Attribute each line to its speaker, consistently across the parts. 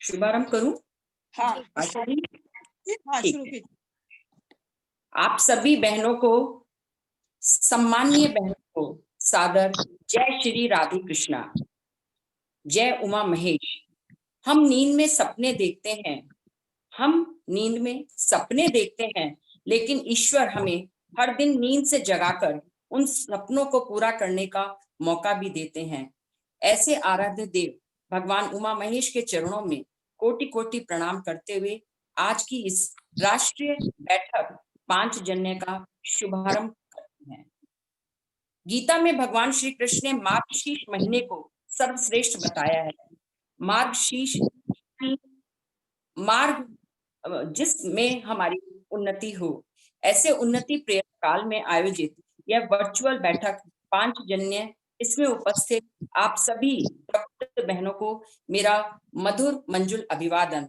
Speaker 1: शुभारंभ करूं?
Speaker 2: हाँ
Speaker 1: आशा जी,
Speaker 2: हाँ
Speaker 1: ठीक
Speaker 2: शुरू
Speaker 1: है।
Speaker 2: कीजिए।
Speaker 1: आप सभी बहनों को, सम्माननीय बहनों को सादर जय श्री राधे कृष्णा, जय उमा महेश। हम नींद में सपने देखते हैं, हम नींद में सपने देखते हैं, लेकिन ईश्वर हमें हर दिन नींद से जगाकर उन सपनों को पूरा करने का मौका भी देते हैं। ऐसे आराध्य देव भगवान उमा महेश के चरणों में कोटि कोटि प्रणाम करते हुए आज की इस राष्ट्रीय बैठक पांचजन्य का शुभारंभ करते हैं। गीता में भगवान श्री कृष्ण ने मार्गशीर्ष महीने को सर्वश्रेष्ठ बताया है। मार्गशीर्ष मार्ग जिसमें हमारी उन्नति हो, ऐसे उन्नति प्रेरक काल में आयोजित यह वर्चुअल बैठक पांचजन्य, इसमें उपस्थित आप सभी बहनों को मेरा मधुर मंजुल अभिवादन।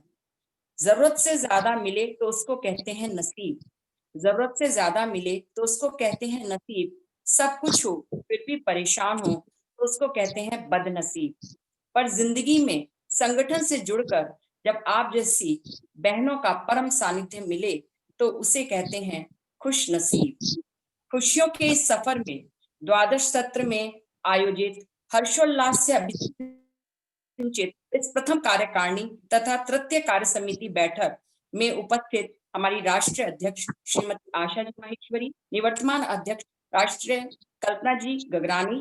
Speaker 1: जरूरत से ज्यादा मिले तो उसको कहते हैं नसीब, जरूरत से ज्यादा मिले तो उसको कहते हैं नसीब। सब कुछ हो फिर भी परेशान हो तो उसको कहते हैं बदनसीब। पर जिंदगी में संगठन से जुड़कर जब आप जैसी बहनों का परम सानिध्य मिले तो उसे कहते हैं खुश नसीब। खुशियों के इस सफर में द्वादश सत्र में आयोजित हर्षोल्लास से अभिचित इस प्रथम कार्यकारिणी तथा तृतीय कार्य समिति बैठक में उपस्थित हमारी राष्ट्रीय अध्यक्ष श्रीमती आशा जी माहेश्वरी, निवर्तमान अध्यक्ष राष्ट्रीय कल्पना जी गगरानी,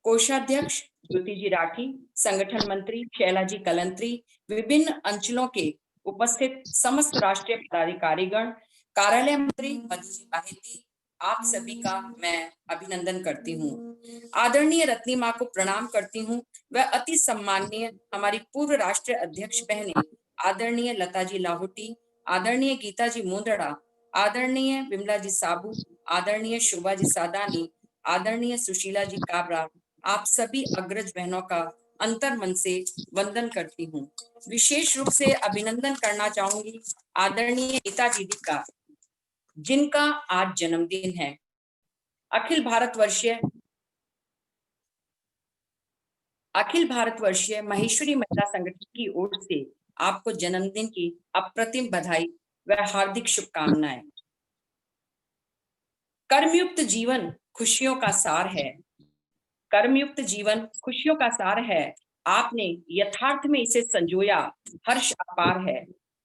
Speaker 1: कोषाध्यक्ष ज्योति जी राठी, संगठन मंत्री शैला जी कलंत्री, विभिन्न अंचलों के उपस्थित समस्त राष्ट्रीय पदाधिकारीगण, कार्यालय मंत्री मधु जी बाहेती, आप सभी का मैं अभिनंदन करती हूँ। आदरणीय रत्नी माँ को प्रणाम करती हूँ। वह अति सम्माननीय हमारी पूर्व राष्ट्रीय अध्यक्ष बहने आदरणीय लता जी लाहौटी, आदरणीय गीता जी मुंदड़ा, आदरणीय विमला जी साबू, आदरणीय शोभा जी सादानी, आदरणीय सुशीला जी काबरा, आप सभी अग्रज बहनों का अंतर मन से वंदन करती हूँ। विशेष रूप से अभिनंदन करना चाहूंगी आदरणीय गीता दीदी का, जिनका आज जन्मदिन है। अखिल भारतवर्षीय महेश्वरी महिला संगठन की ओर से आपको जन्मदिन की अप्रतिम बधाई व हार्दिक शुभकामनाएं। कर्मयुक्त जीवन खुशियों का सार है, कर्मयुक्त जीवन खुशियों का सार है। आपने यथार्थ में इसे संजोया, हर्ष अपार है।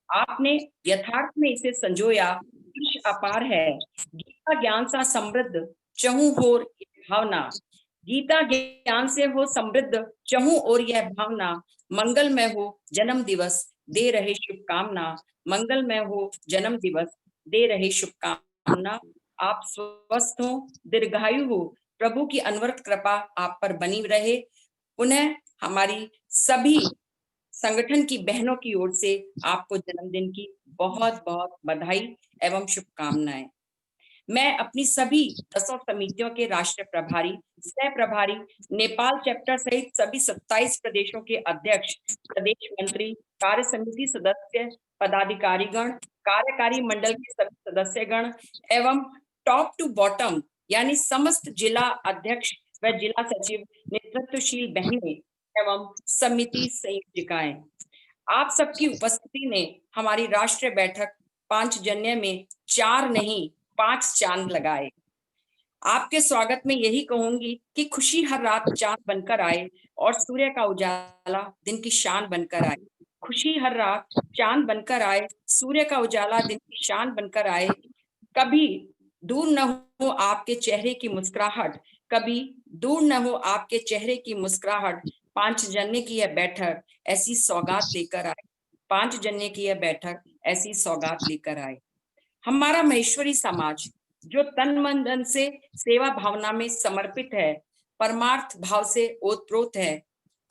Speaker 1: आपने यथार्थ में इसे संजोया, हर्ष अपार है। गीता ज्ञान सा समृद्ध चहु होर भावना, गीता ज्ञान से हो समृद्ध चहु और यह भावना। मंगलमय हो जन्म दिवस दे रहे शुभकामना, मंगलमय हो जन्म दिवस दे रहे शुभकामना। आप स्वस्थ हो, दीर्घायु हो, प्रभु की अनवरत कृपा आप पर बनी रहे। पुनः हमारी सभी संगठन की बहनों की ओर से आपको जन्मदिन की बहुत बहुत बधाई एवं शुभकामनाएं। मैं अपनी सभी 10 समितियों के राष्ट्रीय प्रभारी, सह प्रभारी, नेपाल चैप्टर सहित सभी 27 प्रदेशों के अध्यक्ष, प्रदेश मंत्री, कार्य समिति सदस्य, पदाधिकारीगण, कार्यकारी मंडल के सभी सदस्यगण एवं टॉप टू बॉटम यानी समस्त जिला अध्यक्ष व जिला सचिव, नेतृत्वशील बहनें एवं समिति संयोजिकाएं, आप सबकी उपस्थिति ने हमारी राष्ट्रीय बैठक पांचजन्य में 4 नहीं 5 चांद लगाए। आपके स्वागत में यही कहूंगी कि खुशी हर रात चांद बनकर आए और सूर्य का उजाला दिन की शान बनकर आए। खुशी हर रात चांद बनकर आए, सूर्य का उजाला दिन की शान बनकर आए। कभी दूर न हो आपके चेहरे की मुस्कुराहट, कभी दूर न हो आपके चेहरे की मुस्कुराहट। पांचजन्य की यह बैठक ऐसी सौगात लेकर आए, पांचजन्य की यह बैठक ऐसी सौगात लेकर आए। हमारा महेश्वरी समाज जो तन मन धन से सेवा भावना में समर्पित है, परमार्थ भाव से ओतप्रोत है,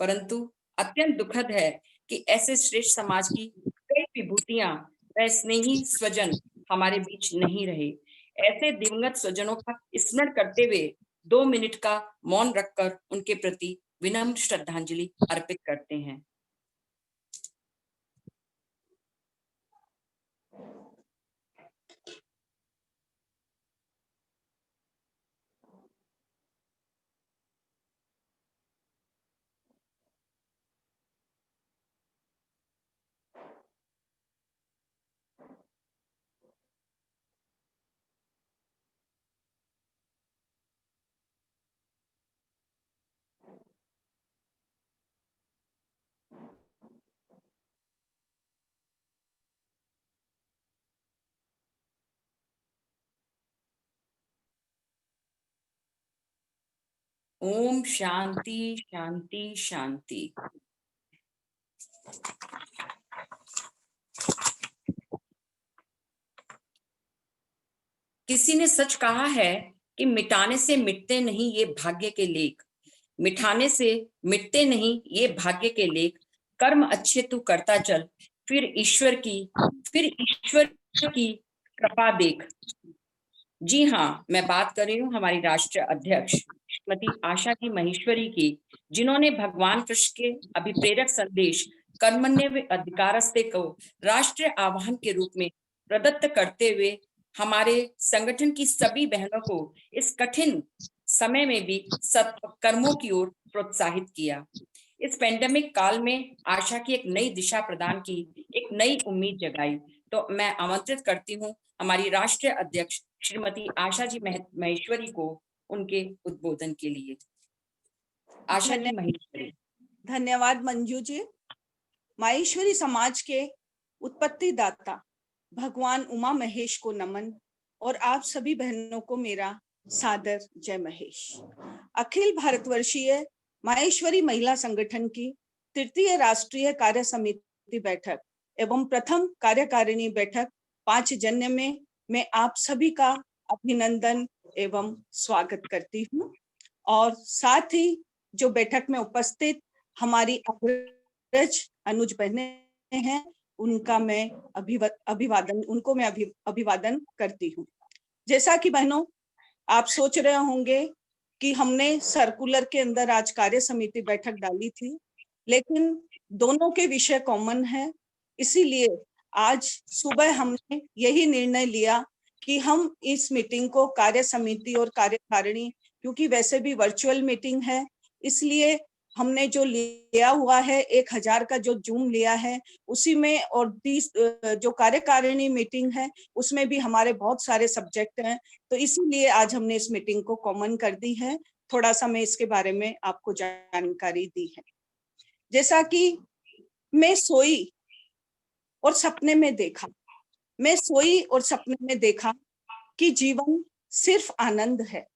Speaker 1: परंतु अत्यंत दुखद है कि ऐसे श्रेष्ठ समाज की कई विभूतियां व स्नेही स्वजन हमारे बीच नहीं रहे। ऐसे दिवंगत स्वजनों का स्मरण करते हुए 2 मिनट का मौन रखकर उनके प्रति विनम्र श्रद्धांजलि अर्पित करते हैं। ओम शांति शांति शांति। किसी ने सच कहा है कि मिटाने से मिटते नहीं ये भाग्य के लेख, मिटाने से मिटते नहीं ये भाग्य के लेख। कर्म अच्छे तू करता चल, फिर ईश्वर की कृपा देख। जी हाँ, मैं बात कर रही हूँ हमारी राष्ट्रीय अध्यक्ष श्रीमती आशा जी महेश्वरी की, जिन्होंने भगवान कृष्ण के अभिप्रेरक संदेश कर्मण्य अधिकारस्ते को राष्ट्रीय आह्वान के रूप में प्रदत्त करते हुए हमारे संगठन की सभी बहनों को इस कठिन समय में भी सत्कर्मों की ओर प्रोत्साहित किया। इस पेंडेमिक काल में आशा की एक नई दिशा प्रदान की, एक नई उम्मीद जगाई। तो मैं आमंत्रित करती हूँ हमारी राष्ट्रीय अध्यक्ष श्रीमती आशा जी महेश्वरी को उनके उद्बोधन के लिए। आशा जी महेश्वरी।
Speaker 2: धन्यवाद मंजू जी। माहेश्वरी समाज के उत्पत्ति दाता भगवान उमा महेश को नमन और आप सभी बहनों को मेरा सादर जय महेश। अखिल भारतवर्षीय माहेश्वरी महिला संगठन की तृतीय राष्ट्रीय कार्य समिति बैठक एवं प्रथम कार्यकारिणी बैठक 5 जन्य में मैं आप सभी का अभिनंदन एवं स्वागत करती हूँ। और साथ ही जो बैठक में उपस्थित हमारी अग्रज अनुज बहने हैं, उनका मैं अभिवादन करती हूँ। जैसा कि बहनों आप सोच रहे होंगे कि हमने सर्कुलर के अंदर आज कार्य समिति बैठक डाली थी, लेकिन दोनों के विषय कॉमन है, इसीलिए आज सुबह हमने यही निर्णय लिया कि हम इस मीटिंग को कार्य समिति और कार्यकारिणी, क्योंकि वैसे भी वर्चुअल मीटिंग है, इसलिए हमने जो लिया हुआ है 1000 का जो जूम लिया है उसी में, और 30 जो कार्यकारिणी मीटिंग है उसमें भी हमारे बहुत सारे सब्जेक्ट हैं, तो इसीलिए आज हमने इस मीटिंग को कॉमन कर दी है। थोड़ा सा मैं इसके बारे में आपको जानकारी दी है। जैसा कि मैं सोई और सपने में देखा कि जीवन सिर्फ आनंद है,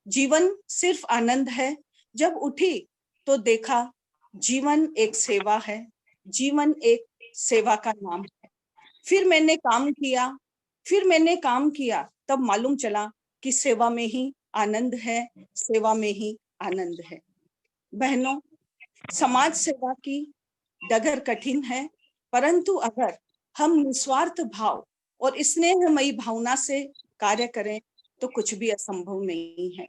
Speaker 2: जीवन सिर्फ आनंद है। जब उठी तो देखा जीवन एक सेवा है, जीवन एक सेवा का नाम है। फिर मैंने काम किया, तब मालूम चला कि सेवा में ही आनंद है, सेवा में ही आनंद है। बहनों, समाज सेवा की डगर कठिन है, परंतु अगर हम निस्वार्थ भाव और स्नेहमयी भावना से कार्य करें तो कुछ भी असंभव नहीं है।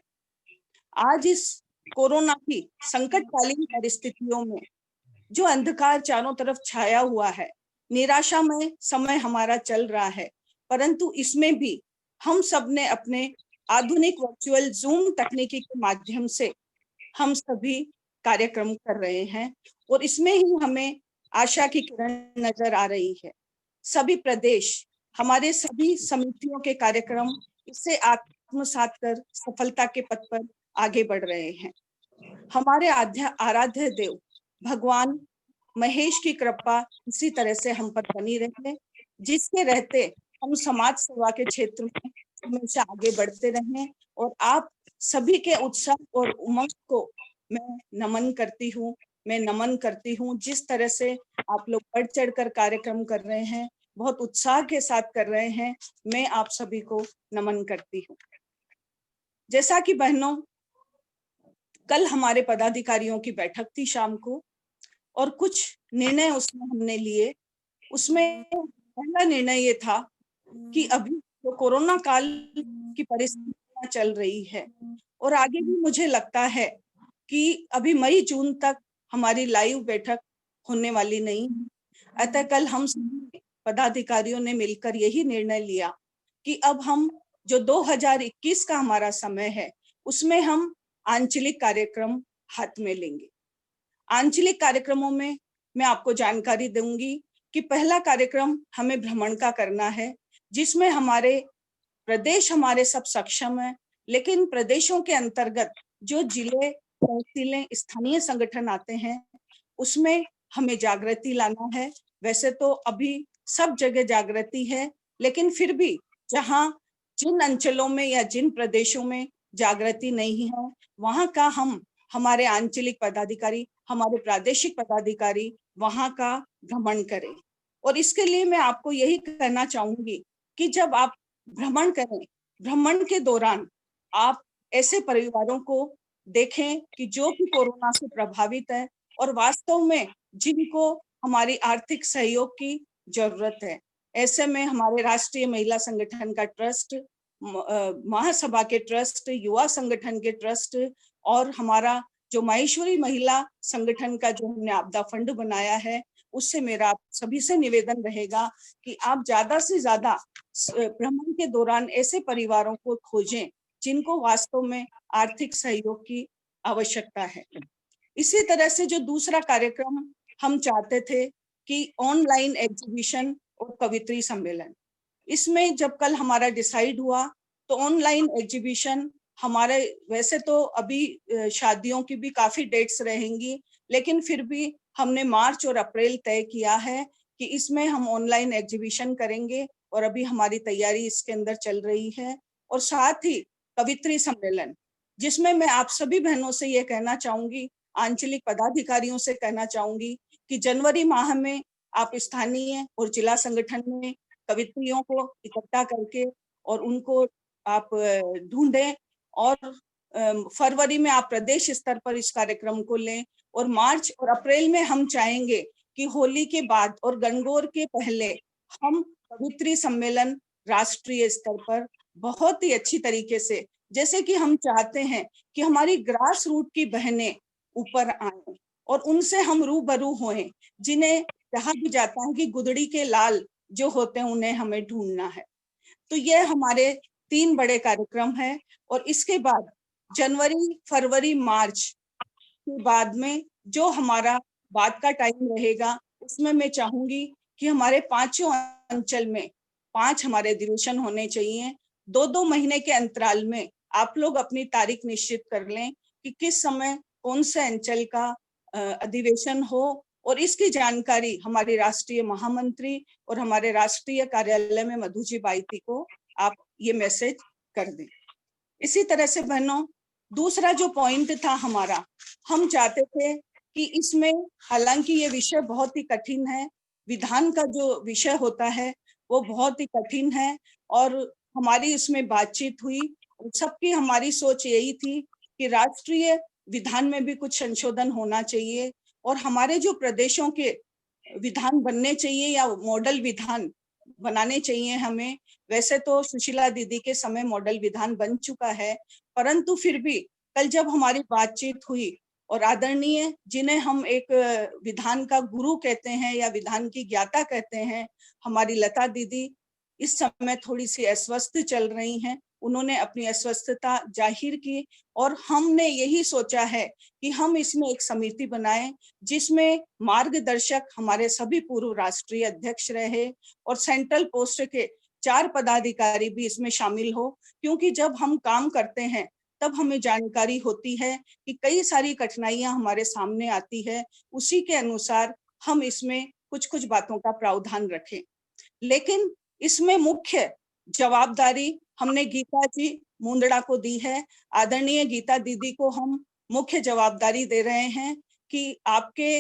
Speaker 2: आज इस कोरोना की संकटकालीन परिस्थितियों में जो अंधकार चारों तरफ छाया हुआ है, निराशा में समय हमारा चल रहा है, परंतु इसमें भी हम सब ने अपने आधुनिक वर्चुअल जूम तकनीकी के माध्यम से हम सभी कार्यक्रम कर रहे हैं, और इसमें ही हमें आशा की किरण नजर आ रही है। सभी प्रदेश, हमारे सभी समितियों के कार्यक्रम इससे आत्मसात कर सफलता के पथ पर आगे बढ़ रहे हैं। हमारे आराध्य देव भगवान महेश की कृपा इसी तरह से हम पर बनी रहे, जिसके रहते हम समाज सेवा के क्षेत्र में हमेशा आगे बढ़ते रहें। और आप सभी के उत्साह और उमंग को मैं नमन करती हूँ। जिस तरह से आप लोग बढ़ चढ़कर कार्यक्रम कर रहे हैं, बहुत उत्साह के साथ कर रहे हैं, मैं आप सभी को नमन करती हूँ। जैसा कि बहनों, कल हमारे पदाधिकारियों की बैठक थी शाम को, और कुछ निर्णय उसमें हमने लिए। उसमें पहला निर्णय ये था कि अभी तो कोरोना काल की परिस्थितियां चल रही है, और आगे भी मुझे लगता है कि अभी मई जून तक हमारी लाइव बैठक होने वाली नहीं। अतः कल हम सभी पदाधिकारियों ने मिलकर यही निर्णय लिया कि अब हम जो 2021 का हमारा समय है उसमें हम आंचलिक कार्यक्रम हाथ में लेंगे। आंचलिक कार्यक्रमों में मैं आपको जानकारी दूंगी कि पहला कार्यक्रम हमें भ्रमण का करना है, जिसमें हमारे प्रदेश हमारे सब सक्षम है, लेकिन प्रदेशों के अंतर्गत जो जिले, तहसीलें, स्थानीय संगठन आते हैं उसमें हमें जागृति लाना है। वैसे तो अभी सब जगह जागृति है, लेकिन फिर भी जहाँ जिन अंचलों में या जिन प्रदेशों में जागृति नहीं है, वहां का हम, हमारे आंचलिक पदाधिकारी, हमारे प्रादेशिक पदाधिकारी वहां का भ्रमण करें। और इसके लिए मैं आपको यही कहना चाहूंगी कि जब आप भ्रमण करें, भ्रमण के दौरान आप ऐसे परिवारों को देखें कि जो कि कोरोना से प्रभावित है और वास्तव में जिनको हमारी आर्थिक सहयोग की जरूरत है। ऐसे में हमारे राष्ट्रीय महिला संगठन का ट्रस्ट, महासभा के ट्रस्ट, युवा संगठन के ट्रस्ट और हमारा जो माहेश्वरी महिला संगठन का जो हमने आपदा फंड बनाया है, उससे मेरा आप सभी से निवेदन रहेगा कि आप ज्यादा से ज्यादा भ्रमण के दौरान ऐसे परिवारों को खोजें जिनको वास्तव में आर्थिक सहयोग की आवश्यकता है। इसी तरह से जो दूसरा कार्यक्रम हम चाहते थे कि ऑनलाइन एग्जीबिशन और कवित्री सम्मेलन, इसमें जब कल हमारा डिसाइड हुआ तो ऑनलाइन एग्जीबिशन हमारे, वैसे तो अभी शादियों की भी काफी डेट्स रहेंगी, लेकिन फिर भी हमने मार्च और अप्रैल तय किया है कि इसमें हम ऑनलाइन एग्जीबिशन करेंगे और अभी हमारी तैयारी इसके अंदर चल रही है। और साथ ही कवित्री सम्मेलन, जिसमें मैं आप सभी बहनों से ये कहना चाहूंगी, आंचलिक पदाधिकारियों से कहना चाहूंगी कि जनवरी माह में आप स्थानीय और जिला संगठन में कवित्रियों को इकट्ठा करके और उनको आप ढूंढें और फरवरी में आप प्रदेश स्तर पर इस कार्यक्रम को लें। और मार्च और अप्रैल में हम चाहेंगे कि होली के बाद और गणगौर के पहले हम कवित्री सम्मेलन राष्ट्रीय स्तर पर बहुत ही अच्छी तरीके से, जैसे कि हम चाहते हैं कि हमारी ग्रास रूट की बहनें ऊपर आए और उनसे हम रूबरू होएं, जिन्हें कहा भी जाता है कि गुदड़ी के लाल जो होते हैं उन्हें हमें ढूंढना है। तो ये हमारे 3 बड़े कार्यक्रम हैं। और इसके बाद जनवरी, फरवरी, मार्च के बाद में जो हमारा बाद का टाइम रहेगा, उसमें मैं चाहूंगी कि हमारे 5 अंचल में 5 हमारे अधिवेशन होने चाहिए। 2-2 महीने के अंतराल में आप लोग अपनी तारीख निश्चित कर लें कि किस समय कौन से अंचल का अधिवेशन हो, और इसकी जानकारी हमारी राष्ट्रीय महामंत्री और हमारे राष्ट्रीय कार्यालय में मधु जी बाइती को आप ये मैसेज कर दें। इसी तरह से बहनों, दूसरा जो पॉइंट था हमारा, हम चाहते थे कि इसमें, हालांकि ये विषय बहुत ही कठिन है, विधान का जो विषय होता है वो बहुत ही कठिन है, और हमारी इसमें बातचीत हुई और सबकी हमारी सोच यही थी कि राष्ट्रीय विधान में भी कुछ संशोधन होना चाहिए और हमारे जो प्रदेशों के विधान बनने चाहिए या मॉडल विधान बनाने चाहिए हमें। वैसे तो सुशीला दीदी के समय मॉडल विधान बन चुका है, परंतु फिर भी कल जब हमारी बातचीत हुई और आदरणीय, जिन्हें हम एक विधान का गुरु कहते हैं या विधान की ज्ञाता कहते हैं, हमारी लता दीदी इस समय थोड़ी सी अस्वस्थ चल रही हैं, उन्होंने अपनी अस्वस्थता जाहिर की और हमने यही सोचा है कि हम इसमें एक समिति बनाएं जिसमें मार्गदर्शक हमारे सभी पूर्व राष्ट्रीय अध्यक्ष रहे और सेंट्रल पोस्ट के 4 पदाधिकारी भी इसमें शामिल हो, क्योंकि जब हम काम करते हैं तब हमें जानकारी होती है कि कई सारी कठिनाइयां हमारे सामने आती है, उसी के अनुसार हम इसमें कुछ कुछ बातों का प्रावधान रखें। लेकिन इसमें मुख्य जवाबदारी हमने गीता जी मुंदड़ा को दी है। आदरणीय गीता दीदी को हम मुख्य जवाबदारी दे रहे हैं कि आपके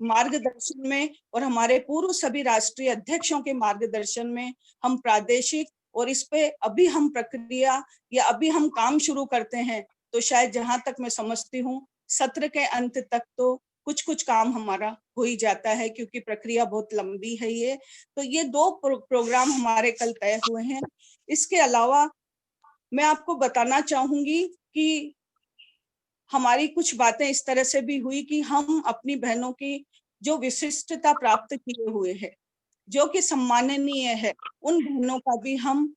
Speaker 2: मार्गदर्शन में और हमारे पूर्व सभी राष्ट्रीय अध्यक्षों के मार्गदर्शन में हम प्रादेशिक, और इस पे अभी हम प्रक्रिया या अभी हम काम शुरू करते हैं, तो शायद जहां तक मैं समझती हूँ सत्र के अंत तक तो कुछ कुछ काम हमारा हो ही जाता है, क्योंकि प्रक्रिया बहुत लंबी है ये। तो ये 2 प्रोग्राम हमारे कल तय हुए हैं। इसके अलावा मैं आपको बताना चाहूंगी कि हमारी कुछ बातें इस तरह से भी हुई कि हम अपनी बहनों की जो विशिष्टता प्राप्त किए हुए हैं, जो कि सम्माननीय है, उन बहनों का भी हम,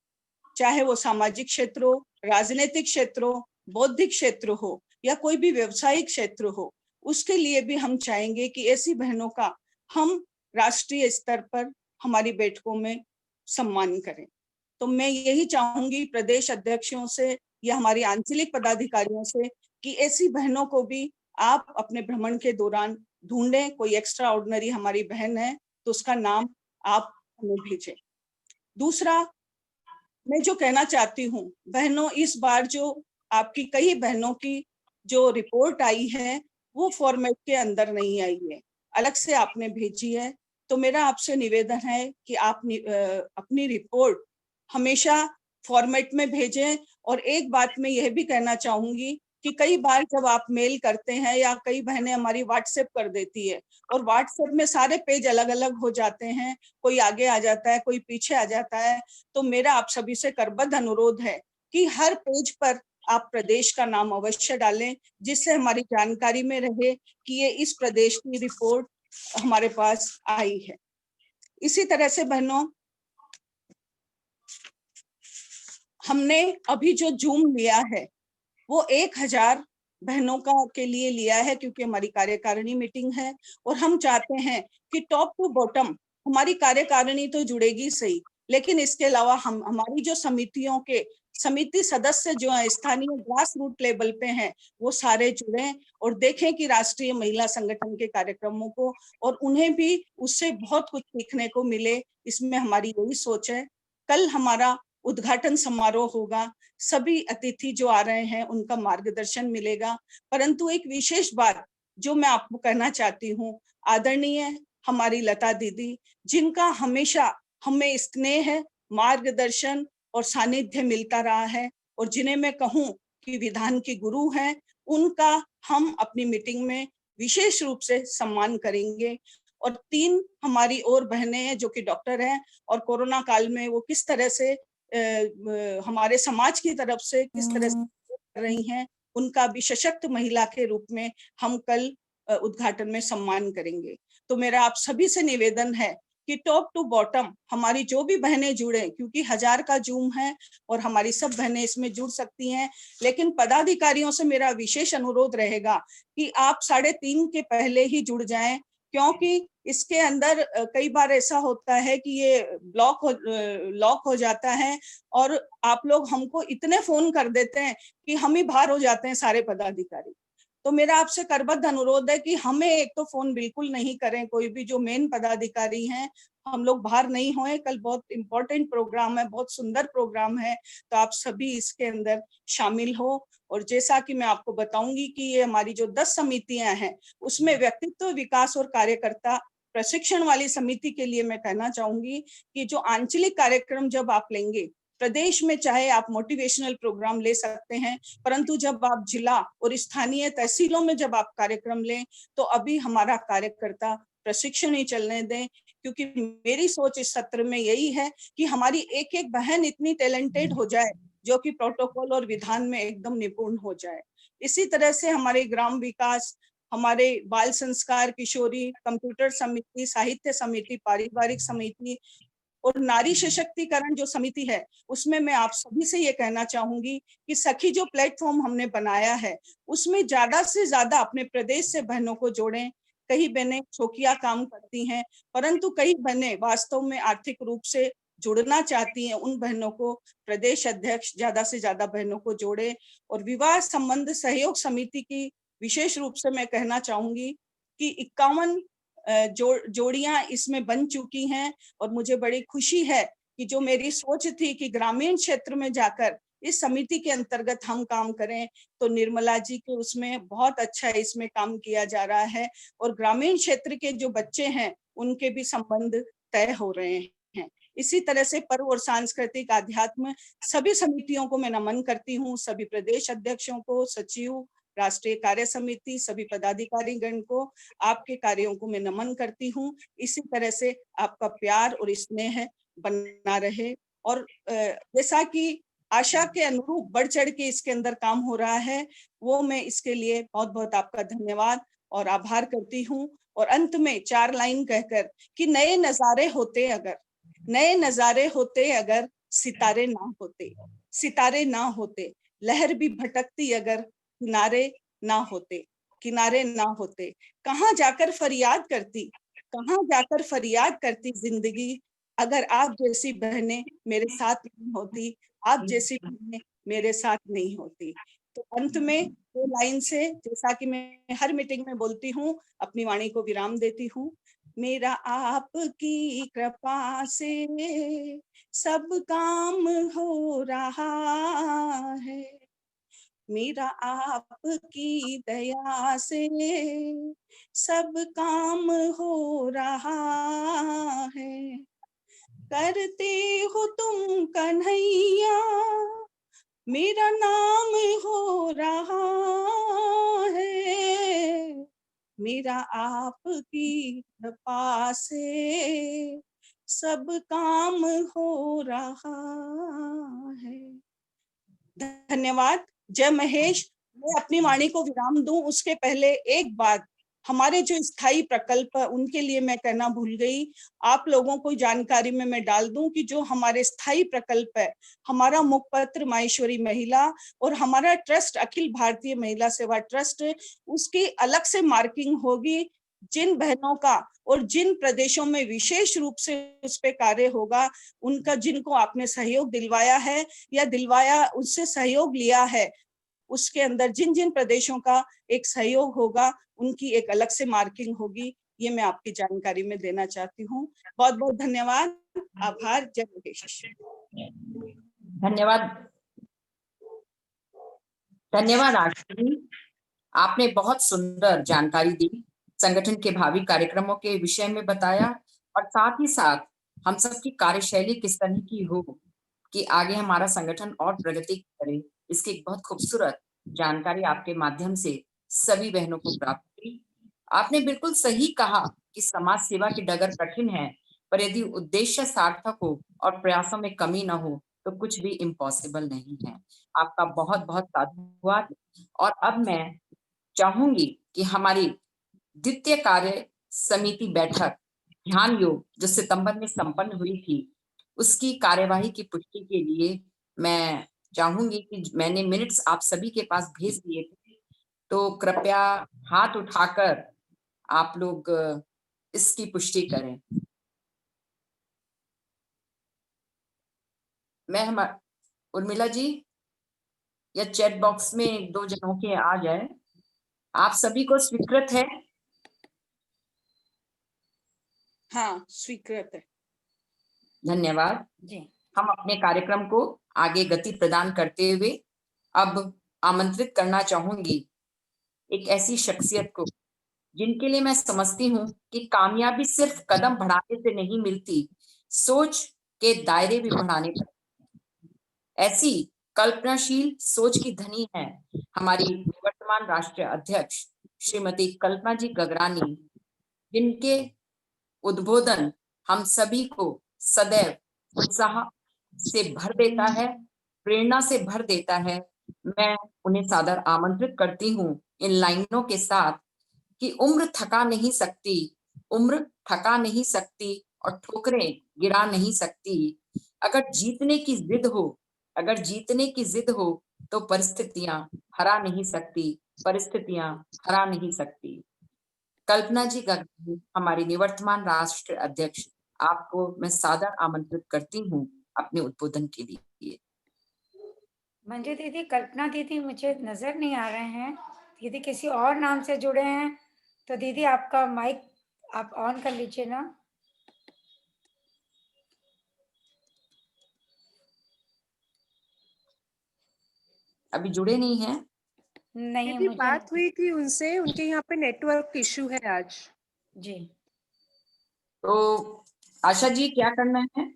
Speaker 2: चाहे वो सामाजिक क्षेत्र हो, राजनीतिक क्षेत्र हो, बौद्धिक क्षेत्र हो या कोई भी व्यवसायिक क्षेत्र हो, उसके लिए भी हम चाहेंगे कि ऐसी बहनों का हम राष्ट्रीय स्तर पर हमारी बैठकों में सम्मान करें। तो मैं यही चाहूंगी प्रदेश अध्यक्षों से या हमारी आंचलिक पदाधिकारियों से कि ऐसी बहनों को भी आप अपने भ्रमण के दौरान ढूंढें। कोई एक्स्ट्रा ऑर्डिनरी हमारी बहन है तो उसका नाम आप हमें भेजें। दूसरा मैं जो कहना चाहती हूँ बहनों, इस बार जो आपकी कई बहनों की जो रिपोर्ट आई है वो फॉर्मेट के अंदर नहीं आई है, अलग से आपने भेजी है। तो मेरा आपसे निवेदन है कि आप अपनी रिपोर्ट हमेशा फॉर्मेट में भेजें। और एक बात मैं यह भी कहना चाहूंगी कि कई बार जब आप मेल करते हैं या कई बहनें हमारी व्हाट्सएप कर देती है और व्हाट्सएप में सारे पेज अलग अलग हो जाते हैं, कोई आगे आ जाता है, कोई पीछे आ जाता है। तो मेरा आप सभी से करबद्ध अनुरोध है कि हर पेज पर आप प्रदेश का नाम अवश्य डालें, जिससे हमारी जानकारी में रहे कि ये इस प्रदेश की रिपोर्ट हमारे पास आई है। इसी तरह से बहनों, हमने अभी जो जूम लिया है वो 1000 बहनों का के लिए लिया है, क्योंकि हमारी कार्यकारिणी मीटिंग है और हम चाहते हैं कि टॉप टू बॉटम हमारी कार्यकारिणी तो जुड़ेगी सही, लेकिन इसके अलावा हम हमारी जो समितियों के समिति सदस्य जो है स्थानीय ग्रास रूट लेवल पे हैं, वो सारे जुड़े और देखें कि राष्ट्रीय महिला संगठन के कार्यक्रमों को, और उन्हें भी उससे बहुत कुछ सीखने को मिले। इसमें हमारी यही सोच है। कल हमारा उद्घाटन समारोह होगा, सभी अतिथि जो आ रहे हैं उनका मार्गदर्शन मिलेगा। परंतु एक विशेष बात जो मैं आपको कहना चाहती हूँ, आदरणीय हमारी लता दीदी, जिनका हमेशा हमें स्नेह, मार्गदर्शन और सानिध्य मिलता रहा है और जिन्हें मैं कहूँ कि विधान की गुरु हैं, उनका हम अपनी मीटिंग में विशेष रूप से सम्मान करेंगे। और 3 हमारी और बहनें हैं जो कि डॉक्टर हैं और कोरोना काल में वो किस तरह से हमारे समाज की तरफ से किस तरह से कर रही हैं, उनका भी सशक्त महिला के रूप में हम कल उद्घाटन में सम्मान करेंगे। तो मेरा आप सभी से निवेदन है कि टॉप टू बॉटम हमारी जो भी बहनें जुड़े, क्योंकि 1000 का जूम है और हमारी सब बहनें इसमें जुड़ सकती हैं, लेकिन पदाधिकारियों से मेरा विशेष अनुरोध रहेगा कि आप 3:30 के पहले ही जुड़ जाएं, क्योंकि इसके अंदर कई बार ऐसा होता है कि ये लॉक हो जाता है और आप लोग हमको इतने फोन कर देते हैं कि हम ही बाहर हो जाते हैं सारे पदाधिकारी। तो मेरा आपसे करबद्ध अनुरोध है कि हमें एक तो फोन बिल्कुल नहीं करें, कोई भी जो मेन पदाधिकारी हैं, हम लोग बाहर नहीं होए। कल बहुत इंपॉर्टेंट प्रोग्राम है, बहुत सुंदर प्रोग्राम है, तो आप सभी इसके अंदर शामिल हो। और जैसा कि मैं आपको बताऊंगी कि ये हमारी जो 10 समितियां हैं उसमें व्यक्तित्व विकास और कार्यकर्ता प्रशिक्षण वाली समिति के लिए मैं कहना चाहूंगी कि जो आंचलिक कार्यक्रम जब आप लेंगे प्रदेश में, चाहे आप मोटिवेशनल प्रोग्राम ले सकते हैं, परंतु जब आप जिला और स्थानीय तहसीलों में जब आप कार्यक्रम लें तो अभी हमारा कार्यकर्ता प्रशिक्षण ही चलने दें। क्योंकि मेरी सोच इस सत्र में यही है कि हमारी एक एक बहन इतनी टैलेंटेड हो जाए जो कि प्रोटोकॉल और विधान में एकदम निपुण हो जाए। इसी तरह से हमारे ग्राम विकास, हमारे बाल संस्कार, किशोरी, कंप्यूटर समिति, साहित्य समिति, पारिवारिक समिति और नारी सशक्तिकरण जो समिति है, उसमें मैं आप सभी से ये कहना चाहूंगी कि सखी जो प्लेटफॉर्म हमने बनाया है उसमें ज्यादा से ज्यादा अपने प्रदेश से बहनों को जोड़ें। कई बहनें शौकिया काम करती हैं, परंतु कई बहनें वास्तव में आर्थिक रूप से जुड़ना चाहती हैं। उन बहनों को प्रदेश अध्यक्ष ज्यादा से ज्यादा बहनों को जोड़े। और विवाह संबंध सहयोग समिति की विशेष रूप से मैं कहना चाहूंगी कि 51 जोड़ियां इसमें बन चुकी हैं। और मुझे बड़ी खुशी है कि जो मेरी सोच थी कि ग्रामीण क्षेत्र में जाकर इस समिति के अंतर्गत हम काम करें, तो निर्मला जी के उसमें बहुत अच्छा इसमें काम किया जा रहा है और ग्रामीण क्षेत्र के जो बच्चे हैं उनके भी संबंध तय हो रहे हैं। इसी तरह से पर्व और सांस्कृतिक आध्यात्म सभी समितियों को मैं नमन करती हूँ, सभी प्रदेश अध्यक्षों को, सचिव, राष्ट्रीय कार्य समिति, सभी पदाधिकारी गण को, आपके कार्यों को मैं नमन करती हूँ। इसी तरह से आपका प्यार और स्नेह बना रहे। और जैसा कि आशा के अनुरूप बढ़ चढ़ के इसके अंदर काम हो रहा है, वो मैं इसके लिए बहुत बहुत आपका धन्यवाद और आभार करती हूँ। और अंत में 4 लाइन कहकर कि नए नजारे होते अगर, नए नजारे होते अगर, सितारे ना होते, सितारे ना होते, लहर भी भटकती अगर, किनारे ना होते, किनारे ना होते, कहाँ जाकर फरियाद करती, कहाँ जाकर फरियाद करती जिंदगी, अगर आप जैसी बहनें मेरे साथ नहीं होती, आप जैसी बहनें मेरे साथ नहीं होती। तो अंत में 2 लाइन से, जैसा कि मैं हर मीटिंग में बोलती हूँ, अपनी वाणी को विराम देती हूँ। मेरा आपकी कृपा से सब काम हो रहा है, मेरा आपकी दया से सब काम हो रहा है। करते हो तुम कन्हैया, मेरा नाम हो रहा है। मेरा आपकी कृपा से सब काम हो रहा है। धन्यवाद। जय महेश। मैं अपनी वाणी को विराम दूं उसके पहले एक बात, हमारे जो स्थायी प्रकल्प है उनके लिए मैं कहना भूल गई। आप लोगों को जानकारी में मैं डाल दूं कि जो हमारे स्थायी प्रकल्प है, हमारा मुखपत्र माहेश्वरी महिला और हमारा ट्रस्ट अखिल भारतीय महिला सेवा ट्रस्ट, उसकी अलग से मार्किंग होगी। जिन बहनों का और जिन प्रदेशों में विशेष रूप से उस पे कार्य होगा, उनका जिनको आपने सहयोग दिलवाया है या दिलवाया उससे सहयोग लिया है, उसके अंदर जिन जिन प्रदेशों का एक सहयोग होगा, उनकी एक अलग से मार्किंग होगी। ये मैं आपकी जानकारी में देना चाहती हूँ। बहुत बहुत धन्यवाद, आभार। जय महेश।
Speaker 1: धन्यवाद, धन्यवाद आशा जी। आपने बहुत सुंदर जानकारी दी, संगठन के भावी कार्यक्रमों के विषय में बताया और साथ ही साथ हम सबकी कार्यशैली किस तरह की हो कि आगे हमारा संगठन और प्रगति करे, इसकी एक बहुत खूबसूरत जानकारी आपके माध्यम से सभी बहनों को प्राप्त हुई। आपने बिल्कुल सही कहा कि समाज सेवा की डगर कठिन है, पर यदि उद्देश्य सार्थक हो और प्रयासों में कमी न हो तो कुछ भी इम्पॉसिबल नहीं है। आपका बहुत बहुत साधुवाद। और अब मैं चाहूंगी कि हमारी द्वितीय कार्य समिति बैठक ध्यान योग जो सितंबर में संपन्न हुई थी, उसकी कार्यवाही की पुष्टि के लिए मैं चाहूंगी कि मैंने मिनट्स आप सभी के पास भेज दिए थे, तो कृपया हाथ उठाकर आप लोग इसकी पुष्टि करें। मैं उर्मिला जी, या चैट बॉक्स में एक दो जनों के आ जाए, आप सभी को स्वीकृत है?
Speaker 2: हाँ, स्वीकृत है।
Speaker 1: धन्यवाद
Speaker 3: जी।
Speaker 1: हम अपने कार्यक्रम को आगे गति प्रदान करते हुए अब आमंत्रित करना चाहूंगी एक ऐसी शख्सियत को जिनके लिए मैं समझती हूँ कि कामयाबी सिर्फ कदम बढ़ाने से नहीं मिलती, सोच के दायरे भी बढ़ाने पर। ऐसी कल्पनाशील सोच की धनी है हमारी वर्तमान राष्ट्रीय अध्यक्ष श्रीमती कल्पना जी गगरानी, जिनके उद्बोधन हम सभी को सदैव उत्साह से भर देता है, प्रेरणा से भर देता है। मैं उन्हें सादर आमंत्रित करती हूँ इन लाइनों के साथ कि उम्र थका नहीं सकती, उम्र थका नहीं सकती और ठोकरें गिरा नहीं सकती। अगर जीतने की जिद हो, अगर जीतने की जिद हो तो परिस्थितियां हरा नहीं सकती, परिस्थितियां हरा नहीं सकती। कल्पना जी गगरानी हमारी निवर्तमान राष्ट्र अध्यक्ष, आपको मैं सादर आमंत्रित करती हूँ अपने उद्बोधन के लिए।
Speaker 3: मंजू दीदी, कल्पना दीदी मुझे नजर नहीं आ रहे हैं। दीदी किसी और नाम से जुड़े हैं, तो दीदी आपका माइक आप ऑन कर लीजिए ना।
Speaker 1: अभी जुड़े नहीं हैं?
Speaker 3: नहीं,
Speaker 4: दीदी
Speaker 3: मुझे
Speaker 4: बात हुई थी उनसे, उनके यहाँ पे नेटवर्क इशू है आज।
Speaker 3: जी।
Speaker 1: तो आशा जी क्या करना है?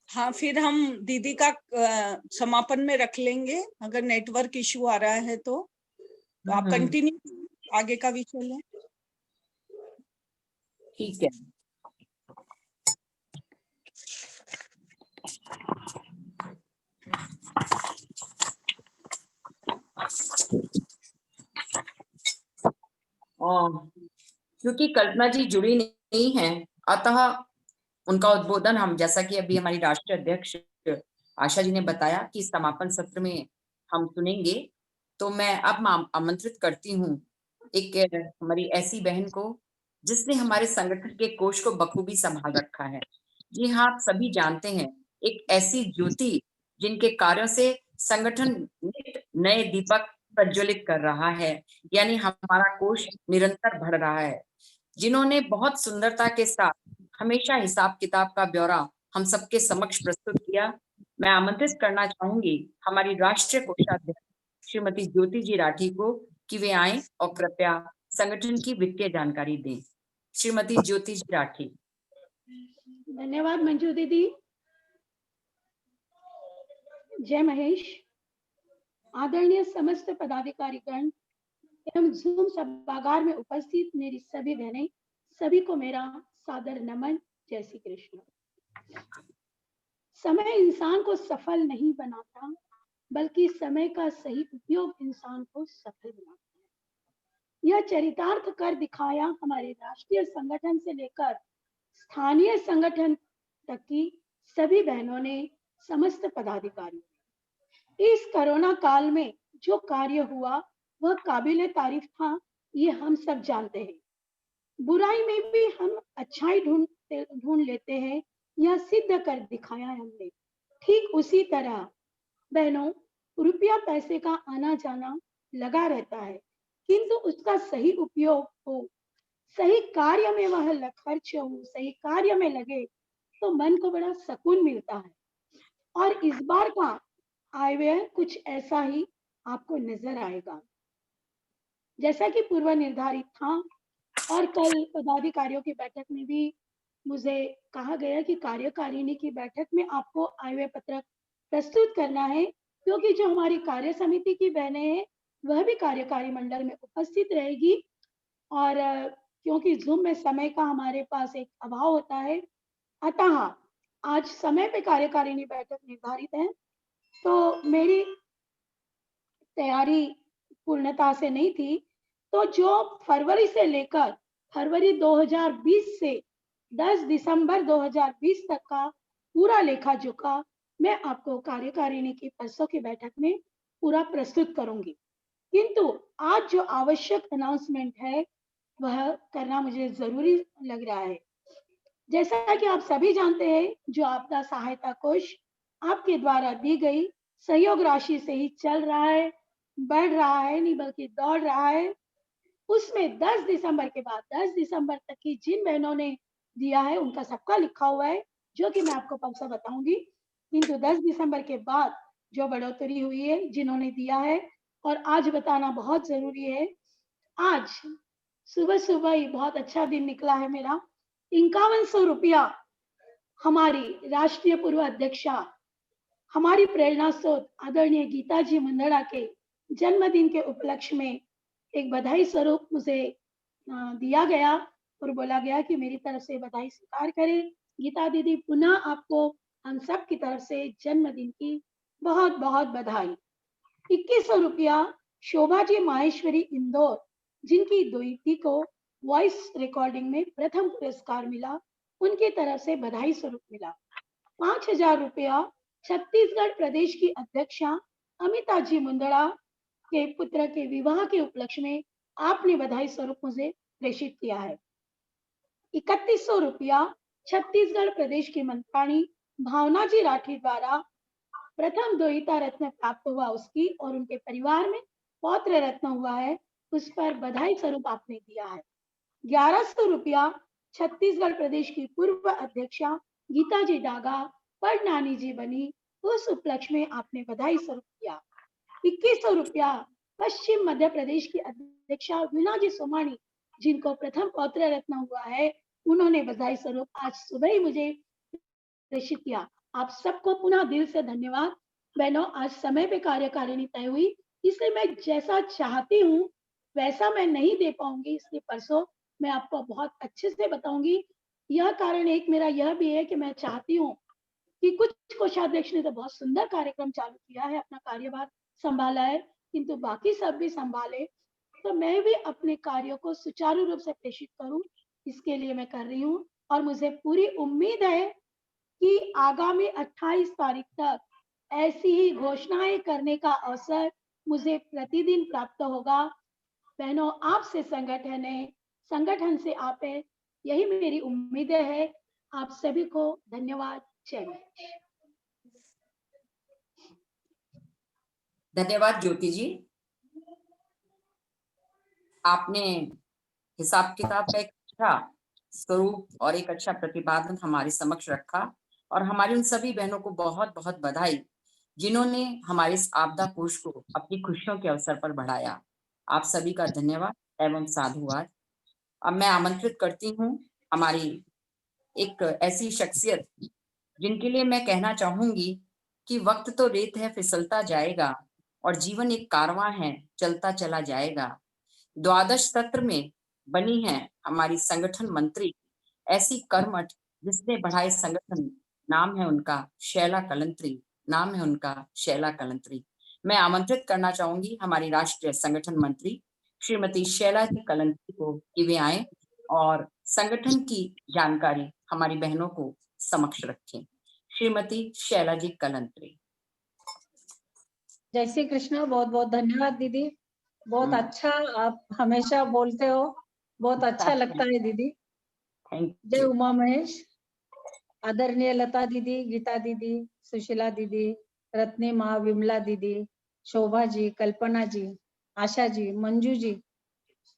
Speaker 2: हाँ, फिर हम दीदी का समापन में रख लेंगे। अगर नेटवर्क इशू आ रहा है तो आप कंटिन्यू आगे का विषय लें।
Speaker 1: ठीक है। क्योंकि कल्पना जी जुड़ी नहीं है, अतः उनका उद्बोधन हम, जैसा कि अभी हमारी राष्ट्रीय अध्यक्ष आशा जी ने बताया कि समापन सत्र में हम सुनेंगे, तो मैं अब आमंत्रित करती हूँ एक हमारी ऐसी बहन को जिसने हमारे संगठन के कोष को बखूबी संभाल रखा है। जी हाँ, आप सभी जानते हैं, एक ऐसी ज्योति जिनके कार्यों से संगठन नए दीपक प्रज्वलित कर रहा है, यानी हमारा कोष निरंतर बढ़ रहा है, जिन्होंने बहुत सुंदरता के साथ हमेशा हिसाब किताब का ब्यौरा हम सबके समक्ष प्रस्तुत किया। मैं आमंत्रित करना चाहूंगी हमारी राष्ट्रीय कोषाध्यक्ष श्रीमती ज्योति जी राठी को कि वे आएं और कृपया संगठन की वित्तीय जानकारी दें। श्रीमती ज्योति जी राठी।
Speaker 5: धन्यवाद मंजू दीदी। जय महेश। आदरणीय समस्त पदाधिकारीगण एवं जूम सभागार में उपस्थित मेरी सभी बहनें, सभी को मेरा सादर नमन। जय श्री कृष्ण। समय इंसान को सफल नहीं बनाता, बल्कि समय का सही उपयोग इंसान को सफल बनाता है। यह चरितार्थ कर दिखाया हमारे राष्ट्रीय संगठन से लेकर स्थानीय संगठन तक की सभी बहनों ने, समस्त पदाधिकारियों ने। इस कोरोना काल में जो कार्य हुआ वह काबिले तारीफ था, ये हम सब जानते हैं। बुराई में भी हम अच्छाई ढूंढ लेते हैं, यह सिद्ध कर दिखाया है हमने। ठीक उसी तरह बहनों, रुपया पैसे का आना जाना लगा रहता है, किंतु उसका सही उपयोग हो, सही कार्य में वह खर्च हो, सही कार्य में लगे तो मन को बड़ा सुकून मिलता है। और इस बार का आय व्यय कुछ ऐसा ही आपको नजर आएगा, जैसा कि पूर्व निर्धारित था। और कल पदाधिकारियों की बैठक में भी मुझे कहा गया कि कार्यकारिणी की बैठक में आपको आय व्यय पत्रक प्रस्तुत करना है, क्योंकि जो हमारी कार्य समिति की बहनें हैं वह भी कार्यकारी मंडल में उपस्थित रहेगी। और क्योंकि जूम में समय का हमारे पास एक अभाव होता है, अतः आज समय पे कार्यकारिणी बैठक निर्धारित है, तो मेरी तैयारी पूर्णता से नहीं थी। तो जो फरवरी से लेकर फरवरी 2020 से 10 दिसंबर 2020 तक का पूरा लेखा जोखा मैं आपको कार्यकारिणी की परसों की बैठक में पूरा प्रस्तुत करूंगी। किंतु आज जो आवश्यक अनाउंसमेंट है वह करना मुझे जरूरी लग रहा है। जैसा कि आप सभी जानते हैं, जो आपदा सहायता कोष आपके द्वारा दी गई सहयोग राशि से ही चल रहा है, बढ़ रहा है नहीं बल्कि दौड़ रहा है। उसमें 10 दिसंबर के बाद 10 दिसंबर तक की जिन बहनों ने दिया है उनका सबका लिखा हुआ है, जो कि मैं आपको परसों बताऊंगी। किंतु 10 दिसंबर के बाद जो बढ़ोतरी हुई है जिन्होंने दिया है, और आज बताना बहुत जरूरी है। आज सुबह सुबह ही बहुत अच्छा दिन निकला है मेरा। 5100 रुपया हमारी राष्ट्रीय पूर्व अध्यक्षा, हमारी प्रेरणा स्रोत आदरणीय गीता जी मुंदड़ा के जन्मदिन के उपलक्ष्य में एक बधाई स्वरूप मुझे दिया गया और बोला गया कि मेरी तरफ से बधाई स्वीकार करें। गीता दीदी, पुनः आपको हम सब की तरफ से जन्मदिन की बहुत बहुत बधाई। 2100 रुपया शोभा जी माहेश्वरी इंदौर, जिनकी द्विती को वॉइस रिकॉर्डिंग में प्रथम पुरस्कार मिला, उनकी तरफ से बधाई स्वरूप मिला। 5000 रुपया छत्तीसगढ़ प्रदेश की अध्यक्षा अमिता जी मुंदड़ा के पुत्र के विवाह के उपलक्ष्य में आपने बधाई स्वरूप मुझे प्रेषित किया है। 3100 रुपया छत्तीसगढ़ प्रदेश की मंत्राणी भावना जी राठी द्वारा प्रथम द्वैता रत्न प्राप्त हुआ उसकी और उनके परिवार में पौत्र रत्न हुआ है, उस पर बधाई स्वरूप आपने दिया है। 1100 रुपया छत्तीसगढ़ प्रदेश की पूर्व अध्यक्षा गीता जी डागा पर नानी जी बनी, उस उपलक्ष्य में आपने बधाई स्वरूप दिया। 2100 रुपया पश्चिम मध्य प्रदेश की अध्यक्षा वीणा जी सोमानी, जिनको प्रथम पौत्र रत्न हुआ है, उन्होंने बधाई स्वरूप आज सुबह ही मुझे प्रेषित किया। आप सबको पुनः दिल से धन्यवाद। बहनों, आज समय पे कार्यकारिणी तय हुई, इसलिए मैं जैसा चाहती हूँ वैसा मैं नहीं दे पाऊंगी, इसलिए परसों मैं आपको बहुत अच्छे से बताऊंगी। यह कारण एक मेरा यह भी है कि मैं चाहती हूँ कि कुछ कोषाध्यक्ष ने तो बहुत सुंदर कार्यक्रम चालू किया है, अपना कार्यभार संभाला है, किंतु बाकी सब भी संभाले, तो मैं भी अपने कार्यों को सुचारू रूप से प्रेषित करूं, इसके लिए मैं कर रही हूँ। और मुझे पूरी उम्मीद है कि आगामी 28 तारीख तक ऐसी ही घोषणाएं करने का अवसर मुझे प्रतिदिन प्राप्त होगा। बहनों, आपसे संगठन से आप है, यही मेरी उम्मीदें है। आप सभी को धन्यवाद। जय महेश।
Speaker 1: धन्यवाद ज्योति जी। आपने हिसाब किताब का एक अच्छा स्वरूप और एक अच्छा प्रतिपादन हमारे समक्ष रखा, और हमारी उन सभी बहनों को बहुत बहुत बधाई जिन्होंने हमारे इस आपदा कोष को अपनी खुशियों के अवसर पर बढ़ाया। आप सभी का धन्यवाद एवं साधुवाद। अब मैं आमंत्रित करती हूँ हमारी एक ऐसी शख्सियत जिनके लिए मैं कहना चाहूंगी कि वक्त तो रेत है फिसलता जाएगा और जीवन एक कारवां है चलता चला जाएगा। द्वादश सत्र में बनी है हमारी संगठन मंत्री, ऐसी कर्मठ जिसने बढ़ाए संगठन। नाम है उनका शैला कलंत्री। नाम है उनका शैला कलंत्री। मैं आमंत्रित करना चाहूंगी हमारी राष्ट्रीय संगठन मंत्री श्रीमती शैला जी कलंत्री को कि वे आए और संगठन की जानकारी हमारी बहनों को समक्ष रखें। श्रीमती शैला जी कलंत्री।
Speaker 6: जय श्री कृष्ण। बहुत बहुत धन्यवाद दीदी। बहुत अच्छा आप हमेशा बोलते हो, बहुत अच्छा लगता है दीदी।
Speaker 1: थैंक
Speaker 6: जय
Speaker 1: यू।
Speaker 6: उमा महेश। आदरणीय लता दीदी, गीता दीदी, सुशीला दीदी, रत्नी माँ, विमला दीदी, शोभा जी, कल्पना जी, आशा जी, मंजू जी,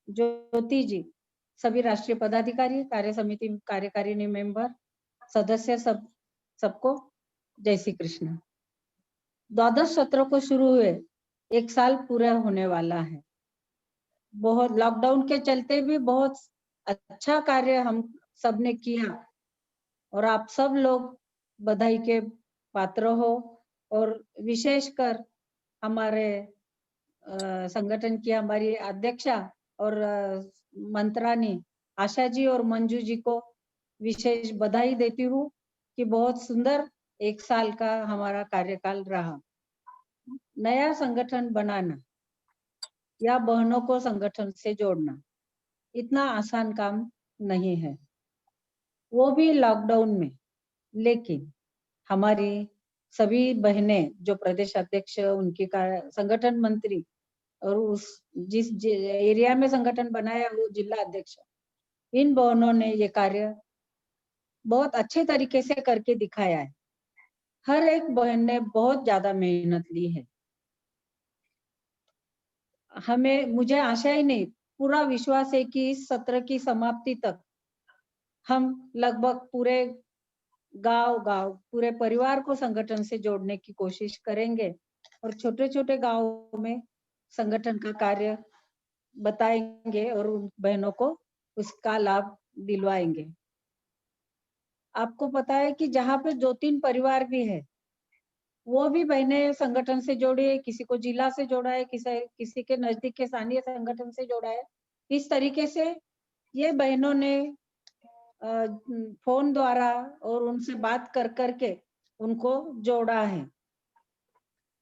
Speaker 6: ज्योति जी, सभी राष्ट्रीय पदाधिकारी, कार्य समिति कार्यकारिणी मेंबर, सदस्य, सबको जय श्री कृष्ण। द्वादश सत्र को शुरू हुए 1 साल पूरा होने वाला है। बहुत लॉकडाउन के चलते भी बहुत अच्छा कार्य हम सब ने किया और आप सब लोग बधाई के पात्र हो। और विशेषकर हमारे संगठन की हमारी अध्यक्षा और मंत्रानी आशा जी और मंजू जी को विशेष बधाई देती हूँ कि बहुत सुंदर 1 साल का हमारा कार्यकाल रहा। नया संगठन बनाना या बहनों को संगठन से जोड़ना इतना आसान काम नहीं है, वो भी लॉकडाउन में। लेकिन हमारी सभी बहनें जो प्रदेश अध्यक्ष, उनकी संगठन मंत्री और उस जिस एरिया में संगठन बनाया वो जिला अध्यक्ष, इन बहनों ने ये कार्य बहुत अच्छे तरीके से करके दिखाया है। हर एक बहन ने बहुत ज्यादा मेहनत ली है। मुझे आशा ही नहीं, पूरा विश्वास है कि इस सत्र की समाप्ति तक हम लगभग पूरे गांव पूरे परिवार को संगठन से जोड़ने की कोशिश करेंगे और छोटे छोटे गांवों में संगठन का कार्य बताएंगे और उन बहनों को उसका लाभ दिलवाएंगे। आपको पता है कि जहाँ पे 2-3 परिवार भी है, वो भी बहनें संगठन से जोड़ी है, किसी को जिला से जोड़ा है, किसी के नजदीक के स्थानीय संगठन से जोड़ा है। इस तरीके से ये बहनों ने फोन द्वारा और उनसे बात कर करके उनको जोड़ा है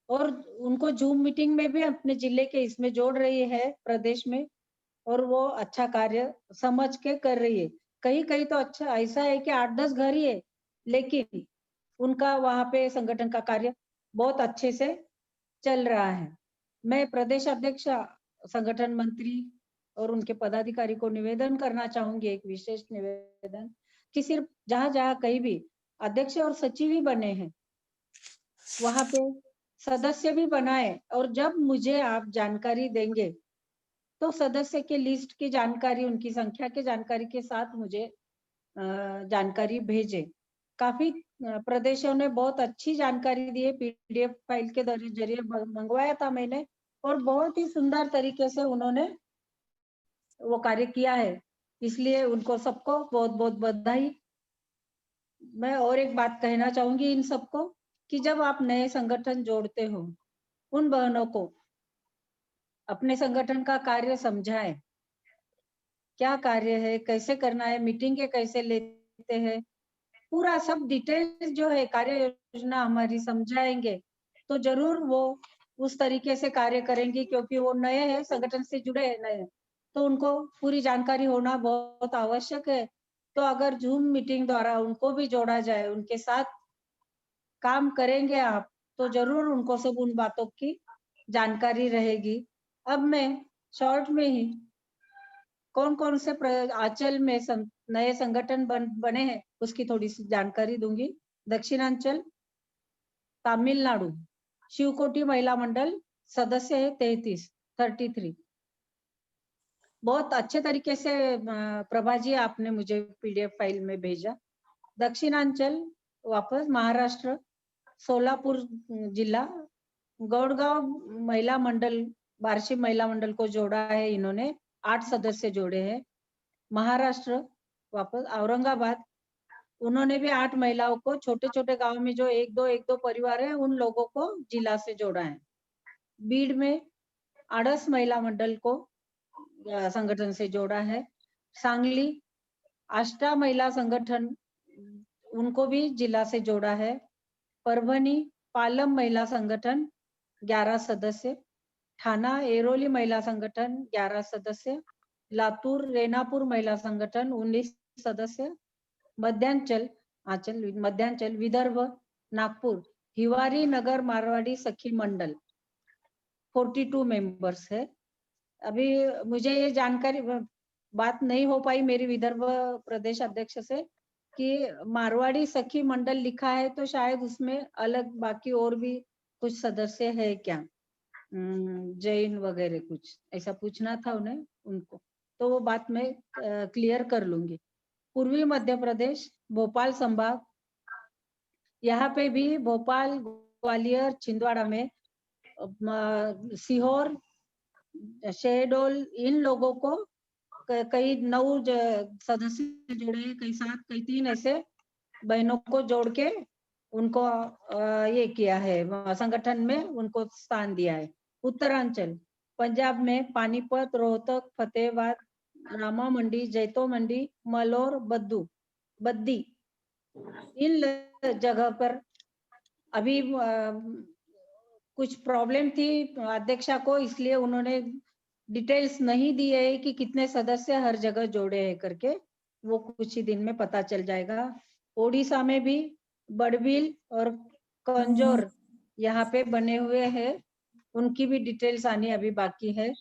Speaker 6: और उनको जूम मीटिंग में भी अपने जिले के इसमें जोड़ रही है प्रदेश में, और वो अच्छा कार्य समझ के कर रही है। कहीं कहीं तो अच्छा ऐसा है कि 8-10 घर ही है, लेकिन उनका वहां पे संगठन का कार्य बहुत अच्छे से चल रहा है। मैं प्रदेश अध्यक्ष, संगठन मंत्री और उनके पदाधिकारी को निवेदन करना चाहूंगी, एक विशेष निवेदन, कि सिर्फ जहां जहां कहीं भी अध्यक्ष और सचिव ही बने हैं वहां पे सदस्य भी बनाए, और जब मुझे आप जानकारी देंगे तो सदस्य के लिस्ट की जानकारी, उनकी संख्या की जानकारी के साथ मुझे जानकारी भेजे। काफी प्रदेशों ने बहुत अच्छी जानकारी दी है, PDF फाइल के जरिए मंगवाया था मैंने, और बहुत ही सुंदर तरीके से उन्होंने वो कार्य किया है, इसलिए उनको सबको बहुत बहुत बधाई। मैं और एक बात कहना चाहूंगी इन सबको कि जब आप नए संगठन जोड़ते हो, उन बहनों को अपने संगठन का कार्य समझाएं, क्या कार्य है, कैसे करना है, मीटिंग कैसे लेते हैं, पूरा सब डिटेल्स जो है कार्य योजना हमारी समझाएंगे तो जरूर वो उस तरीके से कार्य करेंगे, क्योंकि वो नए हैं, संगठन से जुड़े हैं नए, तो उनको पूरी जानकारी होना बहुत आवश्यक है। तो अगर जूम मीटिंग द्वारा उनको भी जोड़ा जाए, उनके साथ काम करेंगे आप, तो जरूर उनको सब उन बातों की जानकारी रहेगी। अब मैं शॉर्ट में ही कौन कौन से आंचल में नए संगठन बने हैं उसकी थोड़ी सी जानकारी दूंगी। दक्षिणांचल, तमिलनाडु, शिवकोटी महिला मंडल सदस्य है 33। बहुत अच्छे तरीके से प्रभा जी आपने मुझे PDF फाइल में भेजा। दक्षिणांचल वापस महाराष्ट्र सोलापुर जिला, गौड़गांव महिला मंडल, बार्शी महिला मंडल को जोड़ा है इन्होंने, 8 सदस्य जोड़े हैं। महाराष्ट्र वापस औरंगाबाद, उन्होंने भी 8 महिलाओं को, छोटे छोटे गांव में जो एक दो परिवार है उन लोगों को जिला से जोड़ा है। बीड़ में आड़स महिला मंडल को संगठन से जोड़ा है। सांगली आष्टा महिला संगठन, उनको भी जिला से जोड़ा है। परभनी पालम महिला संगठन 11 सदस्य, ठाणा एरोली महिला संगठन 11 सदस्य, लातूर रेनापुर महिला संगठन 19 सदस्य, मध्यांचल विदर्भ नागपुर हिवारी नगर मारवाड़ी सखी मंडल 42 मेंबर्स है। अभी मुझे ये जानकारी बात नहीं हो पाई मेरी विदर्भ प्रदेश अध्यक्ष से कि मारवाड़ी सखी मंडल लिखा है, तो शायद उसमें अलग बाकी और भी कुछ सदस्य है क्या, जैन वगैरह कुछ ऐसा पूछना था उन्हें उनको, तो वो बात मैं क्लियर कर लूंगी। पूर्वी मध्य प्रदेश भोपाल संभाग, यहाँ पे भी भोपाल ग्वालियर छिंदवाड़ा में सीहोर शहडोल, इन लोगों को कई 9 सदस्य जोड़े हैं, कई 7 कई 3 ऐसे बहनों को जोड़ के उनको ये किया है, संगठन में उनको स्थान दिया है। उत्तरांचल पंजाब में पानीपत, रोहतक, फतेहाबाद, रामा मंडी, जैतो मंडी, मलोर, बद्दी, इन जगह पर अभी कुछ प्रॉब्लम थी अध्यक्षा को, इसलिए उन्होंने डिटेल्स नहीं दी है कि कितने सदस्य हर जगह जोड़े हैं करके, वो कुछ ही दिन में पता चल जाएगा। ओडिशा में भी बड़बिल और कंजोर यहाँ पे बने हुए हैं, उनकी भी डिटेल्स आनी अभी बाकी है।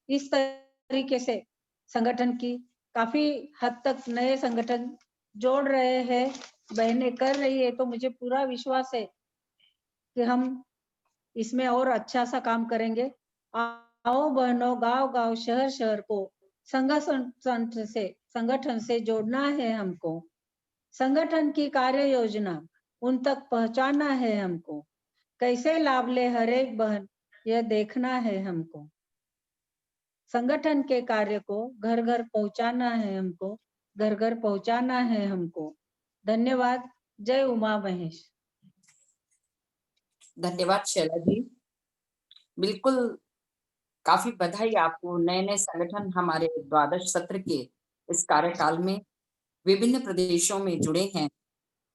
Speaker 6: इस तरीके से संगठन की काफी हद तक नए संगठन जोड़ रहे हैं, बहनें कर रही है, तो मुझे पूरा विश्वास है कि हम इसमें और अच्छा सा काम करेंगे। आओ बहनों, गांव गांव शहर शहर को संगठन से जोड़ना है हमको, संगठन की कार्य योजना उन तक पहुंचाना है हमको, कैसे लाभ ले हर एक बहन यह देखना है हमको, संगठन के कार्य को घर घर पहुंचाना है हमको, घर घर पहुंचाना है हमको। धन्यवाद। जय उमा महेश।
Speaker 1: धन्यवाद शैला जी, बिल्कुल काफी बधाई आपको। नए नए संगठन हमारे द्वादश सत्र के इस कार्यकाल में विभिन्न प्रदेशों में जुड़े हैं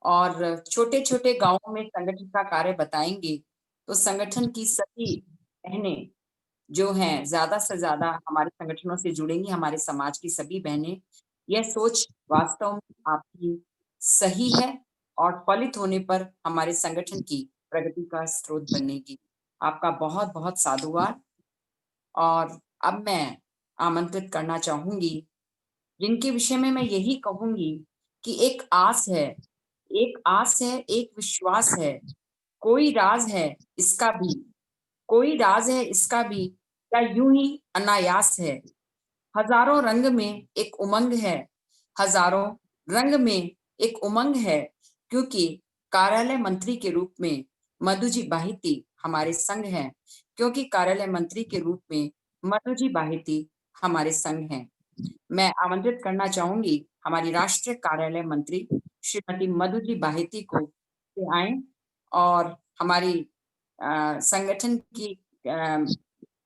Speaker 1: और छोटे छोटे गांवों में संगठन का कार्य बताएंगे, तो संगठन की सभी बहनें जो हैं ज्यादा से ज्यादा हमारे संगठनों से जुड़ेंगी, हमारे समाज की सभी बहनें। यह सोच वास्तव में आपकी सही है और फलित होने पर हमारे संगठन की प्रगति का स्रोत बनेगी। आपका बहुत बहुत साधुवाद। और अब मैं आमंत्रित करना चाहूंगी जिनके विषय में मैं यही कहूंगी कि एक आस है, एक विश्वास है, कोई राज है इसका भी, कोई राज है इसका भी, या यूं ही अनायास है। हजारों रंग में एक उमंग है, हजारों रंग में एक उमंग है, क्योंकि कार्यालय मंत्री के रूप में मधु जी बाहिती हमारे संग हैं, क्योंकि कार्यालय मंत्री के रूप में मधु जी बाहिती हमारे संग हैं। मैं आमंत्रित करना चाहूंगी हमारी राष्ट्रीय कार्यालय मंत्री श्रीमती मधु जी बाहिती को आए और हमारी संगठन की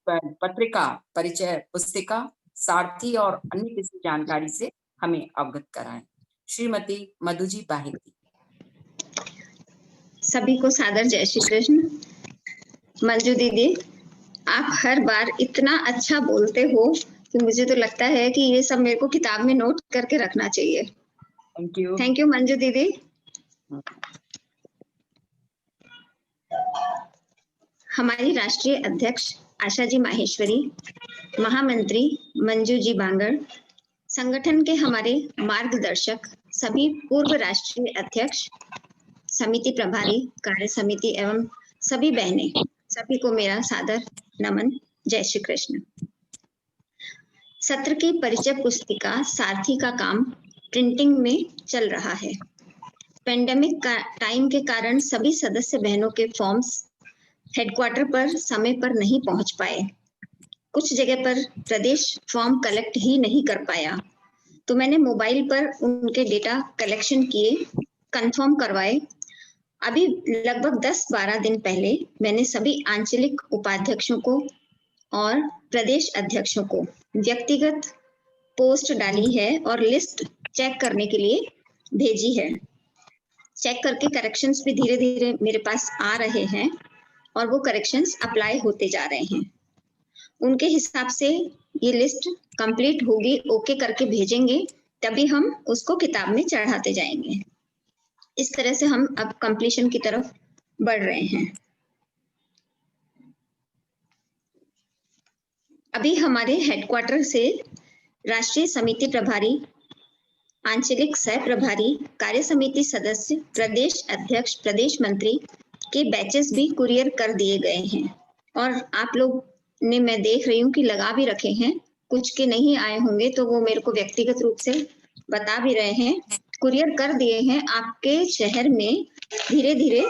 Speaker 1: पत्रिका, परिचय पुस्तिका, सारथी और अन्य किसी जानकारी से हमें अवगत कराएं। श्रीमती मधु जी बाहिती।
Speaker 7: सभी को सादर जय श्री कृष्ण। मंजू दीदी, आप हर बार इतना अच्छा बोलते हो कि मुझे तो लगता है कि ये सब मेरे को किताब में नोट करके रखना चाहिए। थैंक यू मंजू दीदी। हमारी राष्ट्रीय अध्यक्ष आशा जी माहेश्वरी, महामंत्री मंजू जी बांगड़, संगठन के हमारे मार्गदर्शक सभी पूर्व राष्ट्रीय अध्यक्ष, समिति प्रभारी, कार्य समिति एवं सभी बहनें, सभी को मेरा सादर नमन। जय श्री कृष्ण। सत्र की परिचय पुस्तिका सारथी का काम प्रिंटिंग में चल रहा है। पेंडेमिक का टाइम के कारण सभी सदस्य बहनों के फॉर्म्स हेडक्वार्टर पर समय पर नहीं पहुंच पाए। कुछ जगह पर प्रदेश फॉर्म कलेक्ट ही नहीं कर पाया, तो मैंने मोबाइल पर उनके डेटा कलेक्शन किए, कंफर्म करवाए। अभी लगभग 10-12 दिन पहले मैंने सभी आंचलिक उपाध्यक्षों को और प्रदेश अध्यक्षों को व्यक्तिगत पोस्ट डाली है और लिस्ट चेक करने के लिए भेजी है। चेक करके करेक्शंस भी धीरे धीरे मेरे पास आ रहे हैं और वो करेक्शंस अप्लाई होते जा रहे हैं। उनके हिसाब से ये लिस्ट कंप्लीट होगी, ओके करके भेजेंगे, तभी हम उसको किताब में चढ़ाते जाएंगे। इस तरह से हम अब कंप्लीशन की तरफ बढ़ रहे हैं। अभी हमारे हेडक्वार्टर से राष्ट्रीय समिति प्रभारी, आंचलिक सह प्रभारी, कार्य समिति सदस्य, प्रदेश अध्यक्ष, प्रदेश मंत्री के बैचेस भी कुरियर कर दिए गए हैं और आप लोग ने, मैं देख रही हूँ कि लगा भी रखे हैं। कुछ के नहीं आए होंगे तो वो मेरे को व्यक्तिगत रूप से बता भी रहे हैं, कुरियर कर दिए हैं। आपके शहर में धीरे धीरे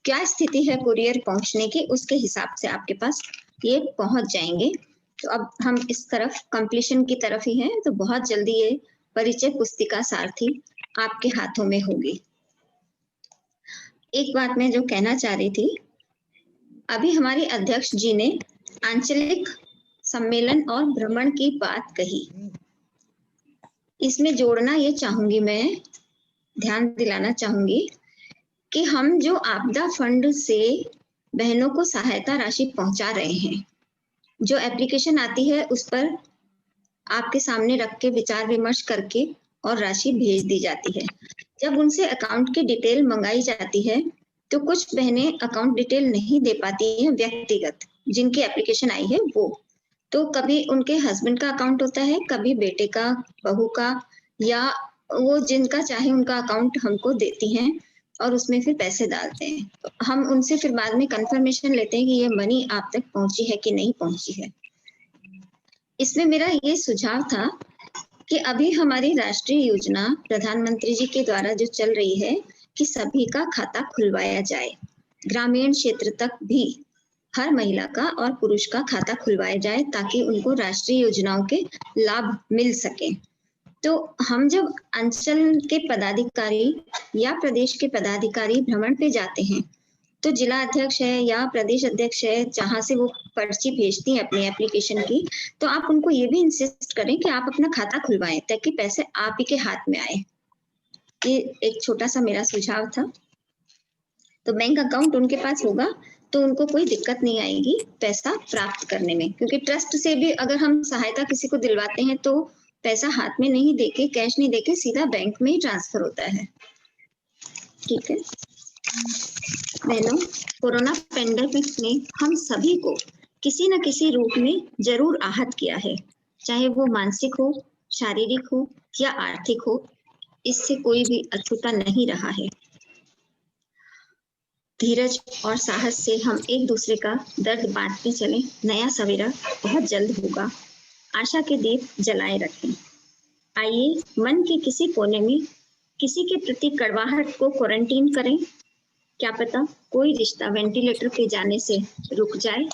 Speaker 7: क्या स्थिति है कुरियर पहुंचने की, उसके हिसाब से आपके पास ये पहुंच जाएंगे। तो अब हम इस तरफ कंप्लीशन की तरफ ही हैं, तो बहुत जल्दी ये परिचय पुस्तिका सारथी आपके हाथों में होगी। एक बात मैं जो कहना चाह रही थी, अभी हमारे अध्यक्ष जी ने आंचलिक सम्मेलन और भ्रमण की बात कही। इसमें जोड़ना ये चाहूंगी, मैं ध्यान दिलाना चाहूंगी कि हम जो आपदा फंड से बहनों को सहायता राशि पहुंचा रहे हैं, जो एप्लीकेशन आती है उस पर आपके सामने रख के विचार विमर्श करके और राशि भेज दी जाती है। जब उनसे अकाउंट की डिटेल मंगाई जाती है तो कुछ बहनें अकाउंट डिटेल नहीं दे पाती हैं व्यक्तिगत, जिनकी एप्लीकेशन आई है वो। तो कभी उनके हस्बैंड का अकाउंट होता है, कभी बेटे का, बहू का, या वो जिनका चाहे उनका अकाउंट हमको देती हैं और उसमें फिर पैसे डालते हैं। तो हम उनसे फिर बाद में कंफर्मेशन लेते हैं कि ये मनी आप तक पहुंची है कि नहीं पहुंची है। इसमें मेरा ये सुझाव था कि अभी हमारी राष्ट्रीय योजना प्रधानमंत्री जी के द्वारा जो चल रही है कि सभी का खाता खुलवाया जाए, ग्रामीण क्षेत्र तक भी हर महिला का और पुरुष का खाता खुलवाया जाए ताकि उनको राष्ट्रीय योजनाओं के लाभ मिल सके। तो हम जब अंचल के पदाधिकारी या प्रदेश के पदाधिकारी भ्रमण पे जाते हैं तो जिला अध्यक्ष है या प्रदेश अध्यक्ष है, जहां से वो पर्ची भेजती हैं अपनी एप्लीकेशन की, तो आप उनको ये भी इंसिस्ट करें कि आप अपना खाता खुलवाएं ताकि पैसे आप ही के हाथ में आए। ये एक छोटा सा मेरा सुझाव था। तो बैंक अकाउंट उनके पास होगा तो उनको कोई दिक्कत नहीं आएगी पैसा प्राप्त करने में, क्योंकि ट्रस्ट से भी अगर हम सहायता किसी को दिलवाते हैं तो पैसा हाथ में नहीं देके, कैश नहीं देके, सीधा बैंक में ही ट्रांसफर होता है। ठीक है बहनों, कोरोना पेंडेमिक ने हम सभी को किसी न किसी रूप में जरूर आहत किया है, चाहे वो मानसिक हो, शारीरिक हो या आर्थिक हो, इससे कोई भी अछूता नहीं रहा है। धीरज और साहस से हम एक दूसरे का दर्द बांटते चलें, नया सवेरा बहुत जल्द होगा। आशा के दीप जलाए रखें। आइए मन के किसी कोने में किसी के प्रति कड़वाहट को क्वारंटीन करें, क्या पता कोई रिश्ता वेंटिलेटर पे जाने से रुक जाए।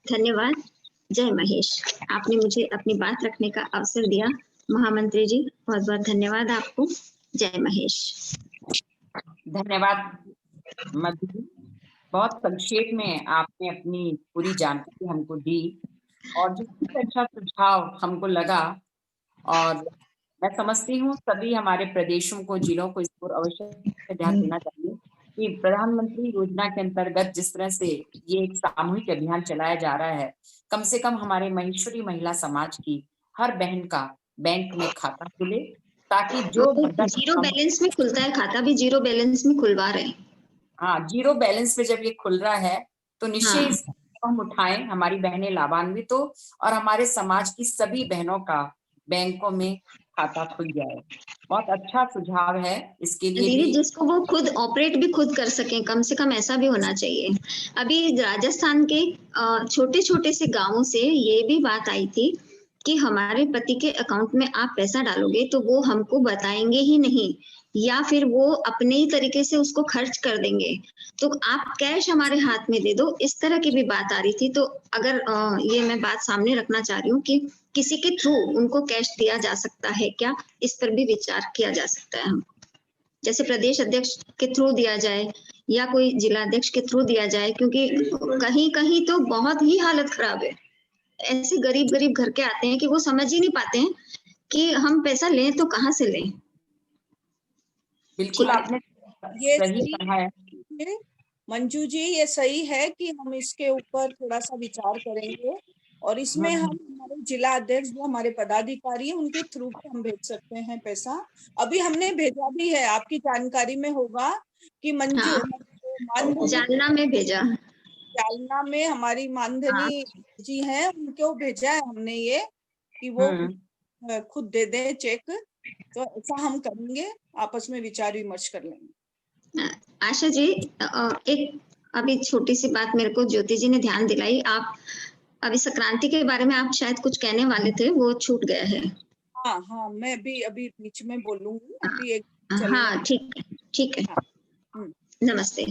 Speaker 7: धन्यवाद। जय महेश। आपने मुझे अपनी बात रखने का अवसर दिया। महामंत्री जी बहुत बहुत धन्यवाद आपको। जय महेश।
Speaker 1: धन्यवाद मधु जी, बहुत संक्षेप में आपने अपनी पूरी जानकारी हमको दी और जो अच्छा सुझाव हमको लगा, और मैं समझती हूँ सभी हमारे प्रदेशों को, जिलों को इस पर अवश्य ध्यान देना चाहिए कि प्रधानमंत्री योजना के अंतर्गत जिस तरह से ये एक सामूहिक अभियान चलाया जा रहा है, कम से कम हमारे महेश्वरी महिला समाज की हर बहन का बैंक में खाता खुले, ताकि जो
Speaker 7: जीरो बैलेंस में खुलता है खाता भी जीरो बैलेंस में खुलवा रहे हैं।
Speaker 1: हाँ, जीरो बैलेंस पे जब ये खुल रहा है तो निश्चय इस हम उठाएं, हमारी बहनें लाभान्वित हो और हमारे समाज की सभी बहनों का बैंकों में खाता खुल जाए। बहुत अच्छा सुझाव है। इसके लिए
Speaker 7: दीदी जिसको वो खुद ऑपरेट भी खुद कर सकें, कम से कम ऐसा भी होना चाहिए। अभी राजस्थान के छोटे छोटे से गांवों से ये भी बात आई थी कि हमारे पति के अकाउंट में आप पैसा डालोगे तो वो हमको बताएंगे ही नहीं, या फिर वो अपने ही तरीके से उसको खर्च कर देंगे, तो आप कैश हमारे हाथ में दे दो, इस तरह की भी बात आ रही थी। तो अगर ये मैं बात सामने रखना चाह रही हूँ कि किसी के थ्रू उनको कैश दिया जा सकता है क्या, इस पर भी विचार किया जा सकता है। हम जैसे प्रदेश अध्यक्ष के थ्रू दिया जाए या कोई जिला अध्यक्ष के थ्रू दिया जाए, क्योंकि कहीं कहीं तो बहुत ही हालत खराब है। ऐसे गरीब गरीब घर के आते हैं कि वो समझ ही नहीं पाते हैं कि हम पैसा लें तो कहाँ से लें।
Speaker 1: बिल्कुल आपने
Speaker 2: ये
Speaker 1: सही
Speaker 2: सही
Speaker 1: कहा है।
Speaker 2: है मंजू जी, ये सही है कि हम इसके ऊपर थोड़ा सा विचार करेंगे और इसमें हम हमारे जिला अध्यक्ष जो हमारे पदाधिकारी हैं उनके थ्रू भी हम भेज सकते हैं पैसा। अभी हमने भेजा भी है, आपकी जानकारी में होगा कि मंजू
Speaker 7: हाँ,
Speaker 2: मानधनी
Speaker 7: जालना में भेजा।
Speaker 2: जालना में हमारी मानधनी जी हैं, उनको भेजा है हमने ये कि वो खुद दे दें चेक। तो ऐसा हम करेंगे, आपस में विचार विमर्श कर लेंगे।
Speaker 7: आशा जी, एक अभी छोटी सी बात मेरे को ज्योति जी ने ध्यान दिलाई। आप अभी संक्रांति के बारे में आप शायद कुछ कहने वाले थे, वो छूट गया है।
Speaker 2: हाँ हाँ, मैं भी अभी बीच में बोलूंगी, अभी एक
Speaker 7: हाँ ठीक है, ठीक है।
Speaker 2: हाँ,
Speaker 7: नमस्ते।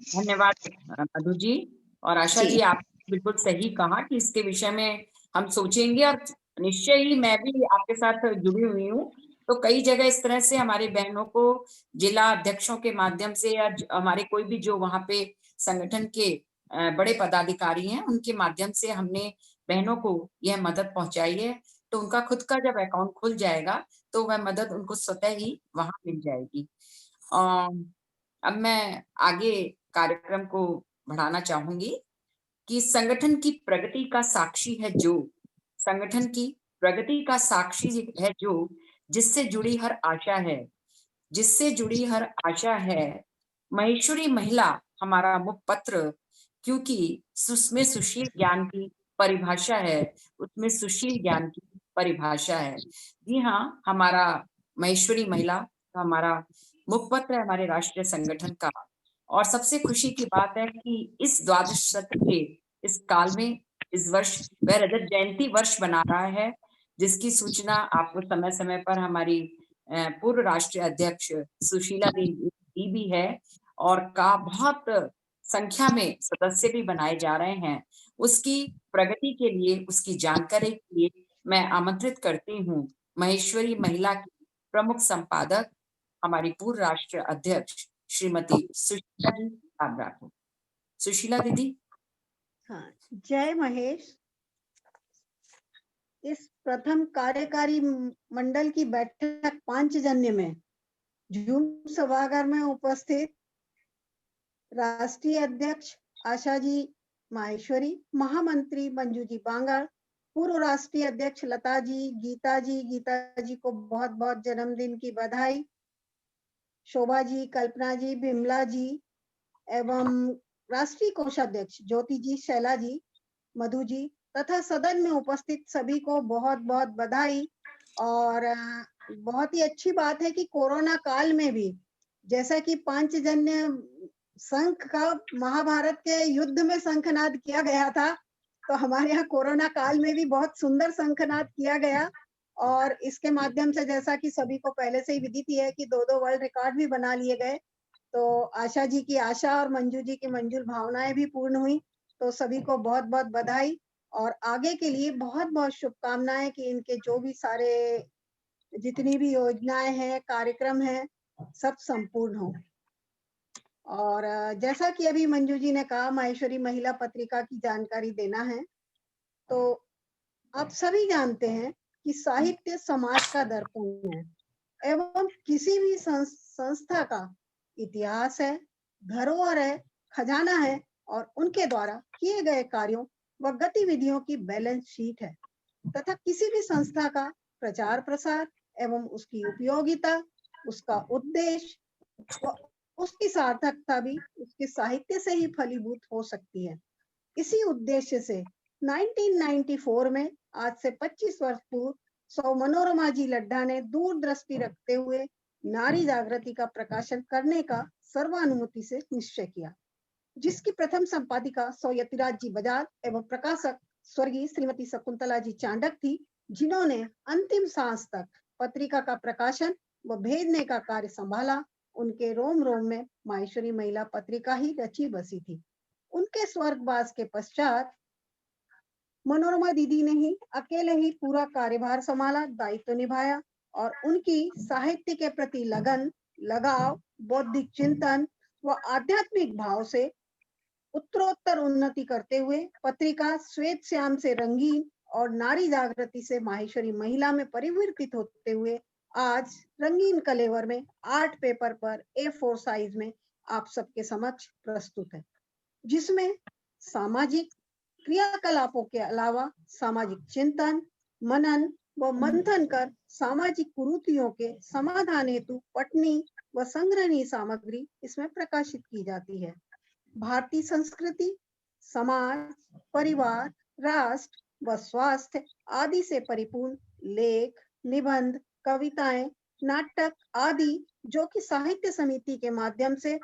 Speaker 1: धन्यवाद मधु जी और आशा
Speaker 7: जी।
Speaker 1: जी, आप बिल्कुल सही कहा कि इसके विषय में हम सोचेंगे और निश्चय ही मैं भी आपके साथ जुड़ी हुई हूँ। तो कई जगह इस तरह से हमारी बहनों को जिला अध्यक्षों के माध्यम से या हमारे कोई भी जो वहाँ पे संगठन के बड़े पदाधिकारी हैं उनके माध्यम से हमने बहनों को यह मदद पहुंचाई है। तो उनका खुद का जब अकाउंट खुल जाएगा तो वह मदद उनको स्वतः ही वहां मिल जाएगी। अब मैं आगे कार्यक्रम को बढ़ाना चाहूंगी कि संगठन की प्रगति का साक्षी है जो, संगठन की प्रगति का साक्षी है जो, जिससे जुड़ी हर आशा है, जिससे जुड़ी हर आशा है। महेश्वरी महिला हमारा मुखपत्र, क्योंकि उसमें सुशील ज्ञान की परिभाषा है, उसमें सुशील ज्ञान की परिभाषा है। जी हाँ, हमारा महेश्वरी महिला हमारा मुखपत्र है हमारे राष्ट्रीय संगठन का। और सबसे खुशी की बात है कि इस द्वादश सत्र के इस काल में इस वर्ष वह रजत जयंती वर्ष बना रहा है, जिसकी सूचना आपको समय समय पर हमारी पूर्व राष्ट्रीय अध्यक्ष सुशीला दी भी है और का बहुत संख्या में सदस्य भी बनाए जा रहे हैं। उसकी प्रगति के लिए, उसकी जानकारी के लिए मैं आमंत्रित करती हूँ महेश्वरी महिला की प्रमुख संपादक हमारी पूर्व राष्ट्रीय अध्यक्ष श्रीमती सुशीला जी आगरा को। सुशीला दीदी।
Speaker 8: हाँ, जय महेश। इस प्रथम कार्यकारी मंडल की बैठक पांचजन्य में जूम सभागार में उपस्थित राष्ट्रीय अध्यक्ष आशा जी माहेश्वरी, महामंत्री मंजू जी बांगड़, पूर्व राष्ट्रीय अध्यक्ष लता जी, गीता जी को बहुत बहुत जन्मदिन की बधाई, शोभा जी, कल्पना जी, बिमला जी एवं राष्ट्रीय कोषाध्यक्ष ज्योति जी, शैला जी, मधु जी तथा सदन में उपस्थित सभी को बहुत बहुत बधाई। और बहुत ही अच्छी बात है कि कोरोना काल में भी, जैसा कि पांचजन्य शंख का महाभारत के युद्ध में शंखनाद किया गया था, तो हमारे यहाँ कोरोना काल में भी बहुत सुंदर शंखनाद किया गया। और इसके माध्यम से, जैसा कि सभी को पहले से ही विदित ही है, कि 2 वर्ल्ड रिकॉर्ड भी बना लिए गए। तो आशा जी की आशा और मंजू जी की मंजूर भावनाएं भी पूर्ण हुई। तो सभी को बहुत बहुत बधाई और आगे के लिए बहुत बहुत शुभकामनाएं कि इनके जो भी सारे जितनी भी योजनाएं हैं, कार्यक्रम हैं, सब संपूर्ण हो। और जैसा कि अभी मंजू जी ने कहा, माहेश्वरी महिला पत्रिका की जानकारी देना है। तो आप सभी जानते हैं कि साहित्य समाज का दर्पण है एवं किसी भी संस्था का इतिहास है, धरोहर है, खजाना है और उनके द्वारा किए गए कार्यों व गतिविधियों की बैलेंस शीट है तथा किसी भी संस्था का प्रचार प्रसार एवं उसकी उपयोगिता, उसका उद्देश्य व उसकी सार्थकता भी उसके साहित्य से ही फलीभूत हो सकती है। इसी उद्देश्य से 1994 में, आज से 25 वर्ष पूर्व, सौ मनोरमा जी लड्ढा ने दूरदृष्टि रखते हुए नारी जागृति का प्रकाशन करने का सर्वानुमति से निश्चय किया, जिसकी प्रथम संपादिका सौ यतिराज जी बजाज एवं प्रकाशक स्वर्गीय श्रीमती शकुंतला जी चांडक थी, जिन्होंने अंतिम सांस तक पत्रिका का प्रकाशन व भेजने का कार्य संभाला। उनके रोम रोम में माहेश्वरी महिला पत्रिका ही रची बसी थी। उनके स्वर्गवास के पश्चात मनोरमा दीदी ने ही अकेले ही पूरा कार्यभार संभाला, दायित्व निभाया और उनकी साहित्य के प्रति लगन, लगाव, बौद्धिक चिंतन व आध्यात्मिक भाव से उत्तरोत्तर उन्नति करते हुए पत्रिका श्वेत श्याम से रंगीन और नारी जागृति से माहेश्वरी महिला में परिवर्तित होते हुए आज रंगीन कलेवर में 8 पेपर पर A4 साइज में आप सबके समक्ष प्रस्तुत है, जिसमें सामाजिक क्रियाकलापों के अलावा सामाजिक चिंतन, मनन व मंथन कर सामाजिक कुरीतियों के समाधान हेतु पठनीय व संग्रहणीय सामग्री इसमें प्रकाशित की जाती है। भारतीय संस्कृति, समाज, परिवार, राष्ट्र व स्वास्थ्य आदि से परिपूर्ण लेख, निबंध, कविताएं, नाटक आदि जो कि साहित्य समिति के माध्यम से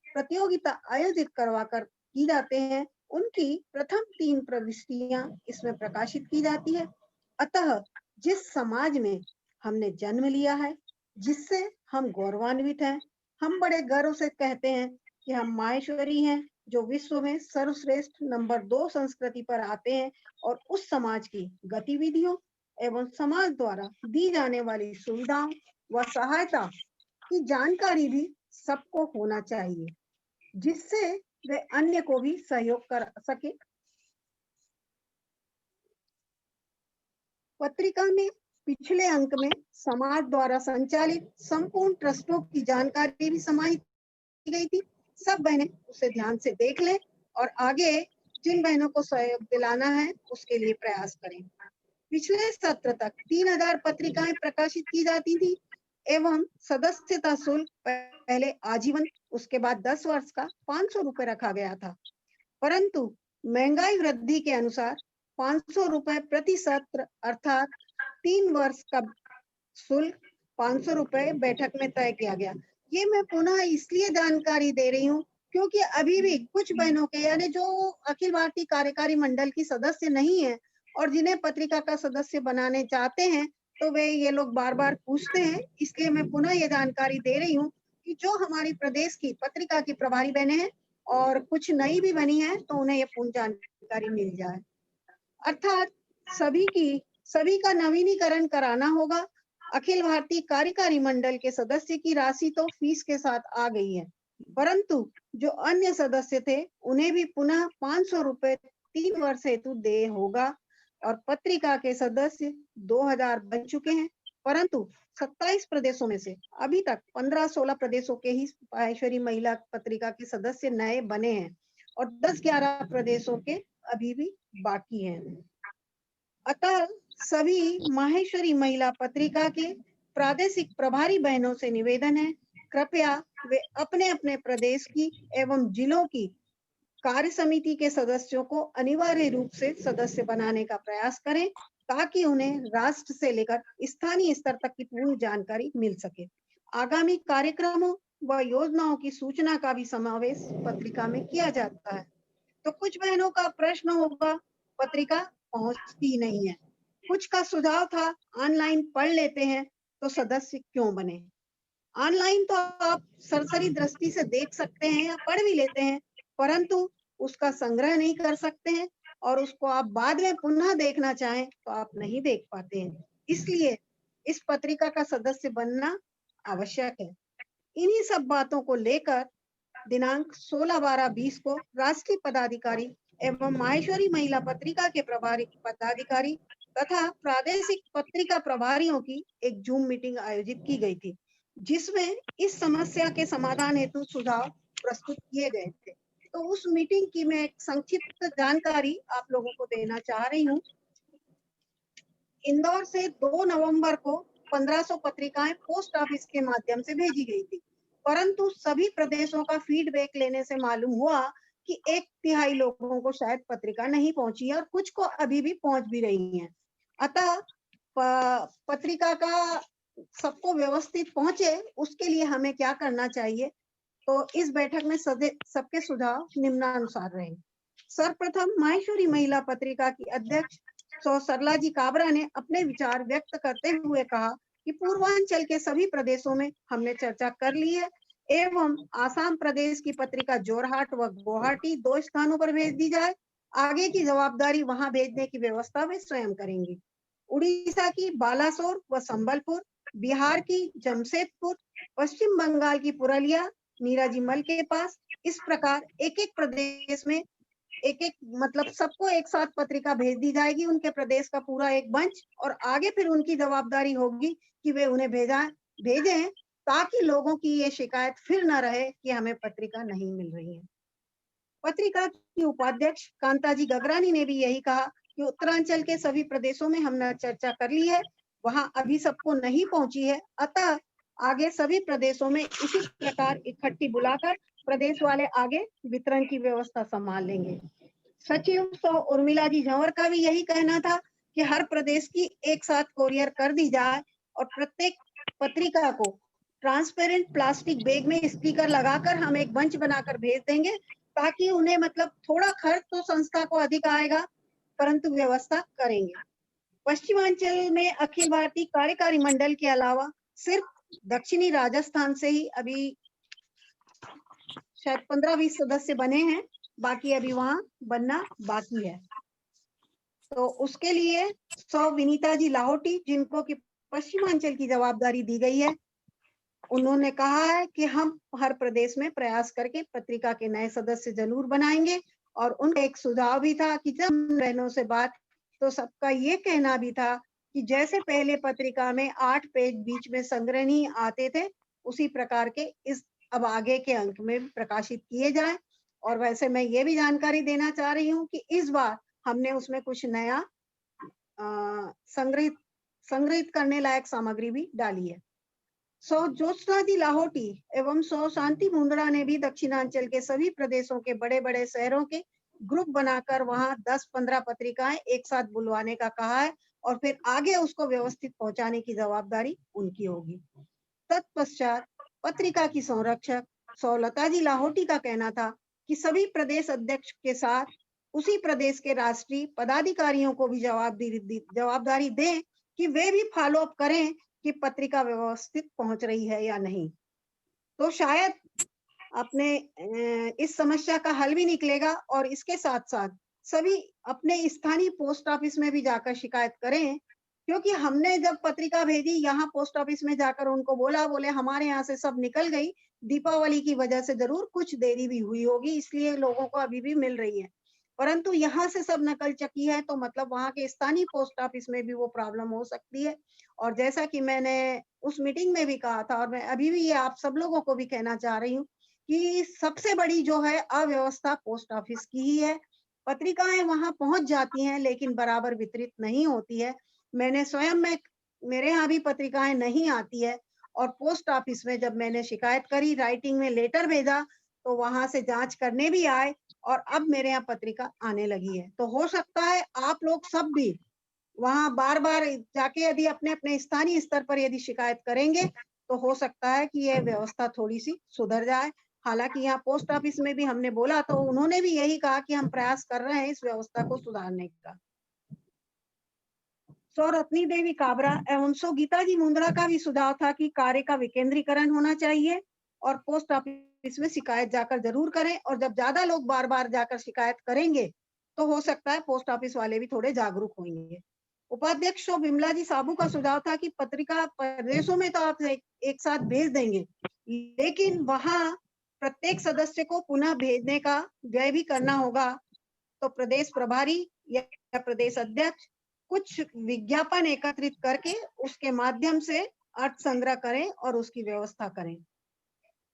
Speaker 8: प्रतियोगिता आयोजित करवाकर की जाते हैं, उनकी प्रथम 3 प्रविष्टियां इसमें प्रकाशित की जाती है। अतः जिस समाज में हमने जन्म लिया है, जिससे हम गौरवान्वित हैं, हम बड़े गर्व से कहते हैं कि हम माहेश्वरी हैं, जो विश्व में सर्वश्रेष्ठ नंबर 2 संस्कृति पर आते हैं और उस समाज की गतिविधियों एवं समाज द्वारा दी जाने वाली सुविधाओं व सहायता की जानकारी भी सबको होना चाहिए, जिससे वे अन्य को भी सहयोग कर सके। पत्रिका में पिछले अंक में समाज द्वारा संचालित संपूर्ण ट्रस्टों की जानकारी भी समाहित की गई थी। सब बहनें उसे ध्यान से देख लें और आगे जिन बहनों को सहयोग दिलाना है उसके लिए प्रयास करें। पिछले सत्र तक 3000 पत्रिकाएं प्रकाशित की जाती थी एवं सदस्यता शुल्क पहले आजीवन, उसके बाद 10 वर्ष का 500 रुपए रखा गया था, परंतु महंगाई वृद्धि के अनुसार 500 रुपए प्रति सत्र अर्थात 3 वर्ष का शुल्क 500 रुपए बैठक में तय किया गया। ये मैं पुनः इसलिए जानकारी दे रही हूँ क्योंकि अभी भी कुछ बहनों के यानी जो अखिल भारतीय कार्यकारी मंडल की सदस्य नहीं है और जिन्हें पत्रिका का सदस्य बनाने चाहते हैं, तो वे ये लोग बार बार पूछते हैं, इसलिए मैं पुनः ये जानकारी दे रही हूँ कि जो हमारी प्रदेश की पत्रिका की प्रभारी बहनें हैं और कुछ नई भी बनी है तो उन्हें ये पूर्ण जानकारी मिल जाए। अर्थात सभी का नवीनीकरण कराना होगा। अखिल भारतीय कार्यकारी मंडल के सदस्य की राशि तो फीस के साथ आ गई है, परंतु जो अन्य सदस्य थे उन्हें भी पुनः 500 रुपए 3 वर्ष हेतु दे होगा और पत्रिका के सदस्य 2000 बन चुके हैं, परंतु 27 प्रदेशों में से अभी तक 15-16 प्रदेशों के ही माहेश्वरी महिला पत्रिका के सदस्य नए बने हैं और 10-11 प्रदेशों के अभी भी बाकी हैं। अतः सभी माहेश्वरी महिला पत्रिका के प्रादेशिक प्रभारी बहनों से निवेदन है, कृपया वे अपने अपने प्रदेश की एवं जिलों की कार्य समिति के सदस्यों को अनिवार्य रूप से सदस्य बनाने का प्रयास करें ताकि उन्हें राष्ट्र से लेकर स्थानीय स्तर तक की पूर्ण जानकारी मिल सके। आगामी कार्यक्रमों व योजनाओं की सूचना का भी समावेश पत्रिका में किया जाता है। तो कुछ बहनों का प्रश्न होगा, पत्रिका पहुंचती नहीं है। कुछ का सुझाव था ऑनलाइन पढ़ लेते हैं तो सदस्य क्यों बने। ऑनलाइन तो आप सरसरी दृष्टि से देख सकते हैं या पढ़ भी लेते हैं, परंतु उसका संग्रह नहीं कर सकते हैं और उसको आप बाद में पुनः देखना चाहें तो आप नहीं देख पाते हैं। इसलिए इस पत्रिका का सदस्य बनना आवश्यक है। इन्हीं सब बातों को लेकर दिनांक 16/12/20 को राष्ट्रीय पदाधिकारी एवं माहेश्वरी महिला पत्रिका के प्रभारी पदाधिकारी तथा प्रादेशिक पत्रिका प्रभारियों की एक जूम मीटिंग आयोजित की गई थी, जिसमें इस समस्या के समाधान हेतु सुझाव प्रस्तुत किए गए थे। तो उस मीटिंग की मैं एक संक्षिप्त जानकारी आप लोगों को देना चाह रही हूँ। इंदौर से 2 नवंबर को 1500 पत्रिकाएं पोस्ट ऑफिस के माध्यम से भेजी गई थी, परंतु सभी प्रदेशों का फीडबैक लेने से मालूम हुआ कि 1/3 लोगों को शायद पत्रिका नहीं पहुंची है और कुछ को अभी भी पहुंच भी रही है। अतः पत्रिका का सबको व्यवस्थित पहुंचे उसके लिए हमें क्या करना चाहिए, तो इस बैठक में सबके सुझाव निम्नानुसार रहे। सर्वप्रथम माहेश्वरी महिला पत्रिका की अध्यक्ष सौ सरला जी काबरा ने अपने विचार व्यक्त करते हुए कहा कि पूर्वांचल के सभी प्रदेशों में हमने चर्चा कर ली है एवं आसाम प्रदेश की पत्रिका जोरहाट व गुवाहाटी 2 स्थानों पर भेज दी जाए। आगे की जवाबदारी वहां भेजने की व्यवस्था वे स्वयं करेंगे। उड़ीसा की बालासोर व संबलपुर, बिहार की जमशेदपुर, पश्चिम बंगाल की पुरुलिया नीराजी मल के पास, इस प्रकार एक एक प्रदेश में एक एक मतलब सबको एक साथ पत्रिका भेज दी जाएगी, उनके प्रदेश का पूरा एक बंच, और आगे फिर उनकी जवाबदारी होगी कि वे उन्हें भेजें ताकि लोगों की ये शिकायत फिर न रहे कि हमें पत्रिका नहीं मिल रही है। पत्रिका की उपाध्यक्ष कांताजी गगरानी ने भी यही कहा कि उत्तरांचल के सभी प्रदेशों में हमने चर्चा कर ली है, वहां अभी सबको नहीं पहुंची है, अतः आगे सभी प्रदेशों में इसी प्रकार इकट्ठी बुलाकर प्रदेश वाले आगे वितरण की व्यवस्था संभाल लेंगे। सचिव सौ उर्मिला जी झंवर का भी यही कहना था कि हर प्रदेश की एक साथ कोरियर कर दी जाए और प्रत्येक पत्रिका को ट्रांसपेरेंट प्लास्टिक बैग में स्टिकर लगाकर हम एक बंच बनाकर भेज देंगे ताकि उन्हें मतलब थोड़ा खर्च तो संस्था को अधिक आएगा परंतु व्यवस्था करेंगे। पश्चिमांचल में अखिल भारतीय कार्यकारी मंडल के अलावा सिर्फ दक्षिणी राजस्थान से ही अभी शायद 15-20 सदस्य बने हैं, बाकी अभी वहां बनना बाकी है। तो उसके लिए सौ विनीता जी लाहौटी जिनको कि पश्चिमांचल की जवाबदारी दी गई है, उन्होंने कहा है कि हम हर प्रदेश में प्रयास करके पत्रिका के नए सदस्य जरूर बनाएंगे। और उनका एक सुझाव भी था कि जब बहनों से बात तो सबका ये कहना भी था कि जैसे पहले पत्रिका में 8 पेज बीच में संग्रहणीय आते थे उसी प्रकार के इस अब आगे के अंक में प्रकाशित किए जाएं। और वैसे मैं ये भी जानकारी देना चाह रही हूँ कि इस बार हमने उसमें कुछ नया संग्रहित करने लायक सामग्री भी डाली है। सौ ज्योत्सना जी लाहौटी एवं सौ शांति मुंदड़ा ने भी दक्षिणांचल के सभी प्रदेशों के बड़े बड़े शहरों के ग्रुप बनाकर वहां 10-15 पत्रिकाएं एक साथ बुलवाने का कहा है और फिर आगे उसको व्यवस्थित पहुंचाने की जवाबदारी उनकी होगी। तत्पश्चात पत्रिका की संरक्षक सौ लता जी लाहौटी का कहना था कि सभी प्रदेश अध्यक्ष के साथ उसी प्रदेश के राष्ट्रीय पदाधिकारियों को भी जवाबदारी दें कि वे भी फॉलो अप करें कि पत्रिका व्यवस्थित पहुंच रही है या नहीं। तो शायद अपने इस समस्या का हल भी निकलेगा। और इसके साथ साथ सभी अपने स्थानीय पोस्ट ऑफिस में भी जाकर शिकायत करें, क्योंकि हमने जब पत्रिका भेजी यहाँ पोस्ट ऑफिस में जाकर उनको बोले हमारे यहाँ से सब निकल गई, दीपावली की वजह से जरूर कुछ देरी भी हुई होगी इसलिए लोगों को अभी भी मिल रही है, परंतु यहाँ से सब नकल चकी है तो मतलब वहाँ के स्थानीय पोस्ट ऑफिस में भी वो प्रॉब्लम हो सकती है। और जैसा कि मैंने उस मीटिंग में भी कहा था और मैं अभी भी ये आप सब लोगों को भी कहना चाह रही हूँ कि सबसे बड़ी जो है अव्यवस्था पोस्ट ऑफिस की ही है। पत्रिकाएं वहां पहुंच जाती हैं लेकिन बराबर वितरित नहीं होती है। मैंने स्वयं में मेरे यहाँ भी पत्रिकाएं नहीं आती है और पोस्ट ऑफिस में जब मैंने शिकायत करी, राइटिंग में लेटर भेजा तो वहां से जांच करने भी आए और अब मेरे यहाँ पत्रिका आने लगी है। तो हो सकता है आप लोग सब भी वहां बार बार जाके यदि अपने अपने स्थानीय स्तर पर यदि शिकायत करेंगे तो हो सकता है कि यह व्यवस्था थोड़ी सी सुधर जाए। हालांकि यहाँ पोस्ट ऑफिस में भी हमने बोला तो उन्होंने भी यही कहा कि हम प्रयास कर रहे हैं इस व्यवस्था को सुधारने का। सौ रत्नी देवी काबरा एवं सौ गीता जी मुंद्रा का भी सुझाव था कि कार्य का विकेंद्रीकरण होना चाहिए और पोस्ट ऑफिस में शिकायत जाकर जरूर करें, और जब ज्यादा लोग बार बार जाकर शिकायत करेंगे तो हो सकता है पोस्ट ऑफिस वाले भी थोड़े जागरूक होंगे। उपाध्यक्ष विमला जी साबू का सुझाव था कि पत्रिका प्रदेशों में तो आप एक साथ भेज देंगे लेकिन वहां प्रत्येक सदस्य को पुनः भेजने का व्यय भी करना होगा, तो प्रदेश प्रभारी या प्रदेश अध्यक्ष कुछ विज्ञापन एकत्रित करके उसके माध्यम से अर्थ संग्रह करें और उसकी व्यवस्था करें,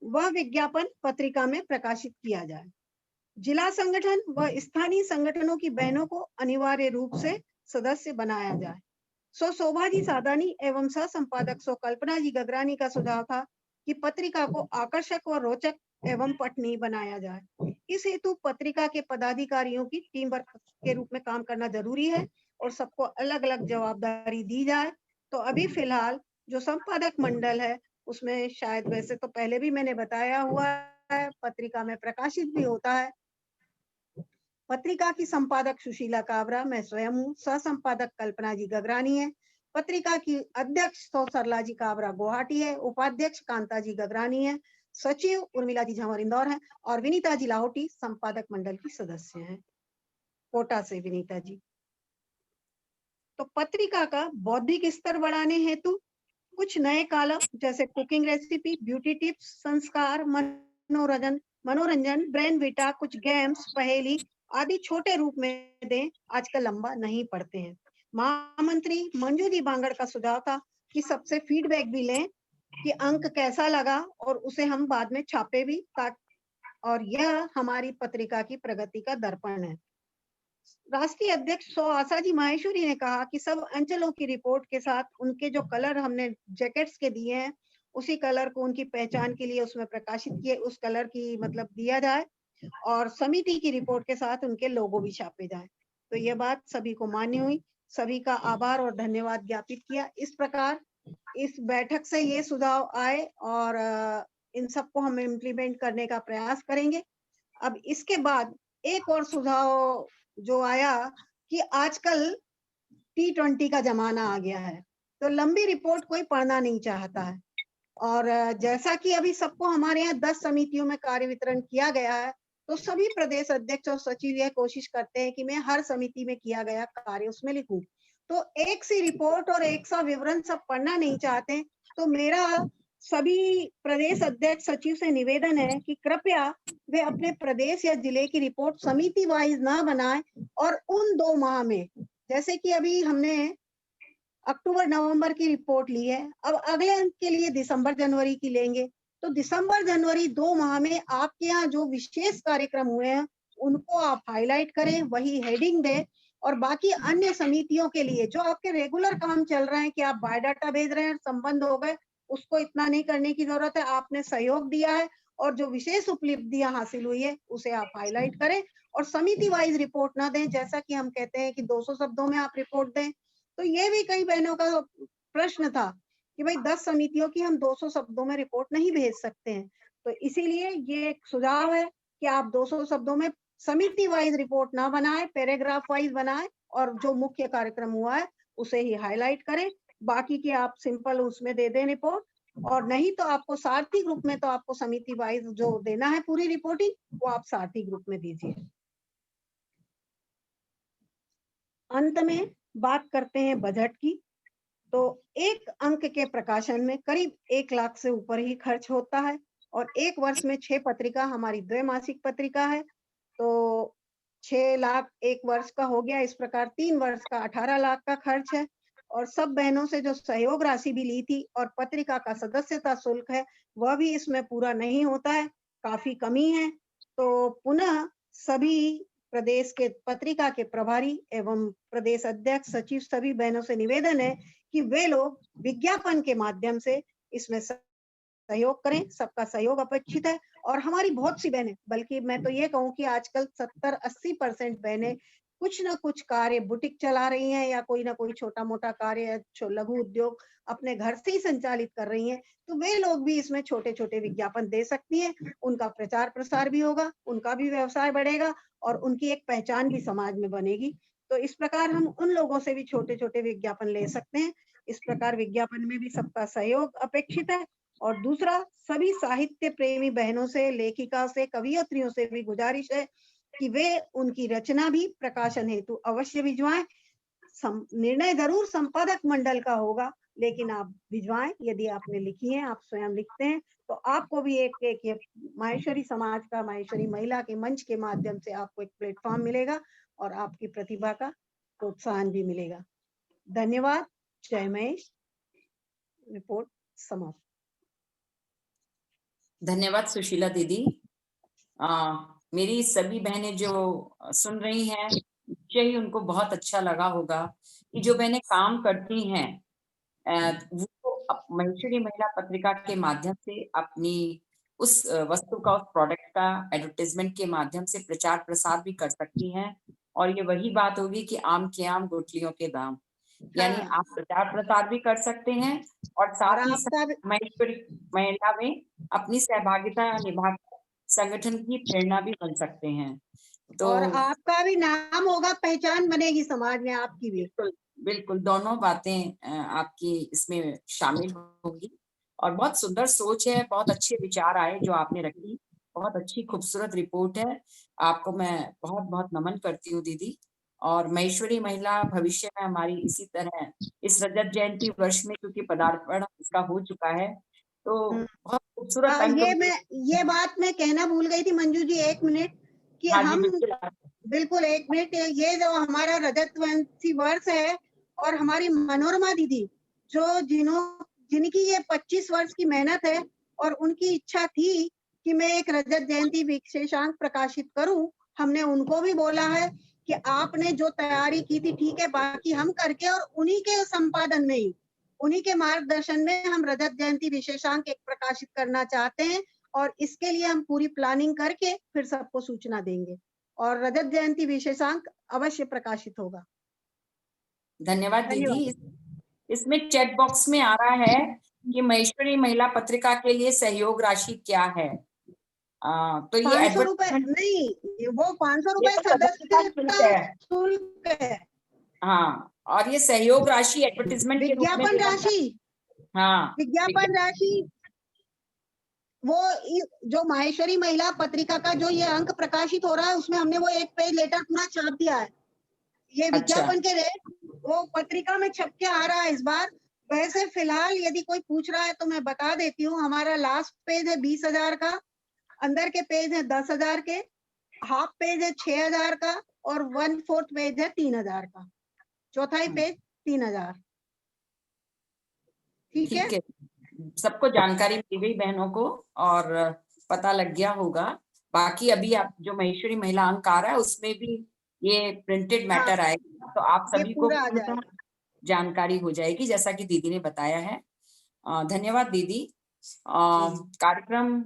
Speaker 8: वह विज्ञापन पत्रिका में प्रकाशित किया जाए। जिला संगठन व स्थानीय संगठनों की बहनों को अनिवार्य रूप से सदस्य बनाया जाए। सो शोभा जी सादानी एवं सह संपादक सो कल्पना जी गगरानी का सुझाव था कि पत्रिका को आकर्षक व रोचक एवं पठनीय बनाया जाए। इस हेतु पत्रिका के पदाधिकारियों की टीम वर्क के रूप में काम करना जरूरी है और सबको अलग अलग जवाबदारी दी जाए। तो अभी फिलहाल जो संपादक मंडल है उसमें शायद वैसे तो पहले भी मैंने बताया हुआ है, पत्रिका में प्रकाशित भी होता है, पत्रिका की संपादक सुशीला काबरा, मैं स्वयं हूँ। सह संपादक कल्पना जी गगरानी है। पत्रिका की अध्यक्ष तो सरला जी काबरा गुवाहाटी है। उपाध्यक्ष कांता जी गगरानी है। सचिव उर्मिला जी झंवर इंदौर है और विनीता जी लाहौटी संपादक मंडल की सदस्य हैं, कोटा से विनीता जी। तो पत्रिका का बौद्धिक स्तर बढ़ाने हेतु कुछ नए कॉलम जैसे कुकिंग रेसिपी, ब्यूटी टिप्स, संस्कार, मनोरंजन, ब्रेन विटा, कुछ गेम्स, पहेली आदि छोटे रूप में दें, आजकल लंबा नहीं पढ़ते हैं। महामंत्री मंजू जी बांगड़ का सुझाव था कि सबसे फीडबैक भी लें कि अंक कैसा लगा और उसे हम बाद में छापे भी, और यह हमारी पत्रिका की प्रगति का दर्पण है। राष्ट्रीय अध्यक्ष सो आशा जी माहेश्वरी ने कहा कि सब अंचलों की रिपोर्ट के साथ उनके जो कलर हमने जैकेट्स के दिए हैं, उसी कलर को उनकी पहचान के लिए उसमें प्रकाशित किए, उस कलर की मतलब दिया जाए और समिति की रिपोर्ट के साथ उनके लोगो भी छापे जाए। तो यह बात सभी को मान्य हुई। सभी का आभार और धन्यवाद ज्ञापित किया। इस प्रकार इस बैठक से ये सुझाव आए और इन सबको हम इम्प्लीमेंट करने का प्रयास करेंगे। अब इसके बाद एक और सुझाव जो आया कि आजकल T20 का जमाना आ गया है, तो लंबी रिपोर्ट कोई पढ़ना नहीं चाहता है। और जैसा कि अभी सबको हमारे यहाँ 10 समितियों में कार्य वितरण किया गया है, तो सभी प्रदेश अध्यक्ष और सचिव यह कोशिश करते हैं कि मैं हर समिति में किया गया कार्य उसमें लिखूं। तो एक सी रिपोर्ट और एक सा विवरण सब पढ़ना नहीं चाहते। तो मेरा सभी प्रदेश अध्यक्ष सचिव से निवेदन है कि कृपया वे अपने प्रदेश या जिले की रिपोर्ट समिति वाइज ना बनाएं और उन 2 माह में, जैसे कि अभी हमने अक्टूबर नवंबर की रिपोर्ट ली है, अब अगले अंक के लिए दिसंबर जनवरी की लेंगे। तो दिसंबर जनवरी 2 माह में आपके यहाँ जो विशेष कार्यक्रम हुए हैं उनको आप हाईलाइट करें, वही हेडिंग दें और बाकी अन्य समितियों के लिए जो आपके रेगुलर काम चल रहे हैं कि आप बायोडाटा भेज रहे हैं, संबंध हो गए, उसको इतना नहीं करने की जरूरत है। आपने सहयोग दिया है और जो विशेष उपलब्धियां हासिल हुई है उसे आप हाईलाइट करें और समिति वाइज रिपोर्ट ना दें, जैसा कि हम कहते हैं कि 200 शब्दों में आप रिपोर्ट दें। तो ये भी कई बहनों का प्रश्न था कि भाई 10 समितियों की हम 200 शब्दों में रिपोर्ट नहीं भेज सकते हैं। तो इसीलिए ये एक सुझाव है कि आप 200 शब्दों में समिति वाइज रिपोर्ट ना बनाएं, पैराग्राफ वाइज बनाएं और जो मुख्य कार्यक्रम हुआ है उसे ही हाईलाइट करें, बाकी की आप सिंपल उसमें दे दें रिपोर्ट। और नहीं तो आपको सारथी ग्रुप में तो आपको समिति वाइज जो देना है पूरी रिपोर्टिंग वो आप सारथी ग्रुप में दीजिए। अंत में बात करते हैं बजट की। तो एक अंक के प्रकाशन में करीब 1 लाख से ऊपर ही खर्च होता है और एक वर्ष में 6 पत्रिका हमारी द्वैमासिक पत्रिका है, तो 6 लाख एक वर्ष का हो गया। इस प्रकार 3 वर्ष का 18 लाख का खर्च है और सब बहनों से जो सहयोग राशि भी ली थी और पत्रिका का सदस्यता शुल्क है वह भी इसमें पूरा नहीं होता है, काफी कमी है। तो पुनः सभी प्रदेश के पत्रिका के प्रभारी एवं प्रदेश अध्यक्ष सचिव सभी बहनों से निवेदन है कि वे लोग विज्ञापन के माध्यम से इसमें सहयोग करें। सबका सहयोग अपेक्षित है और हमारी बहुत सी बहनें, बल्कि मैं तो ये कहूँ कि आजकल 70-80% बहनें कुछ ना कुछ कार्य बुटीक चला रही हैं या कोई ना कोई छोटा मोटा कार्य लघु उद्योग अपने घर से ही संचालित कर रही हैं। तो वे लोग भी इसमें छोटे छोटे विज्ञापन दे सकती हैं, उनका प्रचार प्रसार भी होगा, उनका भी व्यवसाय बढ़ेगा और उनकी एक पहचान भी समाज में बनेगी। तो इस प्रकार हम उन लोगों से भी छोटे छोटे विज्ञापन ले सकते हैं। इस प्रकार विज्ञापन में भी सबका सहयोग अपेक्षित है। और दूसरा, सभी साहित्य प्रेमी बहनों से, लेखिका से, कवियत्रियों से भी गुजारिश है कि वे उनकी रचना भी प्रकाशन हेतु अवश्य भिजवाएं। निर्णय जरूर संपादक मंडल का होगा, लेकिन आप भिजवाएं। यदि आपने लिखी है, आप स्वयं लिखते हैं, तो आपको भी एक माहेश्वरी समाज का, माहेश्वरी महिला के मंच के माध्यम से आपको एक प्लेटफॉर्म मिलेगा और आपकी प्रतिभा का प्रोत्साहन भी मिलेगा। धन्यवाद। जय महेश। रिपोर्ट समाप्त।
Speaker 1: धन्यवाद सुशीला दीदी। मेरी सभी बहनें जो सुन रही हैं, निश्चय ही उनको बहुत अच्छा लगा होगा कि जो बहनें काम करती हैं वो माहेश्वरी महिला पत्रिका के माध्यम से अपनी उस वस्तु का, उस प्रोडक्ट का एडवर्टाइजमेंट के माध्यम से प्रचार प्रसार भी कर सकती हैं। और ये वही बात होगी कि आम के आम गुठलियों के दाम, यानी आप प्रचार प्रसार भी कर सकते हैं और साथ ही साथ माहेश्वरी महिला में अपनी सहभागिता निभा संगठन की प्रेरणा भी बन सकते हैं। तो
Speaker 8: और आपका भी नाम होगा, पहचान बनेगी समाज में आपकी भी।
Speaker 1: बिल्कुल बिल्कुल, दोनों बातें आपकी इसमें शामिल होंगी। और बहुत सुंदर सोच है, बहुत अच्छे विचार आए जो आपने रखी, बहुत अच्छी खूबसूरत रिपोर्ट है। आपको मैं बहुत बहुत नमन करती हूँ दीदी। और महेश्वरी महिला भविष्य में हमारी इसी तरह इस रजत जयंती वर्ष में, क्योंकि पदार्पण इसका हो चुका है, तो बहुत खूबसूरत
Speaker 8: ये बात मैं कहना भूल गई थी मंजू जी, 1 मिनट, कि
Speaker 1: हाँ जी
Speaker 8: हम
Speaker 1: बिल्कुल।
Speaker 8: बिल्कुल 1 मिनट, ये जो हमारा रजत जयंती वर्ष है और हमारी मनोरमा दीदी जिनकी ये 25 वर्ष की मेहनत है और उनकी इच्छा थी कि मैं एक रजत जयंती विशेषांक प्रकाशित करूं, हमने उनको भी बोला है कि आपने जो तैयारी की थी ठीक है, बाकी हम करके और उन्हीं के संपादन में ही, उन्हीं के मार्गदर्शन में हम रजत जयंती विशेषांक एक प्रकाशित करना चाहते हैं। और इसके लिए हम पूरी प्लानिंग करके फिर सबको सूचना देंगे और रजत जयंती विशेषांक अवश्य प्रकाशित होगा।
Speaker 1: धन्यवाद दीदी। इसमें चैट बॉक्स में आ रहा है कि महेश्वरी महिला पत्रिका के लिए सहयोग राशि क्या है। तो ये
Speaker 8: 500 रुपए नहीं, वो 500 रुपए सदस्यता शुल्क है।
Speaker 1: हाँ, और ये सहयोग राशि एडवर्टीजमेंट के रूप में
Speaker 8: विज्ञापन राशि,
Speaker 1: हाँ,
Speaker 8: विज्ञापन राशि वो जो माहेश्वरी महिला पत्रिका का जो ये अंक प्रकाशित हो रहा है उसमें हमने वो 1 पेज लेटर पूरा छाप दिया है। ये विज्ञापन के रेट वो पत्रिका में छप के आ रहा है इस बार। वैसे फिलहाल यदि कोई पूछ रहा है तो मैं बता देती हूँ, हमारा लास्ट पेज है 20,000 का, अंदर के पेज है 10,000 के, हाफ पेज है 6,000 का और 1/4 पेज है 3,000 का, चौथाई पेज 3,000। ठीक है,
Speaker 1: सबको जानकारी मिल गई बहनों को और पता लग गया होगा। बाकी अभी आप जो महेश्वरी महिला अंक आ रहा है उसमें भी ये प्रिंटेड मैटर आएगा, तो आप सभी को जानकारी हो जाएगी जैसा कि दीदी ने बताया है। धन्यवाद दीदी। कार्यक्रम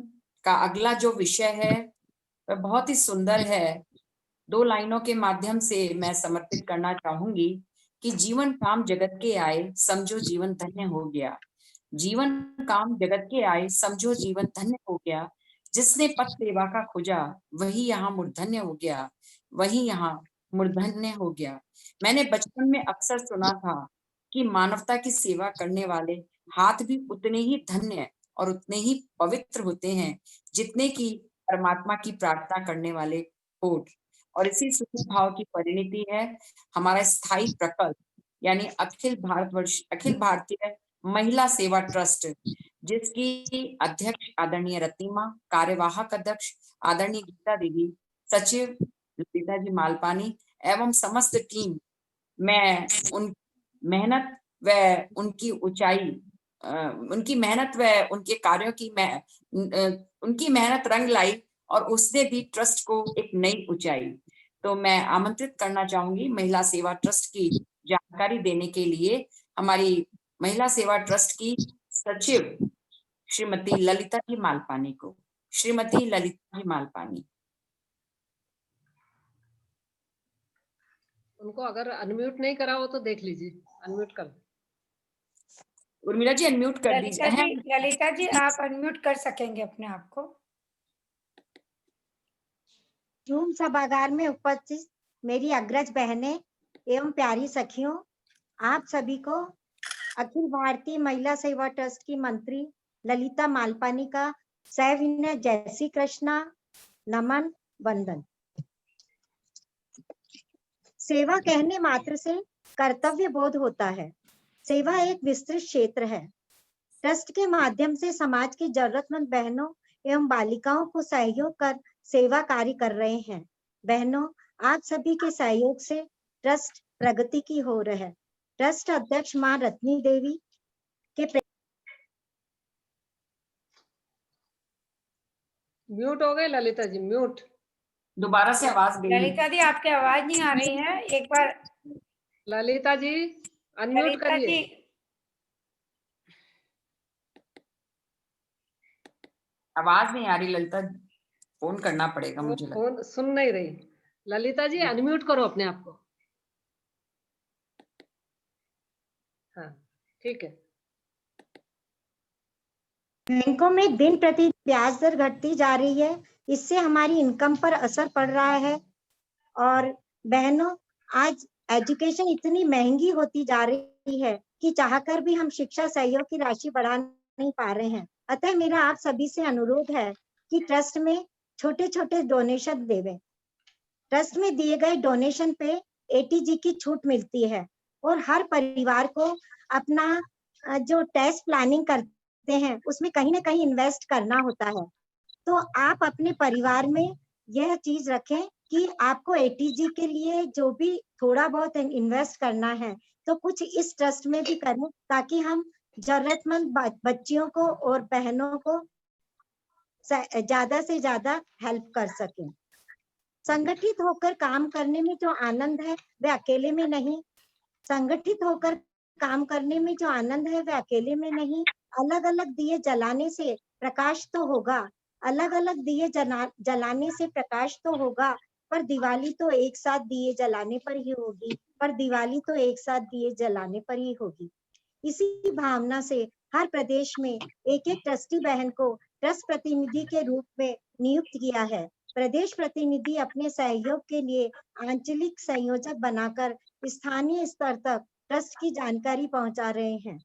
Speaker 1: का अगला जो विषय है वह बहुत ही सुंदर है। 2 लाइनों के माध्यम से मैं समर्पित करना चाहूंगी कि जीवन काम जगत के आए, समझो जीवन धन्य हो गया। जीवन काम जगत के आए, समझो जीवन धन्य हो गया। जिसने पथ सेवा का खोजा, वही यहाँ मूर्धन्य हो गया, वही यहाँ मूर्धन्य हो गया। मैंने बचपन में अक्सर सुना था कि मानवता की सेवा करने वाले हाथ भी उतने ही धन्य और उतने ही पवित्र होते हैं जितने की परमात्मा की प्रार्थना करने वाले होठ। और इसी सुखी भाव की परिणति है हमारा स्थायी प्रकल्प, यानी अखिल भारतीय महिला सेवा ट्रस्ट, जिसकी अध्यक्ष आदरणीय रत्निमा, कार्यवाहक अध्यक्ष आदरणीय गीता दीदी, सचिव ललिता जी मालपानी एवं समस्त टीम। मैं उन मेहनत व उनकी ऊंचाई, उनकी मेहनत व उनके कार्यों की उनकी मेहनत रंग लाई और उसने दी ट्रस्ट को एक नई ऊंचाई। तो मैं आमंत्रित करना चाहूंगी महिला सेवा ट्रस्ट की जानकारी देने के लिए हमारी महिला सेवा ट्रस्ट की सचिव श्रीमती ललिता जी मालपानी को। श्रीमती ललिता जी मालपानी।
Speaker 9: उनको अगर अनम्यूट नहीं करा हो तो देख लीजिए, अनम्यूट कर।
Speaker 1: उर्मिला जी अनम्यूट कर दीजिए।
Speaker 3: ललिता जी आप अनम्यूट कर सकेंगे अपने आप को।
Speaker 10: जूम सभागार में उपस्थित मेरी अग्रज बहनें एवं प्यारी सखियों, आप सभी को अखिल भारतीय महिला सेवा ट्रस्ट की मंत्री ललिता मालपानी का सविनय जय श्री कृष्णा, नमन, वंदन। सेवा कहने मात्र से कर्तव्य बोध होता है। सेवा एक विस्तृत क्षेत्र है। ट्रस्ट के माध्यम से समाज की जरूरतमंद बहनों एवं बालिकाओं को सहयोग कर सेवा कार्य कर रहे हैं। बहनों, आप सभी के सहयोग से ट्रस्ट प्रगति की हो रहा है। ट्रस्ट अध्यक्ष मां रत्नी देवी के
Speaker 9: म्यूट हो गए ललिता जी, म्यूट।
Speaker 1: दोबारा से आवाज गई।
Speaker 3: ललिता जी आपकी आवाज नहीं आ रही है, एक बार
Speaker 9: ललिता जी अनम्यूट करिए।
Speaker 1: आवाज नहीं आ रही ललिता, फोन करना पड़ेगा मुझे।
Speaker 9: फोन सुन नहीं रही ललिता जी, अनम्यूट करो अपने आप को। हाँ ठीक है।
Speaker 10: बैंकों में दिन प्रतिदिन ब्याज दर घटती जा रही है। इससे हमारी इनकम पर असर पड़ रहा है। और बहनों, आज एजुकेशन इतनी महंगी होती जा रही है कि चाहकर भी हम शिक्षा सहयोग की राशि बढ़ा नहीं पा रहे हैं। अतः मेरा आप सभी से अनुरोध है कि ट्रस्ट में छोटे छोटे डोनेशन देवें। ट्रस्ट में दिए गए डोनेशन पे एटीजी की छूट मिलती है और हर परिवार को अपना जो टेस्ट प्लानिंग करते हैं उसमें कहीं ना कहीं इन्वेस्ट करना होता है। तो आप अपने परिवार में यह चीज रखें कि आपको एटीजी के लिए जो भी थोड़ा बहुत इन्वेस्ट करना है तो कुछ इस ट्रस्ट में भी करें, ताकि हम जरूरतमंद बच्चियों को और बहनों को ज्यादा से ज्यादा हेल्प कर सकें। संगठित होकर काम करने में जो आनंद है वह अकेले में नहीं, संगठित होकर काम करने में जो आनंद है वह अकेले में नहीं। अलग अलग दिए जलाने से प्रकाश तो होगा, अलग अलग दिए जलाने से प्रकाश तो होगा, पर दिवाली तो एक साथ दिए जलाने पर ही होगी, पर दिवाली तो एक साथ दिए जलाने पर ही होगी। इसी भावना से हर प्रदेश में एक एक ट्रस्टी बहन को ट्रस्ट प्रतिनिधि के रूप में नियुक्त किया है। प्रदेश प्रतिनिधि अपने सहयोग के लिए आंचलिक संयोजक बनाकर स्थानीय स्तर तक ट्रस्ट की जानकारी पहुंचा रहे हैं।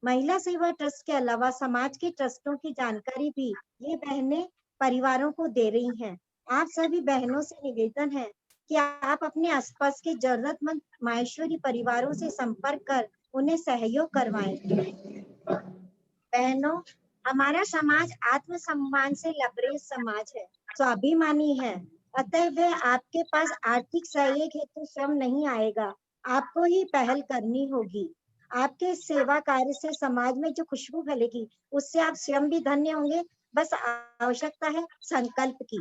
Speaker 10: महिला सेवा ट्रस्ट के अलावा समाज के ट्रस्टों की जानकारी भी ये बहनें परिवारों को दे रही हैं। आप सभी बहनों से निवेदन है कि आप अपने आसपास के जरूरतमंद माहेश्वरी परिवारों से संपर्क कर उन्हें सहयोग करवाएं। बहनों, हमारा समाज आत्मसम्मान से लबरेज समाज है, स्वाभिमानी है। अतः वह आपके पास आर्थिक सहयोग हेतु श्रम नहीं आएगा, आपको ही पहल करनी होगी। आपके सेवा कार्य से समाज में जो खुशबू फैलेगी उससे आप स्वयं भी धन्य होंगे। बस आवश्यकता है संकल्प की।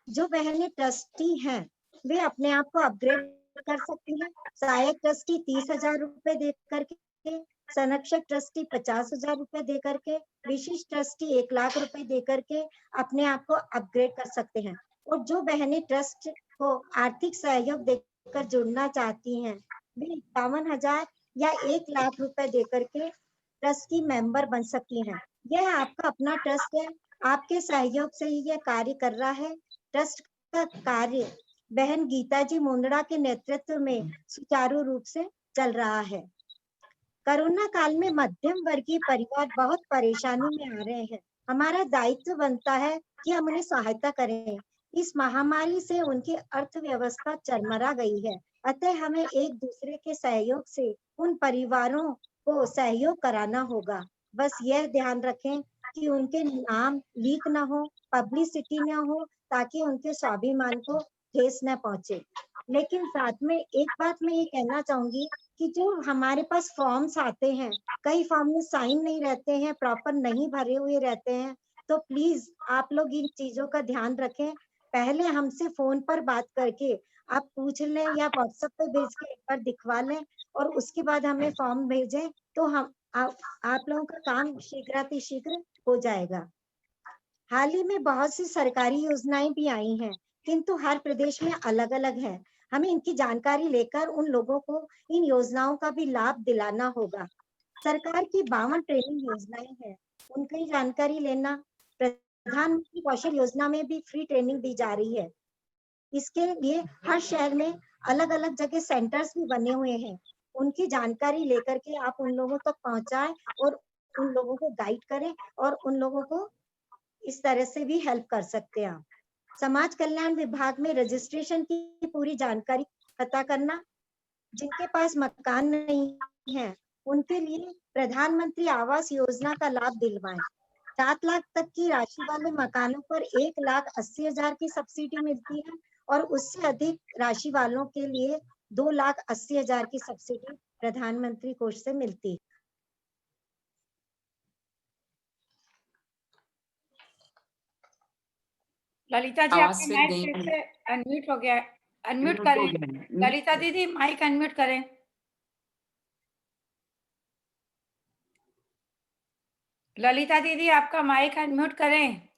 Speaker 10: जो बहनें ट्रस्टी हैं वे अपने आप को अपग्रेड कर सकती हैं। सहायक ट्रस्टी 30,000 रुपए दे करके, संरक्षक ट्रस्टी 50,000 रुपए दे करके, विशिष्ट ट्रस्टी 1 लाख रुपए दे करके अपने आप को अपग्रेड कर सकते हैं। और जो बहनें ट्रस्ट को आर्थिक सहयोग देकर जुड़ना चाहती हैं वे 51,000 या 1 लाख रुपए दे करके ट्रस्ट की मेंबर बन सकती हैं। यह आपका अपना ट्रस्ट है, आपके सहयोग से ही यह कार्य कर रहा है। ट्रस्ट का कार्य बहन गीता जी मुंदड़ा के नेतृत्व में सुचारू रूप से चल रहा है। कोरोना काल में मध्यम वर्गीय परिवार बहुत परेशानी में आ रहे हैं। हमारा दायित्व बनता है कि हम उन्हें सहायता करें। इस महामारी से उनकी अर्थव्यवस्था चरमरा गई है, अतः हमें एक दूसरे के सहयोग से उन परिवारों को सहयोग कराना होगा। बस यह ध्यान रखें कि उनके नाम लीक ना हो, पब्लिसिटी ना हो, ताकि उनके स्वाभिमान को ठेस न पहुंचे। लेकिन साथ में एक बात मैं ये कहना चाहूंगी कि जो हमारे पास फॉर्म्स आते हैं, कई फॉर्म में साइन नहीं रहते हैं, प्रॉपर नहीं भरे हुए रहते हैं, तो प्लीज आप लोग इन चीजों का ध्यान रखें। पहले हमसे फोन पर बात करके आप पूछ लें या व्हाट्सएप पे भेज के एक बार दिखवा लें और उसके बाद हमें फॉर्म भेजें तो हम आप लोगों का काम शीघ्रातिशीघ्र हो जाएगा। हाल ही में बहुत सी सरकारी योजनाएं भी आई हैं, किंतु हर प्रदेश में अलग अलग है। हमें इनकी जानकारी लेकर उन लोगों को इन योजनाओं का भी लाभ दिलाना होगा। सरकार की 52 ट्रेनिंग योजनाएं हैं, उनकी जानकारी लेना। प्रधानमंत्री कौशल योजना में भी फ्री ट्रेनिंग दी जा रही है। इसके लिए हर शहर में अलग अलग जगह सेंटर्स भी बने हुए हैं, उनकी जानकारी लेकर के आप उन लोगों तक पहुंचाएं और उन लोगों को गाइड करें और उन लोगों को इस तरह से भी हेल्प कर सकते हैं आप। समाज कल्याण विभाग में रजिस्ट्रेशन की पूरी जानकारी पता करना। जिनके पास मकान नहीं है उनके लिए प्रधानमंत्री आवास योजना का लाभ दिलवाएं। 7 लाख तक की राशि वाले मकानों पर 1,80,000 की सब्सिडी मिलती है और उससे अधिक राशि वालों के लिए 2,80,000 की सब्सिडी प्रधानमंत्री कोष से मिलती है।
Speaker 3: ललिता जी
Speaker 1: आवाज
Speaker 3: आपका
Speaker 1: फिर
Speaker 3: माइक
Speaker 1: गई
Speaker 3: फिर से अनम्यूट हो गया है, अनम्यूट
Speaker 1: Mute हो
Speaker 3: करें।
Speaker 1: गया।
Speaker 3: ललिता दीदी माइक अनम्यूट करें। ललिता दीदी आपका माइक अनम्यूट करें।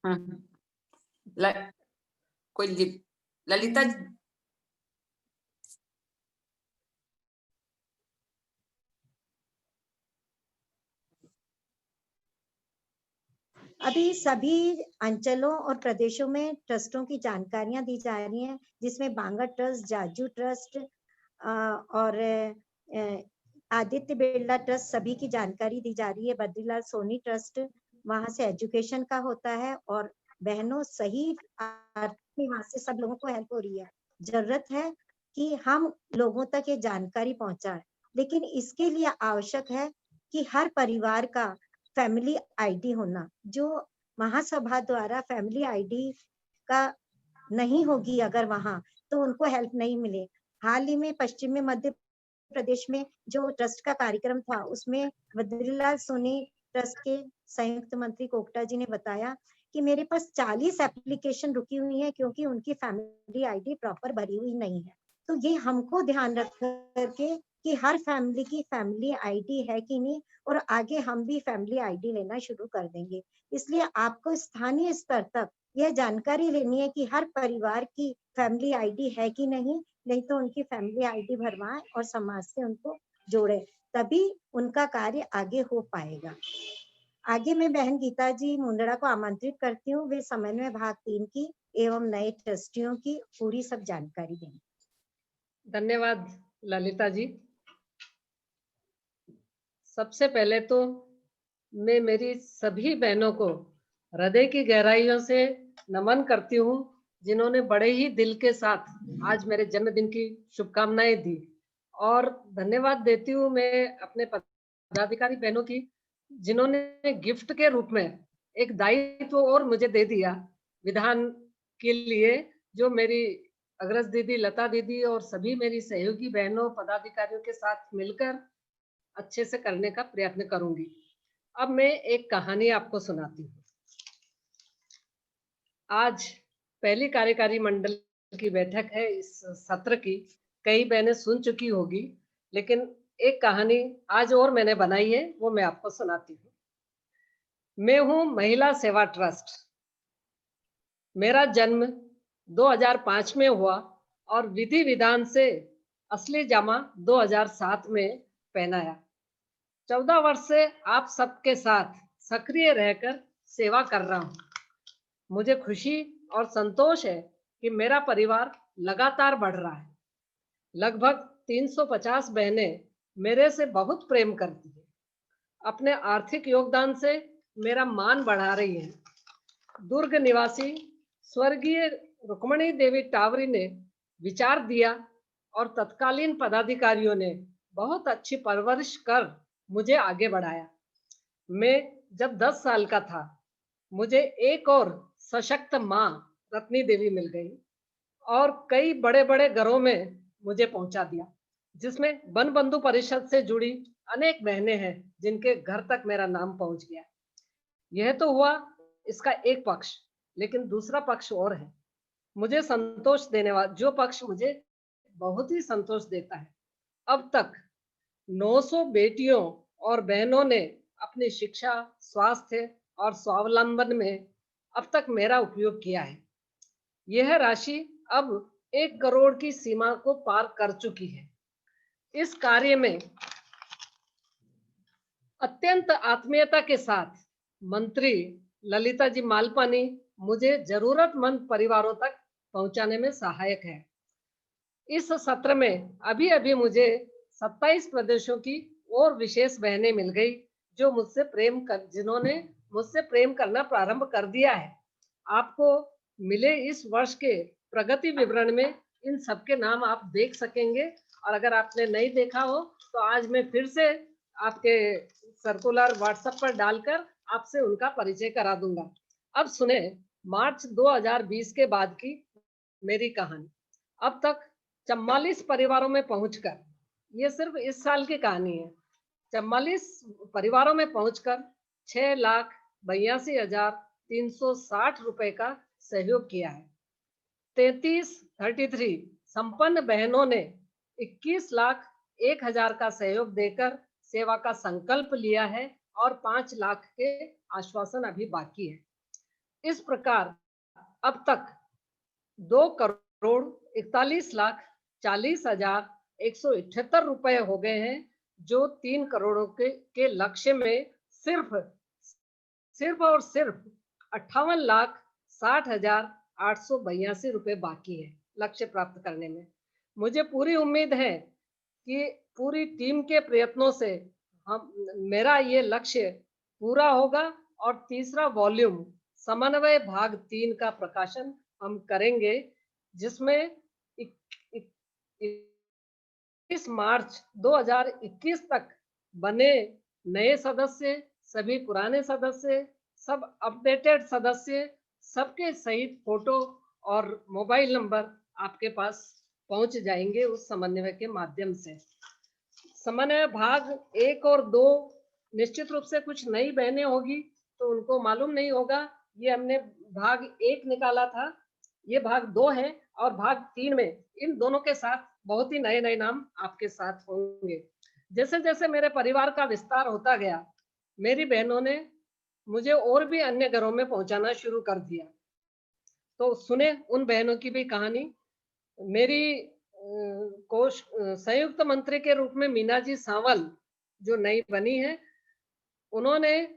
Speaker 1: हाँ। ललिता
Speaker 10: अभी सभी अंचलों और प्रदेशों में ट्रस्टों की जानकारियां दी जा रही हैं, जिसमें बांगा ट्रस्ट, जाजू ट्रस्ट और आदित्य बिरला ट्रस्ट, सभी की जानकारी दी जा रही है। बद्रीलाल सोनी ट्रस्ट, वहां से एजुकेशन का होता है और बहनों सही वहां से सब लोगों को हेल्प हो रही है। जरूरत है कि हम लोगों तक ये जानकारी पहुंचाएं, लेकिन इसके लिए आवश्यक है कि हर परिवार का फैमिली आईडी होना। जो महासभा द्वारा फैमिली आईडी का नहीं होगी अगर वहां, तो उनको हेल्प नहीं मिले। हाल ही में पश्चिमी मध्य प्रदेश में जो ट्रस्ट का कार्यक्रम था, उसमें बद्रीलाल सोनी ट्रस्ट के संयुक्त मंत्री कोकटा जी ने बताया कि मेरे पास 40 एप्लीकेशन रुकी हुई है क्योंकि उनकी फैमिली आईडी प्रॉपर भरी हुई नहीं है। तो ये हमको ध्यान रख करके कि हर फैमिली की फैमिली आईडी है कि नहीं, और आगे हम भी फैमिली आईडी लेना शुरू कर देंगे। इसलिए आपको स्थानीय स्तर तक यह जानकारी लेनी है कि हर परिवार की फैमिली आईडी है कि नहीं तो उनकी फैमिली आईडी भरवाएं और समाज से उनको जोड़े, तभी उनका कार्य आगे हो पाएगा। आगे मैं बहन गीता जी मुंदड़ा को आमंत्रित करती हूँ, वे समन्वय भाग 3 की एवं नए ट्रस्टियों की पूरी सब जानकारी देंगे।
Speaker 9: धन्यवाद ललिता जी। सबसे पहले तो मैं मेरी सभी बहनों को हृदय की गहराइयों से नमन करती हूँ, जिन्होंने बड़े ही दिल के साथ आज मेरे जन्मदिन की शुभकामनाएं दी। और धन्यवाद देती हूँ मैं अपने पदाधिकारी बहनों की, जिन्होंने गिफ्ट के रूप में एक दायित्व और मुझे दे दिया विधान के लिए, जो मेरी अग्रज दीदी लता दीदी और सभी मेरी सहयोगी बहनों पदाधिकारियों के साथ मिलकर अच्छे से करने का प्रयत्न करूंगी। अब मैं एक कहानी आपको सुनाती हूँ। आज पहली कार्यकारी मंडल की बैठक है इस सत्र की, कई बहनें सुन चुकी होगी, लेकिन एक कहानी आज और मैंने बनाई है, वो मैं आपको सुनाती हूँ। मैं हूँ महिला सेवा ट्रस्ट। मेरा जन्म 2005 में हुआ और विधि विधान से असली जामा 2007 में पहनाया। 14 वर्ष से आप सबके साथ सक्रिय रहकर सेवा कर रहा हूँ। मुझे खुशी और संतोष है कि मेरा परिवार लगातार बढ़ रहा है। लगभग 350 बहनें मेरे से बहुत प्रेम करती हैं। अपने आर्थिक योगदान से मेरा मान बढ़ा रही है। दुर्ग निवासी स्वर्गीय रुक्मणी देवी टावरी ने विचार दिया और तत्कालीन पदाधिकारियों ने बहुत अच्छी परवरिश कर मुझे आगे बढ़ाया। मैं जब 10 साल का था, मुझे एक और सशक्त माँ रत्नी देवी मिल गई और कई बड़े बड़े घरों में मुझे पहुंचा दिया, जिसमें वन बंधु परिषद से जुड़ी अनेक बहनें हैं जिनके घर तक मेरा नाम पहुंच गया। यह तो हुआ इसका एक पक्ष, लेकिन दूसरा पक्ष और है मुझे संतोष देने वाला, जो पक्ष मुझे बहुत ही संतोष देता है। अब तक 900 बेटियों और बहनों ने अपनी शिक्षा, स्वास्थ्य और स्वावलंबन में अब तक मेरा उपयोग किया है। यह राशि अब 1 करोड़ की सीमा को पार कर चुकी है। इस कार्य में अत्यंत आत्मीयता के साथ मंत्री ललिता जी मालपानी मुझे जरूरतमंद परिवारों तक पहुंचाने में सहायक है। इस सत्र में अभी अभी मुझे 27 प्रदेशों की और विशेष बहनें मिल गई, जो जिन्होंने मुझसे प्रेम करना प्रारंभ कर दिया है। आपको मिले इस वर्ष के प्रगति विवरण में इन सबके नाम आप देख सकेंगे, और अगर आपने नहीं देखा हो तो आज मैं फिर से आपके सर्कुलर व्हाट्सएप पर डालकर आपसे उनका परिचय करा दूंगा। अब सुने मार्च 2020 के बाद की मेरी कहानी। अब तक 44 परिवारों में पहुंचकर, ये सिर्फ इस साल की कहानी है, 44 परिवारों में पहुंचकर 6,82,360 रुपए का सहयोग किया है। 33 संपन्न बहनों ने 21,01,000 का सहयोग देकर सेवा का संकल्प लिया है और 5 लाख के आश्वासन अभी बाकी है। इस प्रकार अब तक 2,41,40,178 रुपए हो गए हैं, जो 3 करोड़ के लक्ष्य में सिर्फ सिर्फ और सिर्फ 58,60,882 रुपए बाकी है लक्ष्य प्राप्त करने में। मुझे पूरी उम्मीद है कि पूरी टीम के प्रयत्नों से मेरा ये लक्ष्य पूरा होगा और तीसरा वॉल्यूम समन्वय भाग 3 का प्रकाशन हम करेंगे, जिसमें 21 मार्च 2021 तक बने नए सदस्य, सभी पुराने सदस्य, सब अपडेटेड सदस्य, सबके सहित फोटो और मोबाइल नंबर आपके पास पहुंच जाएंगे उस समन्वय के माध्यम से। समन्वय भाग 1 और 2 निश्चित रूप से कुछ नई बहनें होगी तो उनको मालूम नहीं होगा। ये हमने भाग 1 निकाला था, ये भाग 2 है और भाग 3 में इन दोनों के साथ बहुत ही नए नए नाम आपके साथ होंगे। जैसे जैसे मेरे परिवार का विस्तार होता गया, मेरी बहनों ने मुझे और भी अन्य घरों में पहुंचाना शुरू कर दिया। तो सुने उन बहनों की भी कहानी। मेरी कोष संयुक्त मंत्री के रूप में मीना जी सांवल जो नई बनी है, उन्होंने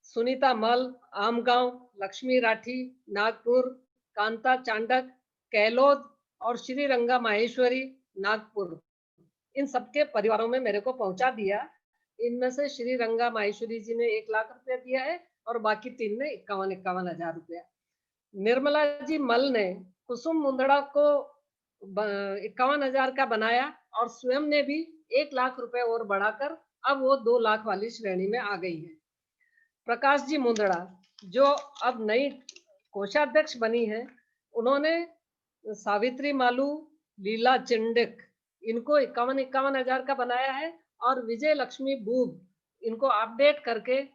Speaker 9: सुनीता मल, आमगांव, लक्ष्मी राठी, नागपुर, कांता चांडक, कैलोद और श्री रंगा माहेश्वरी नागपुर, इन सबके परिवारों में मेरे को पहुंचा दिया। इनमें से श्री रंगा माहेश्वरी जी ने 1 लाख रुपया दिया है और बाकी 3 ने 51 हजार रुपया। निर्मला जी मल ने कुसुम मुंदड़ा को 51,000 का बनाया और स्वयं ने भी 1 लाख रुपए और बढ़ाकर अब वो 2 लाख वाली श्रेणी में आ गई है। प्रकाश जी मुंदड़ा जो अब नई कोषाध्यक्ष बनी है, उन्होंने सावित्री मालू, लीला चिंडिक, इनको 51 हजार का बनाया है और विजय लक्ष्मी बूब इनको अपडेट करके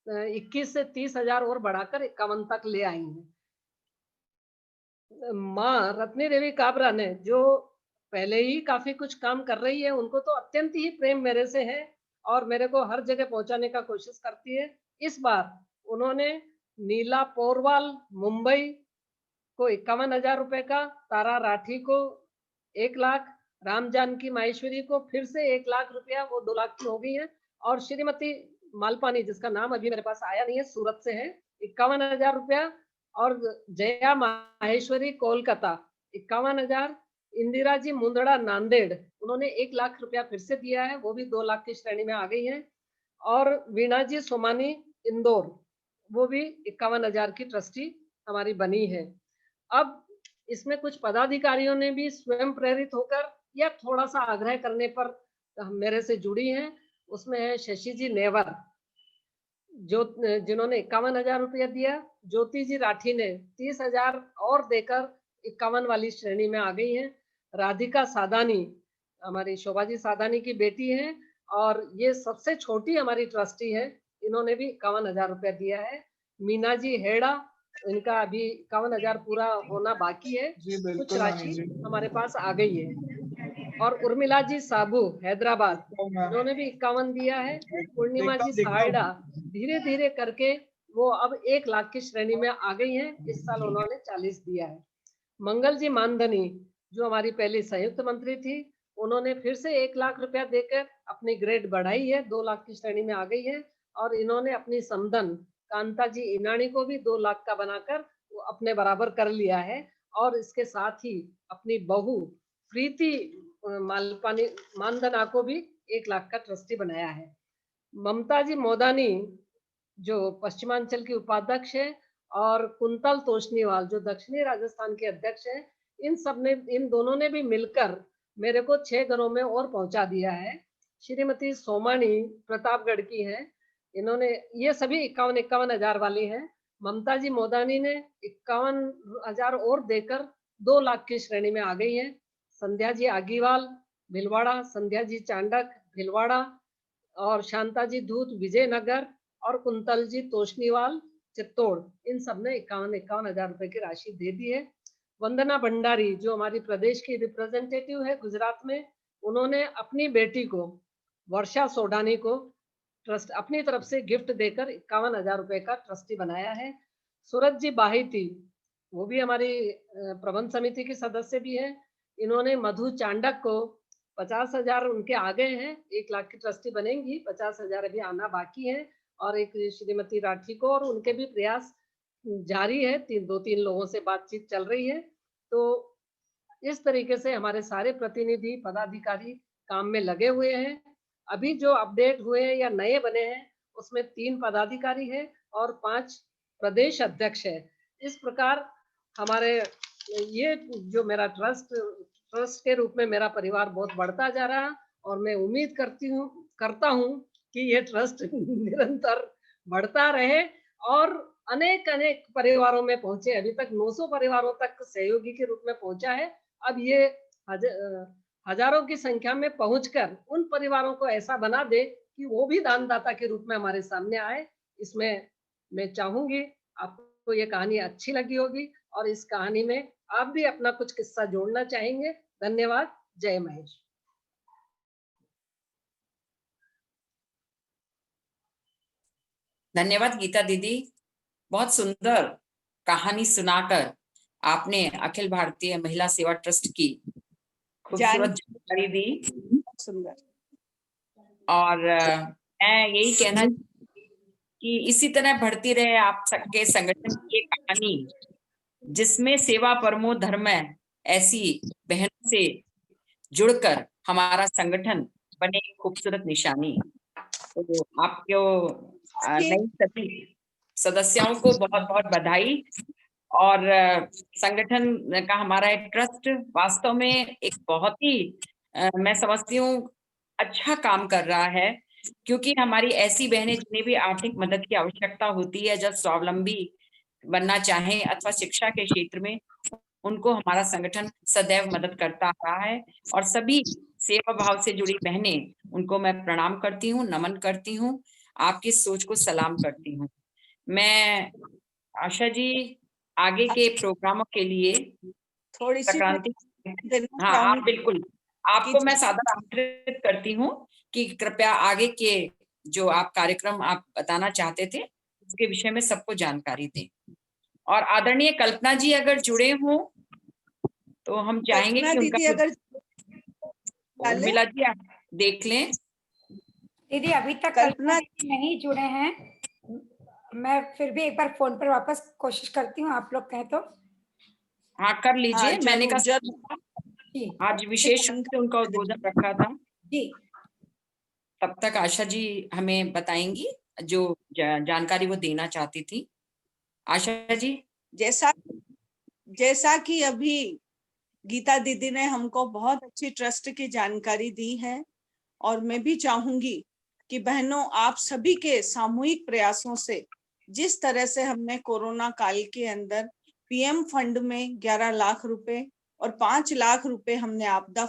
Speaker 9: 21 से 30 हजार और बढ़ाकर 51 तक ले आई हैं। माँ रत्नी देवी काबरा ने जो पहले ही काफी कुछ काम कर रही है, उनको तो अत्यंत ही प्रेम मेरे से है और मेरे को हर जगह पहुंचाने का कोशिश करती है। इस बार उन्होंने नीला पोरवाल मुंबई को 51,000 रुपए का, तारा राठी को 1 लाख, राम जानकी माहेश्वरी को फिर से 1 लाख रुपया, वो 2 लाख की हो गई है, और श्रीमती मालपानी जिसका नाम अभी मेरे पास आया नहीं है, सूरत से है, 51,000 रुपया, और जया माहेश्वरी कोलकाता 51,000, इंदिरा जी मुंदड़ा नांदेड़ उन्होंने 1 लाख रुपया फिर से दिया है, वो भी 2 लाख की श्रेणी में आ गई है, और वीणा जी सोमानी इंदौर वो भी 51,000 की ट्रस्टी हमारी बनी है। अब इसमें कुछ पदाधिकारियों ने भी स्वयं प्रेरित होकर या थोड़ा सा आग्रह करने पर मेरे से जुड़ी हैं। उसमें है शशि जी नेवर जो जिन्होंने 51,000 रुपया दिया, ज्योति जी राठी ने 30,000 और देकर 51 वाली श्रेणी में आ गई हैं, राधिका सादानी हमारी शोभा जी सादानी की बेटी है और ये सबसे छोटी हमारी ट्रस्टी है, इन्होंने भी 51,000 रुपया दिया है। मीना जी हेड़ा, इनका अभी 51,000 पूरा होना बाकी है, कुछ राशि हमारे पास आ गई है। और उर्मिला जी साबू हैदराबाद, इन्होंने भी 51 दिया है। पूर्णिमा जी सहायडा धीरे धीरे करके वो अब 1 लाख की श्रेणी में आ गई हैं, इस साल उन्होंने 40 दिया है। मंगल जी मानधनी जो हमारी पहली संयुक्त मंत्री थी, उन्होंने फिर से 1 लाख रुपया देकर अपनी ग्रेड बढ़ाई है, 2 लाख की श्रेणी में आ गई है, और इन्होंने अपनी समधन कांता जी इनानी को भी 2 लाख का बनाकर अपने बराबर कर लिया है, और इसके साथ ही अपनी बहू प्रीति मालपानी मानधना को भी 1 लाख का ट्रस्टी बनाया है। ममता जी मोदानी जो पश्चिमांचल की उपाध्यक्ष है, और कुंतल तोशनीवाल जो दक्षिणी राजस्थान के अध्यक्ष है, इन दोनों ने भी मिलकर मेरे को 6 घरों में और पहुंचा दिया है। श्रीमती सोमानी प्रतापगढ़ की है, इन्होंने ये सभी 51 हजार वाली हैं। ममता जी मोदानी ने 51,000 और देकर 2 लाख की श्रेणी में आ गई है। संध्या जी आगीवाल भिलवाड़ा, संध्या जी चांडक भिलवाड़ा, और शांता जी धूत विजयनगर, और कुंतल जी तोशनीवाल चित्तौड़, इन सब ने 51 हजार रुपए की राशि दे दी है। वंदना भंडारी जो हमारी प्रदेश की रिप्रेजेंटेटिव है गुजरात में, उन्होंने अपनी बेटी को वर्षा सोडानी को ट्रस्ट अपनी तरफ से गिफ्ट देकर 51,000 रुपए का ट्रस्टी बनाया है। सूरज जी बाहिती वो भी हमारी प्रबंध समिति की सदस्य भी है, इन्होंने मधु चांडक को 50,000 उनके आ गए हैं, 1 लाख की ट्रस्टी बनेंगी, 50,000 अभी आना बाकी है, और एक श्रीमती राठी को, और उनके भी प्रयास जारी है। 2-3 लोगों से बातचीत चल रही है। तो इस तरीके से हमारे सारे प्रतिनिधि पदाधिकारी काम में लगे हुए हैं। अभी जो अपडेट हुए हैं या नए बने हैं उसमें 3 पदाधिकारी हैं और 5 प्रदेश अध्यक्ष है। इस प्रकार हमारे ये जो मेरा ट्रस्ट के रूप में मेरा परिवार बहुत बढ़ता जा रहा है, और मैं उम्मीद करता हूँ कि ये ट्रस्ट निरंतर बढ़ता रहे और अनेक परिवारों में पहुंचे। अभी तक 900 परिवारों तक सहयोगी के रूप में पहुंचा है। अब ये हजारों की संख्या में पहुंचकर उन परिवारों को ऐसा बना दे कि वो भी दानदाता के रूप में हमारे सामने आए। इसमें मैं चाहूंगी आपको ये कहानी अच्छी लगी होगी और इस कहानी में आप भी अपना कुछ किस्सा जोड़ना चाहेंगे। धन्यवाद। जय महेश।
Speaker 1: धन्यवाद गीता दीदी, बहुत सुंदर कहानी सुनाकर आपने अखिल भारतीय महिला सेवा ट्रस्ट की खूबसूरत जानकारी दी।
Speaker 2: सुंदर।
Speaker 1: और मैं यही कहना कि इसी तरह बढ़ती रहे आप सबके संगठन की कहानी, जिसमें सेवा परमो धर्म ऐसी बहनों से जुड़कर हमारा संगठन बने खूबसूरत निशानी। तो आपको नई सभी सदस्यों को बहुत बहुत बधाई। और संगठन का हमारा ट्रस्ट वास्तव में एक बहुत ही मैं समझती हूँ अच्छा काम कर रहा है, क्योंकि हमारी ऐसी बहनें जिन्हें भी आर्थिक मदद की आवश्यकता होती है, जब स्वावलंबी बनना चाहें अथवा शिक्षा के क्षेत्र में, उनको हमारा संगठन सदैव मदद करता रहा है। और सभी सेवा भाव से जुड़ी बहनें, उनको मैं प्रणाम करती हूँ, नमन करती हूँ, आपकी सोच को सलाम करती हूँ। मैं आशा जी आगे के प्रोग्रामों के लिए
Speaker 2: थोड़ी सी
Speaker 1: हाँ आप बिल्कुल, आपको मैं सादर आमंत्रित करती हूँ कि कृपया आगे के जो आप कार्यक्रम आप बताना चाहते थे उसके विषय में सबको जानकारी दें। और आदरणीय कल्पना जी अगर जुड़े हों तो हम चाहेंगे कि उनका
Speaker 2: अगर
Speaker 1: उर्मिला जी आप देख लें।
Speaker 3: दीदी अभी तक कल्पना नहीं जुड़े हैं, मैं फिर भी एक बार फोन पर वापस कोशिश करती हूँ, आप लोग कहें तो।
Speaker 1: हाँ कर लीजिए। मैंने कहा आज विशेष रूप से उनका उद्बोधन रखा था
Speaker 3: जी।
Speaker 1: तब तक आशा जी हमें बताएंगी जो जानकारी वो देना चाहती थी। आशा जी।
Speaker 2: जैसा कि अभी गीता दीदी ने हमको बहुत अच्छी ट्रस्ट की जानकारी दी है, और मैं भी चाहूंगी कि बहनों आप सभी के सामूहिक प्रयासों से जिस तरह से हमने कोरोना काल के अंदर पीएम फंड में 11 लाख रुपए और 5 लाख रुपए हमने आपदा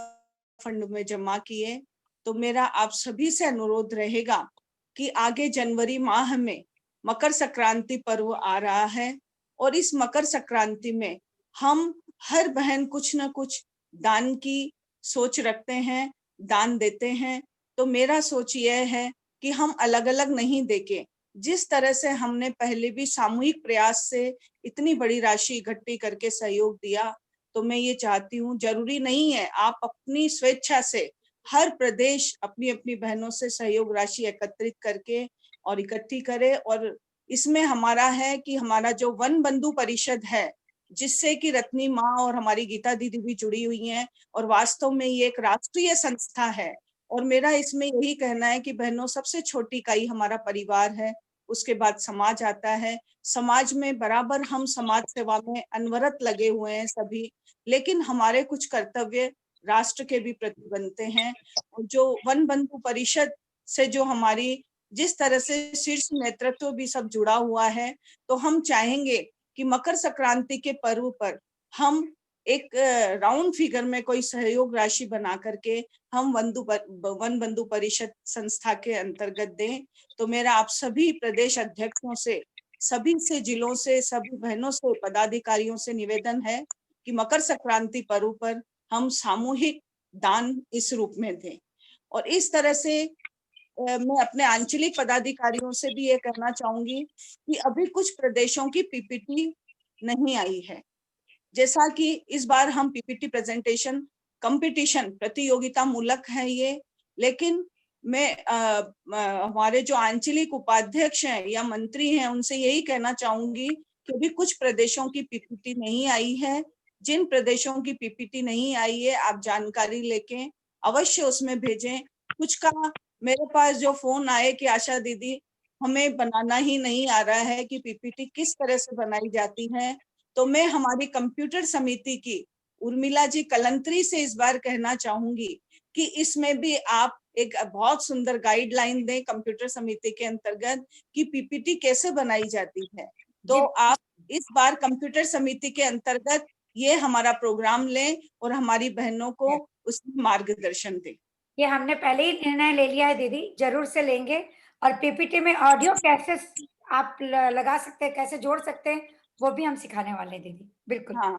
Speaker 2: फंड में जमा किए, तो मेरा आप सभी से अनुरोध रहेगा कि आगे जनवरी माह में मकर संक्रांति पर्व आ रहा है, और इस मकर संक्रांति में हम हर बहन कुछ न कुछ दान की सोच रखते हैं, दान देते हैं। तो मेरा सोच यह है कि हम अलग अलग नहीं देके, जिस तरह से हमने पहले भी सामूहिक प्रयास से इतनी बड़ी राशि इकट्ठी करके सहयोग दिया, तो मैं ये चाहती हूँ, जरूरी नहीं है आप अपनी स्वेच्छा से हर प्रदेश अपनी अपनी बहनों से सहयोग राशि एकत्रित करके और इकट्ठी करे। और इसमें हमारा है कि हमारा जो वन बंधु परिषद है, जिससे कि रत्नी माँ और हमारी गीता दीदी भी जुड़ी हुई हैं, और वास्तव में ये एक राष्ट्रीय संस्था है। और मेरा इसमें यही कहना है कि बहनों सबसे छोटी इकाई हमारा परिवार है, उसके बाद समाज आता है। समाज में बराबर हम समाज सेवा में अनवरत लगे हुए हैं सभी, लेकिन हमारे कुछ कर्तव्य राष्ट्र के भी प्रति बनते हैं। और जो वन बंधु परिषद से जो हमारी जिस तरह से शीर्ष नेतृत्व भी सब जुड़ा हुआ है, तो हम चाहेंगे कि मकर संक्रांति के पर्व पर हम एक राउंड फिगर में कोई सहयोग राशि बना करके हम वन बंधु परिषद संस्था के अंतर्गत दें। तो मेरा आप सभी प्रदेश अध्यक्षों से, सभी से जिलों से, सभी बहनों से, पदाधिकारियों से निवेदन है कि मकर संक्रांति पर्व पर हम सामूहिक दान इस रूप में दें। और इस तरह से मैं अपने आंचलिक पदाधिकारियों से भी ये कहना चाहूंगी कि अभी कुछ प्रदेशों की पीपीटी नहीं आई है। जैसा कि इस बार हम पीपीटी प्रेजेंटेशन कंपटीशन प्रतियोगिता मूलक है ये, लेकिन मैं हमारे जो आंचलिक उपाध्यक्ष हैं या मंत्री हैं उनसे यही कहना चाहूंगी कि अभी कुछ प्रदेशों की पीपीटी नहीं आई है। जिन प्रदेशों की पीपीटी नहीं आई है आप जानकारी लेके अवश्य उसमें भेजें। कुछ का मेरे पास जो फोन आए कि आशा दीदी हमें बनाना ही नहीं आ रहा है कि पीपीटी किस तरह से बनाई जाती है, तो मैं हमारी कंप्यूटर समिति की उर्मिला जी कलंत्री से इस बार कहना चाहूंगी कि इसमें भी आप एक बहुत सुंदर गाइडलाइन दें कंप्यूटर समिति के अंतर्गत कि पीपीटी कैसे बनाई जाती है। तो आप इस बार कंप्यूटर समिति के अंतर्गत ये हमारा प्रोग्राम लें और हमारी बहनों को उसमें मार्गदर्शन दें।
Speaker 3: ये हमने पहले ही निर्णय ले लिया है दीदी, जरूर से लेंगे। और पीपीटी में ऑडियो कैसे आप लगा सकते हैं, कैसे जोड़ सकते हैं, वो भी हम सिखाने वाले हैं दीदी। बिल्कुल
Speaker 2: हाँ,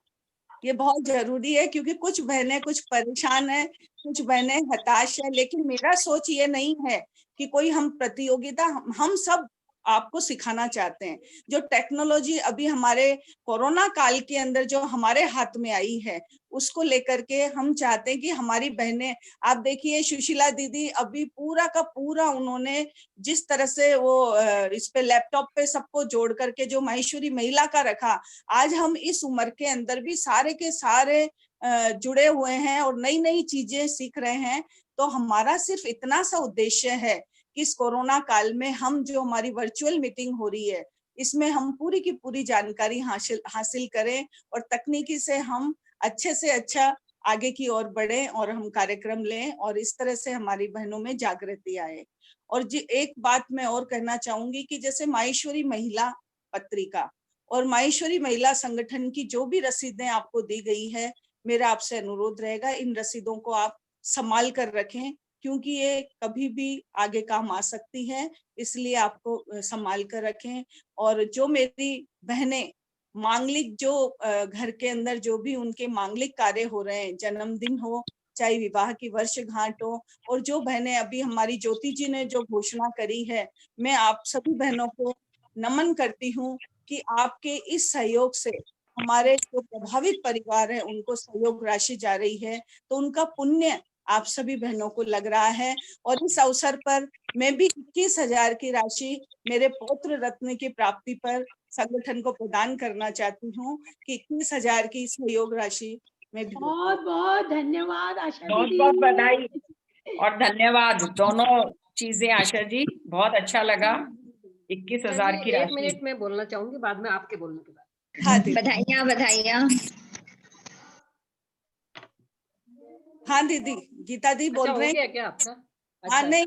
Speaker 2: ये बहुत जरूरी है क्योंकि कुछ बहनें कुछ परेशान है, कुछ बहनें हताश है, लेकिन मेरा सोच ये नहीं है कि कोई हम प्रतियोगिता, हम सब आपको सिखाना चाहते हैं। जो टेक्नोलॉजी अभी हमारे कोरोना काल के अंदर जो हमारे हाथ में आई है उसको लेकर के हम चाहते हैं कि हमारी बहनें, आप देखिए सुशीला दीदी अभी पूरा का पूरा उन्होंने जिस तरह से वो इस पे लैपटॉप पे सबको जोड़ करके जो माहेश्वरी महिला का रखा, आज हम इस उम्र के अंदर भी सारे के सारे जुड़े हुए हैं और नई नई चीजें सीख रहे हैं। तो हमारा सिर्फ इतना सा उद्देश्य है कि इस कोरोना काल में हम जो हमारी वर्चुअल मीटिंग हो रही है इसमें हम पूरी की पूरी जानकारी हासिल करें और तकनीकी से हम अच्छे से अच्छा आगे की ओर बढ़े और हम कार्यक्रम लें और इस तरह से हमारी बहनों में जागृति आए। और जी एक बात मैं और कहना चाहूंगी कि जैसे माहेश्वरी महिला पत्रिका और माहेश्वरी महिला संगठन की जो भी रसीदें आपको दी गई है, मेरा आपसे अनुरोध रहेगा इन रसीदों को आप संभाल कर रखें क्योंकि ये कभी भी आगे काम आ सकती है, इसलिए आपको संभाल कर रखें। और जो मेरी बहनें मांगलिक जो घर के अंदर जो भी उनके मांगलिक कार्य हो रहे हैं, जन्मदिन हो चाहे विवाह की वर्षगांठ हो, और जो बहनें अभी हमारी ज्योति जी ने जो घोषणा करी है, मैं आप सभी बहनों को नमन करती हूँ कि आपके इस सहयोग से हमारे जो प्रभावित परिवार है उनको सहयोग राशि जा रही है, तो उनका पुण्य आप सभी बहनों को लग रहा है। और इस अवसर पर मैं भी 21,000 की राशि मेरे पौत्र रत्न की प्राप्ति पर संगठन को प्रदान करना चाहती हूँ कि 21,000 की सहयोग राशि में भी।
Speaker 5: बहुत बहुत धन्यवाद आशा
Speaker 1: बहुत
Speaker 5: दीदी।
Speaker 1: बहुत बधाई और धन्यवाद दोनों चीजें आशा जी, बहुत अच्छा लगा। 21,000 की राशि।
Speaker 9: 1 मिनट में बोलना चाहूंगी, बाद में आपके बोलने के बाद।
Speaker 2: हाँ
Speaker 7: बधाइयाँ बधाइयाँ।
Speaker 2: हाँ दीदी, गीता दी बोल रहे हैं
Speaker 9: क्या आपका?
Speaker 2: हाँ नहीं,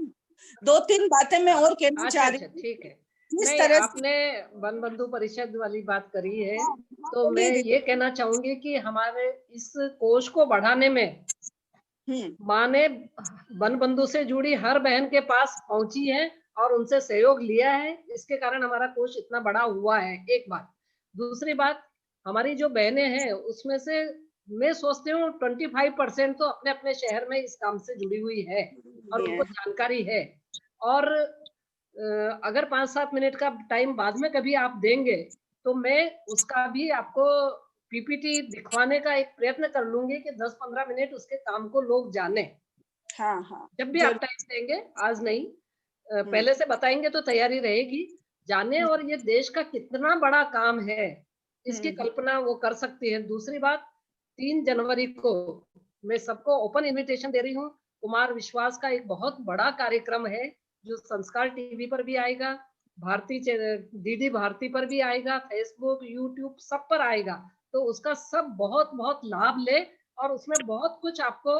Speaker 2: 2-3 बातें मैं और कहना चाह रही हूँ।
Speaker 9: ठीक है।
Speaker 2: जिस
Speaker 9: नहीं,
Speaker 2: तरह
Speaker 9: आपने वन बंधु परिषद वाली बात करी है, तो मैं ये कहना चाहूंगी कि हमारे इस कोष को बढ़ाने में माँ ने वन बंधु से जुड़ी हर बहन के पास पहुंची है और उनसे सहयोग लिया है, इसके कारण हमारा कोष इतना बड़ा हुआ है। एक बात। दूसरी बात, हमारी जो बहनें हैं उसमें से मैं सोचती हूँ 25% तो अपने अपने शहर में इस काम से जुड़ी हुई है और उनको जानकारी है। और अगर 5-7 मिनट का टाइम बाद में कभी आप देंगे तो मैं उसका भी आपको पीपीटी दिखवाने का एक प्रयत्न कर लूंगी कि 10-15 मिनट उसके काम को लोग जाने।
Speaker 2: हाँ,
Speaker 9: जब भी आप टाइम देंगे, आज नहीं, पहले से बताएंगे तो तैयारी रहेगी जाने। और ये देश का कितना बड़ा काम है इसकी कल्पना वो कर सकती है। दूसरी बात, 3 जनवरी को मैं सबको ओपन इनविटेशन दे रही हूँ। कुमार विश्वास का एक बहुत बड़ा कार्यक्रम है जो संस्कार टीवी पर भी आएगा, डीडी भारती पर भी आएगा, फेसबुक, यूट्यूब सब पर आएगा। तो उसका सब बहुत बहुत लाभ ले और उसमें बहुत कुछ आपको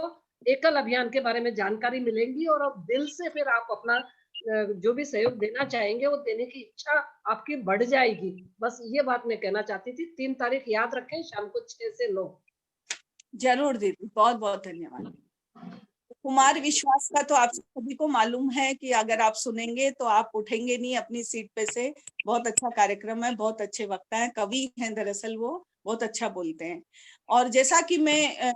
Speaker 9: एकल अभियान के बारे में जानकारी मिलेगी और अब दिल से फिर आप अपना जो भी सहयोग देना चाहेंगे वो देने की इच्छा आपकी बढ़ जाएगी। बस ये बात मैं कहना चाहती थी। 3 तारीख याद रखें, शाम को 6 से 9।
Speaker 2: जरूर दीदी, बहुत बहुत धन्यवाद। कुमार विश्वास का तो आप सभी को मालूम है कि अगर आप सुनेंगे तो आप उठेंगे नहीं अपनी सीट पे से। बहुत अच्छा कार्यक्रम है, बहुत अच्छे वक्ता है, कवि हैं दरअसल, वो बहुत अच्छा बोलते हैं। और जैसा कि मैं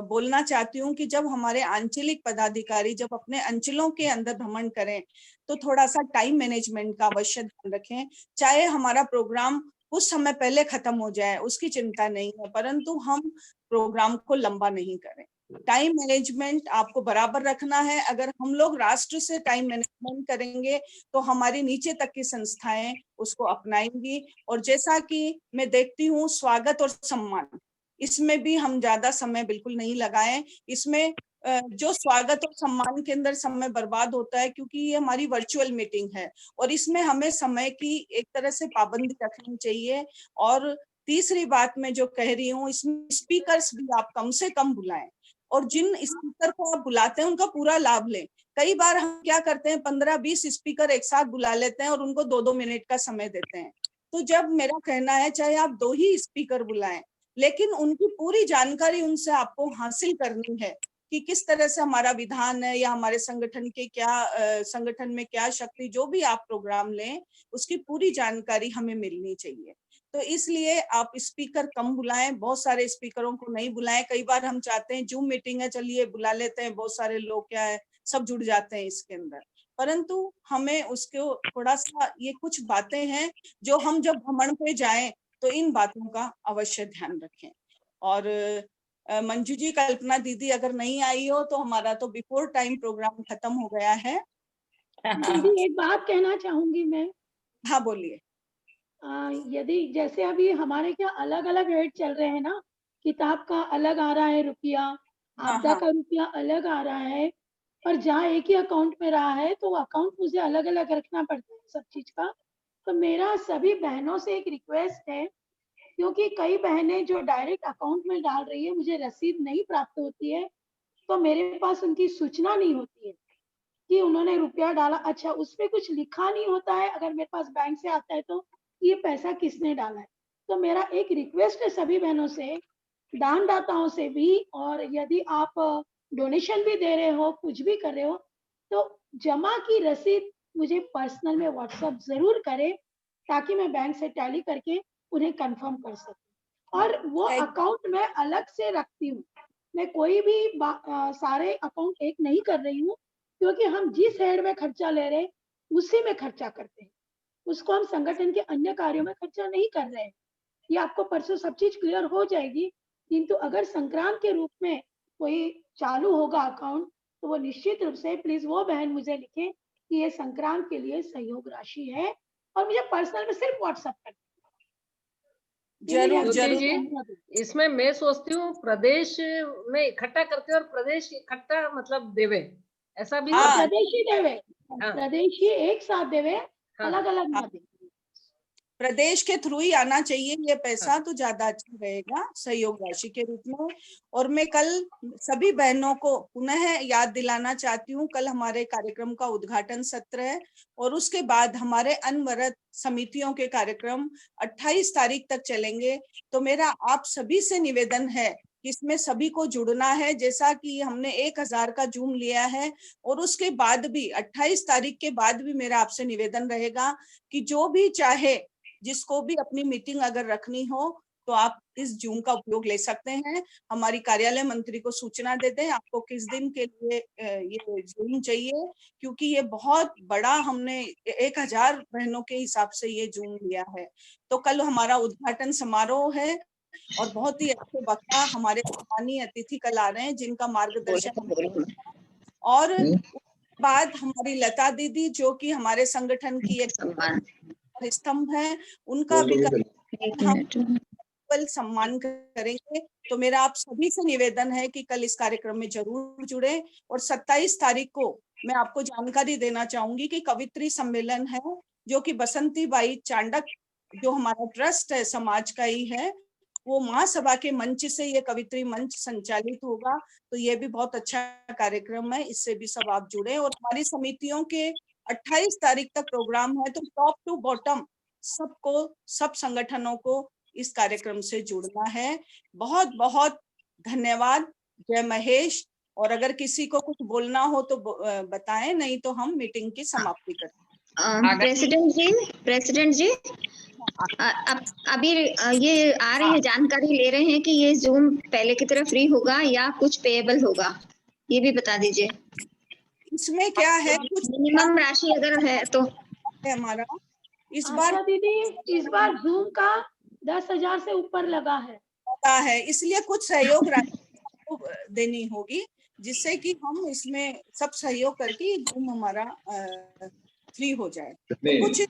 Speaker 2: बोलना चाहती हूँ कि जब हमारे आंचलिक पदाधिकारी जब अपने अंचलों के अंदर भ्रमण करें तो थोड़ा सा टाइम मैनेजमेंट का अवश्य ध्यान रखें। चाहे हमारा प्रोग्राम कुछ समय पहले खत्म हो जाए उसकी चिंता नहीं है, परंतु हम प्रोग्राम को लंबा नहीं करें। टाइम मैनेजमेंट आपको बराबर रखना है। अगर हम लोग राष्ट्र से टाइम मैनेजमेंट करेंगे तो हमारी नीचे तक की संस्थाएं उसको अपनाएंगी। और जैसा कि मैं देखती हूँ स्वागत और सम्मान, इसमें भी हम ज्यादा समय बिल्कुल नहीं लगाएं। इसमें जो स्वागत और सम्मान के अंदर समय बर्बाद होता है, क्योंकि ये हमारी वर्चुअल मीटिंग है और इसमें हमें समय की एक तरह से पाबंदी रखनी चाहिए। और तीसरी बात मैं जो कह रही हूँ, इसमें स्पीकर्स भी आप कम से कम बुलाएं और जिन स्पीकर को आप बुलाते हैं उनका पूरा लाभ लें। कई बार हम क्या करते हैं, 15-20 स्पीकर एक साथ बुला लेते हैं और उनको 2-2 मिनट का समय देते हैं। तो जब मेरा कहना है चाहे आप 2 ही स्पीकर बुलाएं, लेकिन उनकी पूरी जानकारी उनसे आपको हासिल करनी है कि किस तरह से हमारा विधान है या हमारे संगठन के संगठन में क्या शक्ति, जो भी आप प्रोग्राम लें उसकी पूरी जानकारी हमें मिलनी चाहिए। तो इसलिए आप स्पीकर कम बुलाएं, बहुत सारे स्पीकरों को नहीं बुलाएं। कई बार हम चाहते हैं जूम मीटिंग है, चलिए बुला लेते हैं, बहुत सारे लोग क्या है सब जुड़ जाते हैं इसके अंदर, परंतु हमें उसको थोड़ा सा, ये कुछ बातें हैं जो हम जब भ्रमण पे जाएं तो इन बातों का अवश्य ध्यान रखें। और मंजू जी, कल्पना दीदी अगर नहीं आई हो तो हमारा तो बिफोर टाइम प्रोग्राम खत्म हो गया है।
Speaker 5: दीदी एक बात कहना चाहूंगी मैं।
Speaker 2: हाँ बोलिए।
Speaker 5: यदि जैसे अभी हमारे क्या अलग अलग रेट चल रहे हैं ना, किताब का अलग आ रहा है रुपया, आपदा का रुपया अलग आ रहा है, और जहाँ एक ही अकाउंट में रहा है तो अकाउंट मुझे अलग अलग रखना पड़ता है सब चीज का। तो मेरा सभी बहनों से एक रिक्वेस्ट है, क्योंकि कई बहनें जो डायरेक्ट अकाउंट में डाल रही है मुझे रसीद नहीं प्राप्त होती है, तो मेरे पास उनकी सूचना नहीं होती है कि उन्होंने रुपया डाला। अच्छा, उसमें कुछ लिखा नहीं होता है अगर मेरे पास बैंक से आता है तो ये पैसा किसने डाला है। तो मेरा एक रिक्वेस्ट है सभी बहनों से, दानदाताओं से भी, और यदि आप डोनेशन भी दे रहे हो, कुछ भी कर रहे हो, तो जमा की रसीद मुझे पर्सनल में व्हाट्सएप जरूर करें ताकि मैं बैंक से टैली करके उन्हें कंफर्म कर सकूं। और वो अकाउंट मैं अलग से रखती हूँ, मैं कोई भी सारे अकाउंट एक नहीं कर रही हूँ, क्योंकि हम जिस हेड में खर्चा ले रहे हैं उसी में खर्चा करते हैं, उसको हम संगठन के अन्य कार्यों में खर्चा नहीं कर रहे हैं। ये आपको परसों सब चीज क्लियर हो जाएगी। किंतु अगर संक्रांत के रूप में कोई चालू होगा अकाउंट, तो वो निश्चित रूप से प्लीज वो बहन मुझे लिखे कि ये संक्रांत के लिए सहयोग राशि है, और मुझे पर्सनल में सिर्फ व्हाट्सएप कर।
Speaker 2: जरूर
Speaker 9: ज्योति
Speaker 2: जरूर।
Speaker 9: जी, इसमें मैं सोचती हूँ प्रदेश में इकट्ठा करके और प्रदेश इकट्ठा मतलब देवे, ऐसा भी
Speaker 5: हाँ,
Speaker 9: तो
Speaker 5: प्रदेश ही देवे,
Speaker 9: हाँ।
Speaker 5: प्रदेश ही एक साथ देवे, अलग अलग ना दे।
Speaker 2: प्रदेश के थ्रू ही आना चाहिए ये पैसा, तो ज्यादा अच्छा रहेगा सहयोग राशि के रूप में। और मैं कल सभी बहनों को पुनः याद दिलाना चाहती हूँ, कल हमारे कार्यक्रम का उद्घाटन सत्र है और उसके बाद हमारे अनवरत समितियों के कार्यक्रम 28 तारीख तक चलेंगे। तो मेरा आप सभी से निवेदन है, इसमें सभी को जुड़ना है। जैसा कि हमने 1000 का जूम लिया है और उसके बाद भी 28 तारीख के बाद भी मेरा आपसे निवेदन रहेगा कि जो भी चाहे, जिसको भी अपनी मीटिंग अगर रखनी हो तो आप इस जूम का उपयोग ले सकते हैं। हमारी कार्यालय मंत्री को सूचना दे दें आपको किस दिन के लिए ये जूम चाहिए, क्योंकि ये बहुत बड़ा, हमने 1000 बहनों के हिसाब से ये जूम लिया है। तो कल हमारा उद्घाटन समारोह है और बहुत ही अच्छे वक्ता हमारे सम्मानीय अतिथि कल आ रहे हैं जिनका मार्गदर्शन, और बाद हमारी लता दीदी जो कि हमारे संगठन की एक स्तंभ है, उनका भी हम सम्मान करेंगे। तो मेरा आप सभी से निवेदन है कि कल इस कार्यक्रम में जरूर जुड़े। और 27 तारीख को मैं आपको जानकारी देना चाहूंगी कि कवित्री सम्मेलन है जो कि बसंती बाई चांडक, जो हमारा ट्रस्ट है समाज का ही है, वो महासभा के मंच से ये कवित्री मंच संचालित होगा। तो ये भी बहुत अच्छा कार्यक्रम है, इससे भी सब आप जुड़े। और हमारी समितियों के 28 तारीख तक प्रोग्राम है, तो टॉप टू बॉटम सबको, सब संगठनों को इस कार्यक्रम से जुड़ना है। बहुत बहुत धन्यवाद। जय महेश। और अगर किसी को कुछ बोलना हो तो बताएं, नहीं तो हम मीटिंग की समाप्ति करते
Speaker 7: हैं। प्रेसिडेंट जी अभी ये आ रही है, जानकारी ले रहे हैं कि ये जूम पहले की तरह फ्री होगा या कुछ पेएबल होगा, ये भी बता दीजिए।
Speaker 2: इसमें क्या है, कुछ
Speaker 7: मिनिमम राशि अगर है तो
Speaker 2: हमारा इस बार
Speaker 5: दीदी, इस बार जूम का 10,000 से ऊपर लगा है,
Speaker 2: इसलिए कुछ सहयोग राशि देनी होगी, जिससे कि हम इसमें सब सहयोग करके जूम हमारा फ्री हो जाए। तो कुछ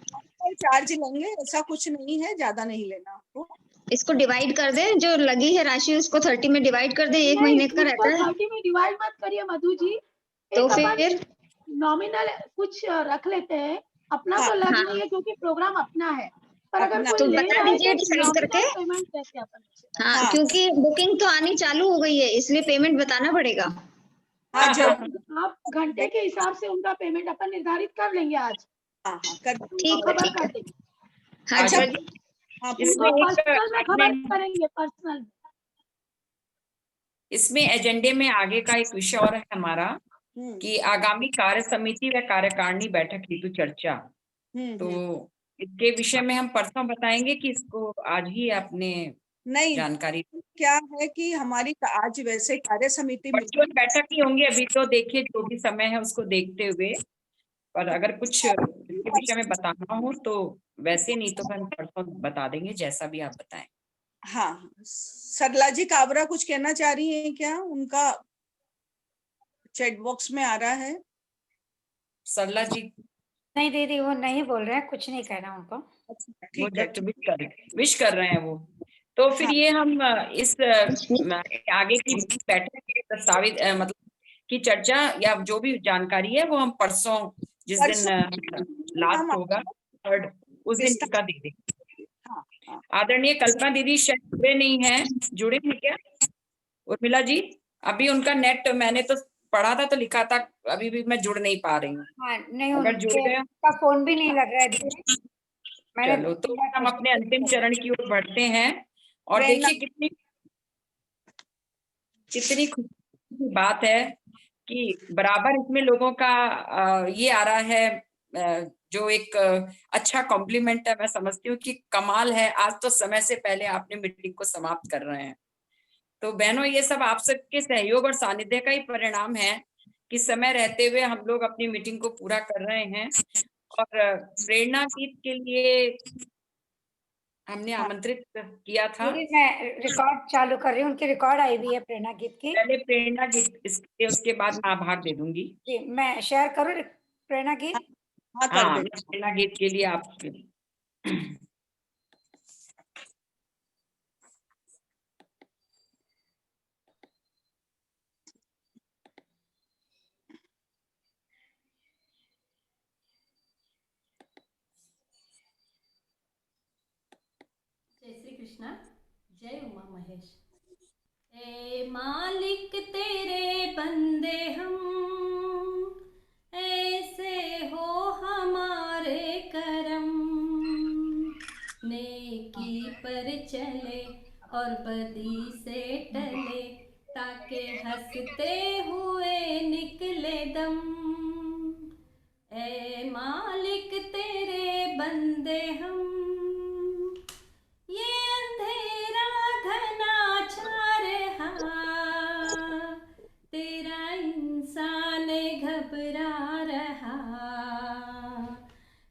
Speaker 2: चार्ज लेंगे, ऐसा कुछ नहीं है, ज्यादा नहीं लेना आपको।
Speaker 7: इसको डिवाइड कर दें, जो लगी है राशि उसको 30 में डिवाइड कर दें, एक महीने का रहता है
Speaker 5: 30 में डिवाइड मत करिए मधु जी,
Speaker 7: तो
Speaker 5: एक अपन
Speaker 7: फिर
Speaker 5: नॉमिनल कुछ रख लेते हैं, अपना
Speaker 2: हाँ,
Speaker 5: तो लग
Speaker 7: हाँ।
Speaker 5: नहीं है क्योंकि प्रोग्राम अपना है, पर अगर
Speaker 2: अपना
Speaker 5: कोई
Speaker 7: तो
Speaker 5: ले
Speaker 7: बता
Speaker 5: रहा है
Speaker 7: दीजिए
Speaker 5: तो
Speaker 7: डिसाइड करके।
Speaker 5: नॉमिनल पेमेंट कैसे अपन
Speaker 7: हाँ,
Speaker 2: हाँ।
Speaker 7: क्योंकि बुकिंग तो आनी चालू हो गई है, इसलिए पेमेंट बताना पड़ेगा।
Speaker 2: हाँ
Speaker 5: हाँ,
Speaker 2: जरूर।
Speaker 5: आप घंटे के हिसाब से उनका पेमेंट अपन निर्धारित कर लेंगे आज,
Speaker 2: हाँ हाँ कर
Speaker 5: उनको
Speaker 7: ठीक है,
Speaker 5: खबर
Speaker 7: ठीक
Speaker 5: कर
Speaker 7: है।
Speaker 5: देंगे।
Speaker 7: हाँ
Speaker 2: अच्छा।
Speaker 7: जी।
Speaker 2: हाँ
Speaker 1: इसमें
Speaker 5: उनको
Speaker 1: एक
Speaker 5: पर्सनल में
Speaker 1: आपने
Speaker 5: खबर करेंगे, पर्सनल में।
Speaker 1: इसमें एजेंडे में आगे का एक विषय और है हमारा कि आगामी कार्य समिति व कार्यकारिणी बैठक हेतु चर्चा। तो इसके विषय में हम परसों बताएंगे कि इसको आज ही आपने
Speaker 2: नहीं,
Speaker 1: जानकारी।
Speaker 2: क्या है कि हमारी आज वैसे कार्य समिति
Speaker 1: वर्चुअल बैठक ही होंगी अभी, तो देखिए जो भी समय है उसको देखते हुए, पर अगर कुछ इसके विषय में बताना हो तो वैसे, नहीं तो हम परसों बता देंगे, जैसा भी आप बताएं।
Speaker 2: हाँ, सरला जी काबरा कुछ कहना चाह रही हैं क्या? उनका चैट बॉक्स में आ रहा है।
Speaker 1: सरला जी
Speaker 3: नहीं दीदी, वो नहीं बोल रहे हैं, कुछ नहीं कहना उनको।
Speaker 1: वो
Speaker 2: ठीक है।
Speaker 1: जस्ट विश कर रहे हैं वो। तो फिर
Speaker 2: हाँ।
Speaker 1: ये हम इस आगे की बैठक के प्रस्तावित मतलब की चर्चा या जो भी जानकारी है वो हम परसों, जिस दिन लास्ट होगा थर्ड, उस दिन इसका दे देंगे।
Speaker 2: हाँ।
Speaker 1: आदरणीय कल्पना दीदी शायद जुड़े नहीं हैं, जुड़े हैं क्या उर्मिला जी? अभी उनका नेट मैंने तो पढ़ा था तो लिखा था, अभी भी मैं जुड़ नहीं पा रही हूँ।
Speaker 3: हाँ नहीं,
Speaker 1: अगर जुड़ गए
Speaker 3: उनका फोन भी नहीं लग रहा है दीदी। मैंने
Speaker 1: चलो, तो
Speaker 3: मैं
Speaker 1: हम अपने अंतिम चरण की ओर बढ़ते हैं। और
Speaker 2: प्रेरणा।
Speaker 1: देखिए कितनी कितनी खुशी की बात है कि बराबर इसमें लोगों का ये आ रहा है, जो एक अच्छा कॉम्प्लीमेंट है। मैं समझती हूँ कि कमाल है, आज तो समय से पहले आपने मीटिंग को समाप्त कर रहे हैं। तो बहनों, ये सब आप सबके सहयोग और सानिध्य का ही परिणाम है कि समय रहते हुए हम लोग अपनी मीटिंग को पूरा कर रहे हैं। और प्रेरणा गीत के लिए हमने आमंत्रित किया था।
Speaker 3: दीदी मैं रिकॉर्ड चालू कर रही हूँ, उनकी रिकॉर्ड आई हुई है प्रेरणा गीत की।
Speaker 1: पहले प्रेरणा गीत, इसके उसके बाद मैं आभार दे दूंगी।
Speaker 3: जी, मैं शेयर करूँ प्रेरणा गीत?
Speaker 2: हाँ कर
Speaker 1: हाँ,
Speaker 2: दे।
Speaker 1: मैं प्रेरणा गीत के लिए आप
Speaker 11: जय श्री कृष्णा, जय उमा महेश। ए मालिक तेरे बंदे हम, ऐसे हो हमारे करम, नेकी पर चले और बदी से टले, ताके हंसते हुए निकले दम। ए मालिक तेरे बंदे हम, ये अंधेरा घना छा रहा, तेरा इंसान घबरा रहा,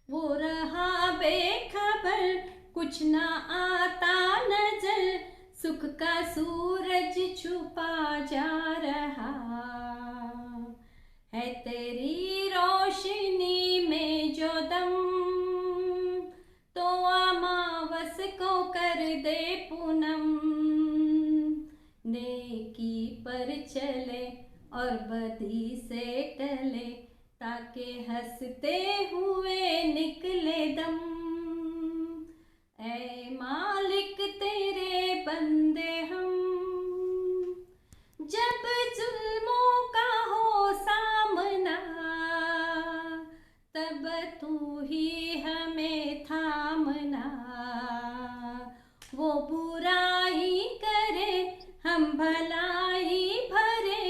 Speaker 11: वो रहा बेखबर, कुछ ना आता नजर, सुख का सूरज छुपा जा रहा है, तेरी रोशनी में जो दम, तो अमावस को कर दे पूनम, नेकी पर चले और बदी से टले, ताके हंसते हुए निकले दम। ऐ मालिक तेरे बंदे हम, जब जुल्मों का हो सामना, तब तू ही हमें थामना, वो बुराई करे हम भलाई भरे,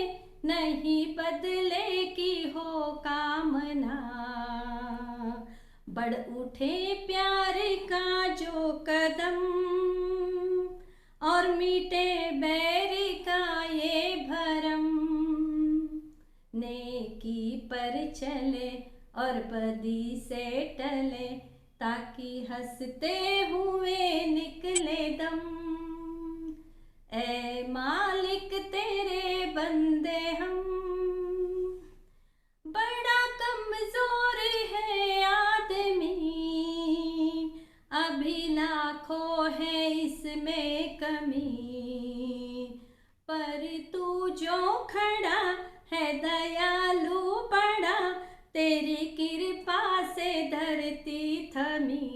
Speaker 11: नहीं बदले की हो कामना, बढ़ उठे प्यार का जो कदम, और मीटे बैर का ये भरम, नेकी पर चले और बदी से टले, ताकि हंसते हुए निकले दम। ऐ मालिक तेरे बंदे कमी, पर तू जो खड़ा है दयालु बड़ा, तेरी कृपा से धरती थमी।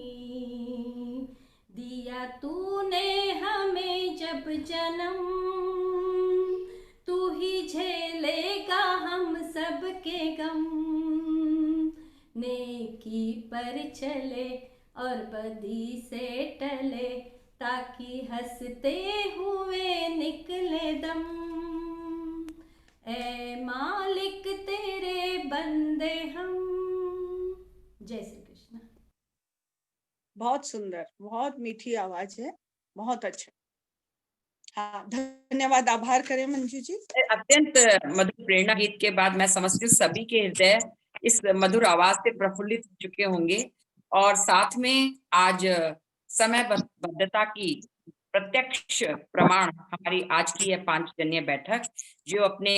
Speaker 11: दिया तूने हमें जब जन्म, तू ही झेलेगा हम सबके गम। नेकी पर चले और बदी से टले, ताकि हंसते हुए निकले दम। ऐ मालिक तेरे बंदे हम। जय श्री कृष्ण।
Speaker 2: बहुत सुंदर, बहुत मीठी आवाज है, बहुत अच्छा। हाँ, धन्यवाद, आभार करें मंजू जी।
Speaker 1: अत्यंत मधुर प्रेरणा गीत के बाद मैं समझती हूँ सभी के हृदय इस मधुर आवाज से प्रफुल्लित हो चुके होंगे, और साथ में आज समयबद्धता की प्रत्यक्ष प्रमाण हमारी आज की यह 5 जन्य बैठक जो अपने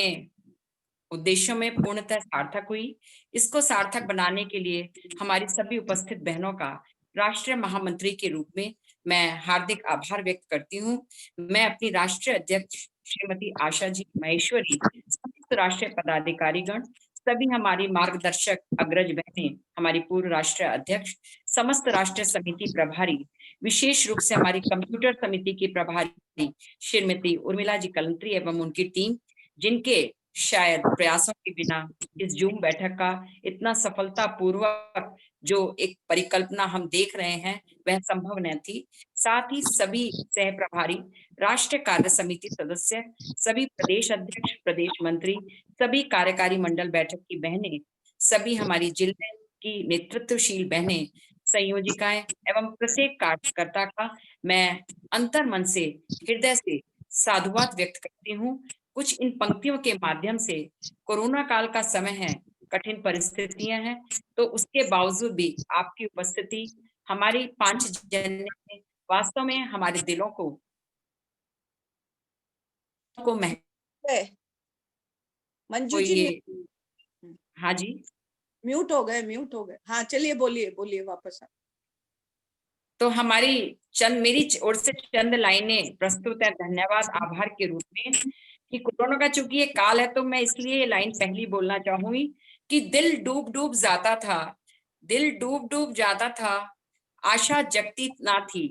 Speaker 1: उद्देश्यों में पूर्णतः सार्थक हुई। इसको सार्थक बनाने के लिए हमारी सभी उपस्थित बहनों का राष्ट्रीय महामंत्री के रूप में मैं हार्दिक आभार व्यक्त करती हूँ। मैं अपनी राष्ट्रीय अध्यक्ष श्रीमती आशा जी माहेश्वरी, समस्त राष्ट्रीय पदाधिकारीगण, सभी हमारी मार्गदर्शक अग्रज बहनें, हमारी पूर्व राष्ट्रीय अध्यक्ष, समस्त राष्ट्रीय समिति प्रभारी, विशेष रूप से हमारी कंप्यूटर समिति की प्रभारी श्रीमती उर्मिला जी कलंत्री एवं उनकी टीम, जिनके शायद प्रयासों के बिना इस जूम बैठक का इतना सफलतापूर्वक जो एक परिकल्पना हम देख रहे हैं वह संभव न थी। साथ ही सभी सह प्रभारी, राष्ट्रीय कार्य समिति सदस्य, सभी प्रदेश अध्यक्ष, प्रदेश मंत्री, सभी कार्यकारी मंडल बैठक की बहनें, सभी हमारी जिले की नेतृत्वशील बहनें, संयोजिकाएं एवं प्रत्येक कार्यकर्ता का मैं अंतर्मन से, हृदय से साधुवाद व्यक्त करती हूँ। कुछ इन पंक्तियों के माध्यम से, कोरोना काल का समय है, कठिन परिस्थितियां हैं, तो उसके बावजूद भी आपकी उपस्थिति हमारी 5 जन्य में वास्तव में हमारे दिलों को
Speaker 2: मंजू जी
Speaker 1: हाँ जी,
Speaker 2: म्यूट हो गए। हाँ, चलिए, बोलिए वापस।
Speaker 1: तो हमारी मेरी ओर से चंद लाइनें प्रस्तुत है धन्यवाद आभार के रूप में कि कोरोना का चूंकि ये काल है, तो मैं इसलिए ये लाइन पहली बोलना चाहूंगी कि दिल डूब डूब जाता था, आशा जगती ना थी।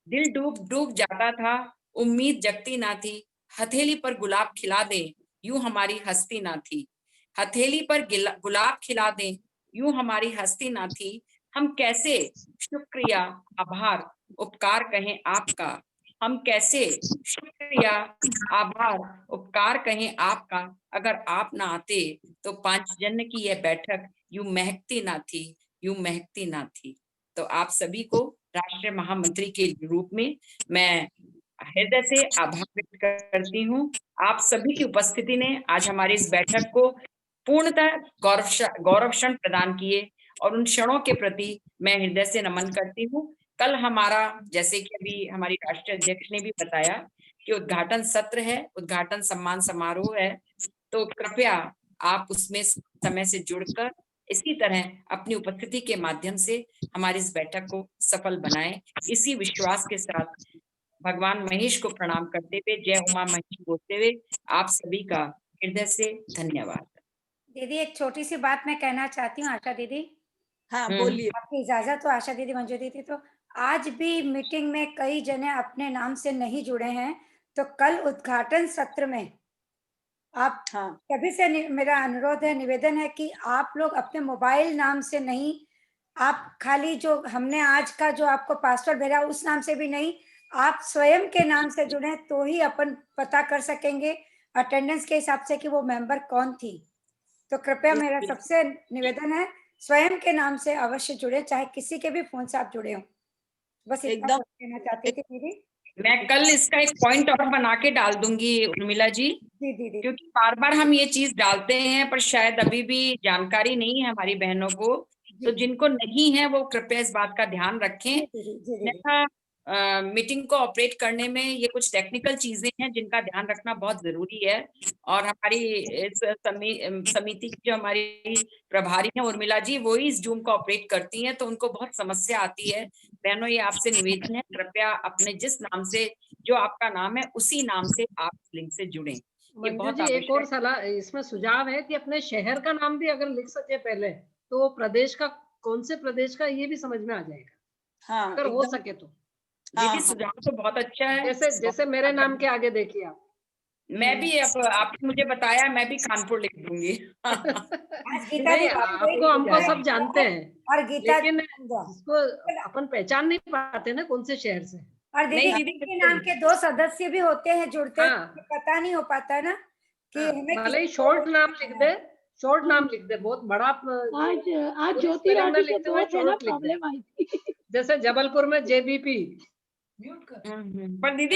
Speaker 1: दिल डूब डूब जाता था, उम्मीद जगती ना थी। हथेली पर गुलाब खिला दे, यूं हमारी हस्ती ना थी। हथेली पर गुलाब खिला दे, यूं हमारी हस्ती ना थी। हम कैसे शुक्रिया, आभार, उपकार कहें आपका। हम कैसे शुक्रिया, आभार, उपकार कहें आपका। अगर आप ना आते तो 5 जन्य की यह बैठक यूं महकती ना थी। तो आप सभी को राष्ट्रीय महामंत्री के रूप में मैं हृदय से आभार व्यक्त करती हूँ। आप सभी की उपस्थिति ने आज हमारी इस बैठक को पूर्णतः गौरव क्षण प्रदान किए, और उन क्षणों के प्रति मैं हृदय से नमन करती हूँ। कल हमारा, जैसे कि अभी हमारी राष्ट्रीय अध्यक्ष ने भी बताया कि उद्घाटन सत्र है, उद्घाटन सम्मान समारोह है, तो कृपया आप उसमें समय से जुड़कर इसी तरह अपनी उपस्थिति के माध्यम से हमारी इस बैठक को सफल बनाएं। इसी विश्वास के साथ भगवान महेश को प्रणाम करते हुए, जय उमा महेश बोलते हुए, आप सभी का हृदय से धन्यवाद।
Speaker 3: दीदी, एक छोटी सी बात मैं कहना चाहती हूँ आशा दीदी।
Speaker 2: हाँ, बोलिए।
Speaker 3: आपकी इजाजत तो आशा दीदी, मंजू दीदी, तो आज भी मीटिंग में कई जने अपने नाम से नहीं जुड़े हैं, तो कल उद्घाटन सत्र में आप सभी से मेरा अनुरोध है, निवेदन है कि आप लोग अपने मोबाइल नाम से नहीं, आप खाली जो हमने आज का जो आपको पासवर्ड भेजा उस नाम से भी नहीं, आप स्वयं के नाम से जुड़े तो ही अपन पता कर सकेंगे अटेंडेंस के हिसाब से कि वो मेंबर कौन थी। तो कृपया मेरा सबसे निवेदन है, स्वयं के नाम से अवश्य जुड़े, चाहे किसी के भी फोन से आप जुड़े हो। बस इतना कहना चाहती थी दीदी।
Speaker 1: मैं कल इसका एक पॉइंट और बना के डाल दूंगी उर्मिला जी, क्योंकि बार बार हम ये चीज डालते हैं पर शायद अभी भी जानकारी नहीं है हमारी बहनों को, तो जिनको नहीं है वो कृपया इस बात का ध्यान रखें। मीटिंग को ऑपरेट करने में ये कुछ टेक्निकल चीजें हैं जिनका ध्यान रखना बहुत जरूरी है। और हमारी इस समिति की जो हमारी प्रभारी हैं उर्मिला जी, वो ही इस जूम को ऑपरेट करती हैं, तो उनको बहुत समस्या आती है। बहनों, ये आपसे निवेदन है, कृपया अपने जिस नाम से, जो आपका नाम है उसी नाम से आप इस लिंक से जुड़ें। ये
Speaker 9: मंजू
Speaker 1: बहुत
Speaker 9: जी, एक और
Speaker 1: आवश्यक
Speaker 9: सलाह, इसमें सुझाव है कि अपने शहर का नाम भी अगर लिख सके पहले, तो वो प्रदेश का, कौन से प्रदेश का, ये भी समझ में आ जाएगा।
Speaker 2: हाँ,
Speaker 9: अगर हो
Speaker 2: एकदम।
Speaker 9: सके तो।
Speaker 1: ये भी
Speaker 2: हाँ,
Speaker 1: सुझाव तो बहुत अच्छा है।
Speaker 9: जैसे मेरे नाम के आगे देखिए आप।
Speaker 1: मैं भी, अब आपने मुझे बताया, मैं भी कानपुर लिख दूंगी।
Speaker 3: आज गीता
Speaker 9: नहीं,
Speaker 3: दीदी भी
Speaker 9: आपको हमको सब जानते हैं,
Speaker 3: और गीता
Speaker 9: लेकिन
Speaker 3: समझो।
Speaker 9: जिसको अपन पहचान नहीं पाते ना कौन से शहर से।
Speaker 3: और दीदी,
Speaker 1: नहीं दीदी,
Speaker 3: के नाम के 2 सदस्य भी होते हैं, जुड़ते हैं,
Speaker 9: हाँ।
Speaker 3: तो पता नहीं हो पाता है ना कि
Speaker 9: हाँ,
Speaker 3: हमें
Speaker 9: भले ही
Speaker 3: किसको
Speaker 9: शॉर्ट नाम लिख दे, शॉर्ट
Speaker 5: हाँ।
Speaker 9: नाम लिख दे, बहुत बड़ा
Speaker 5: आज
Speaker 9: पूरी
Speaker 5: ज्योति
Speaker 9: spelling ना
Speaker 5: राठी के
Speaker 9: लिखते हुए
Speaker 5: दोस्त है ना,
Speaker 9: शॉर्ट लिख दे।
Speaker 5: प्रॉब्लम आई थी।
Speaker 9: जैसे जबलपुर में JBP।
Speaker 1: पर दीदी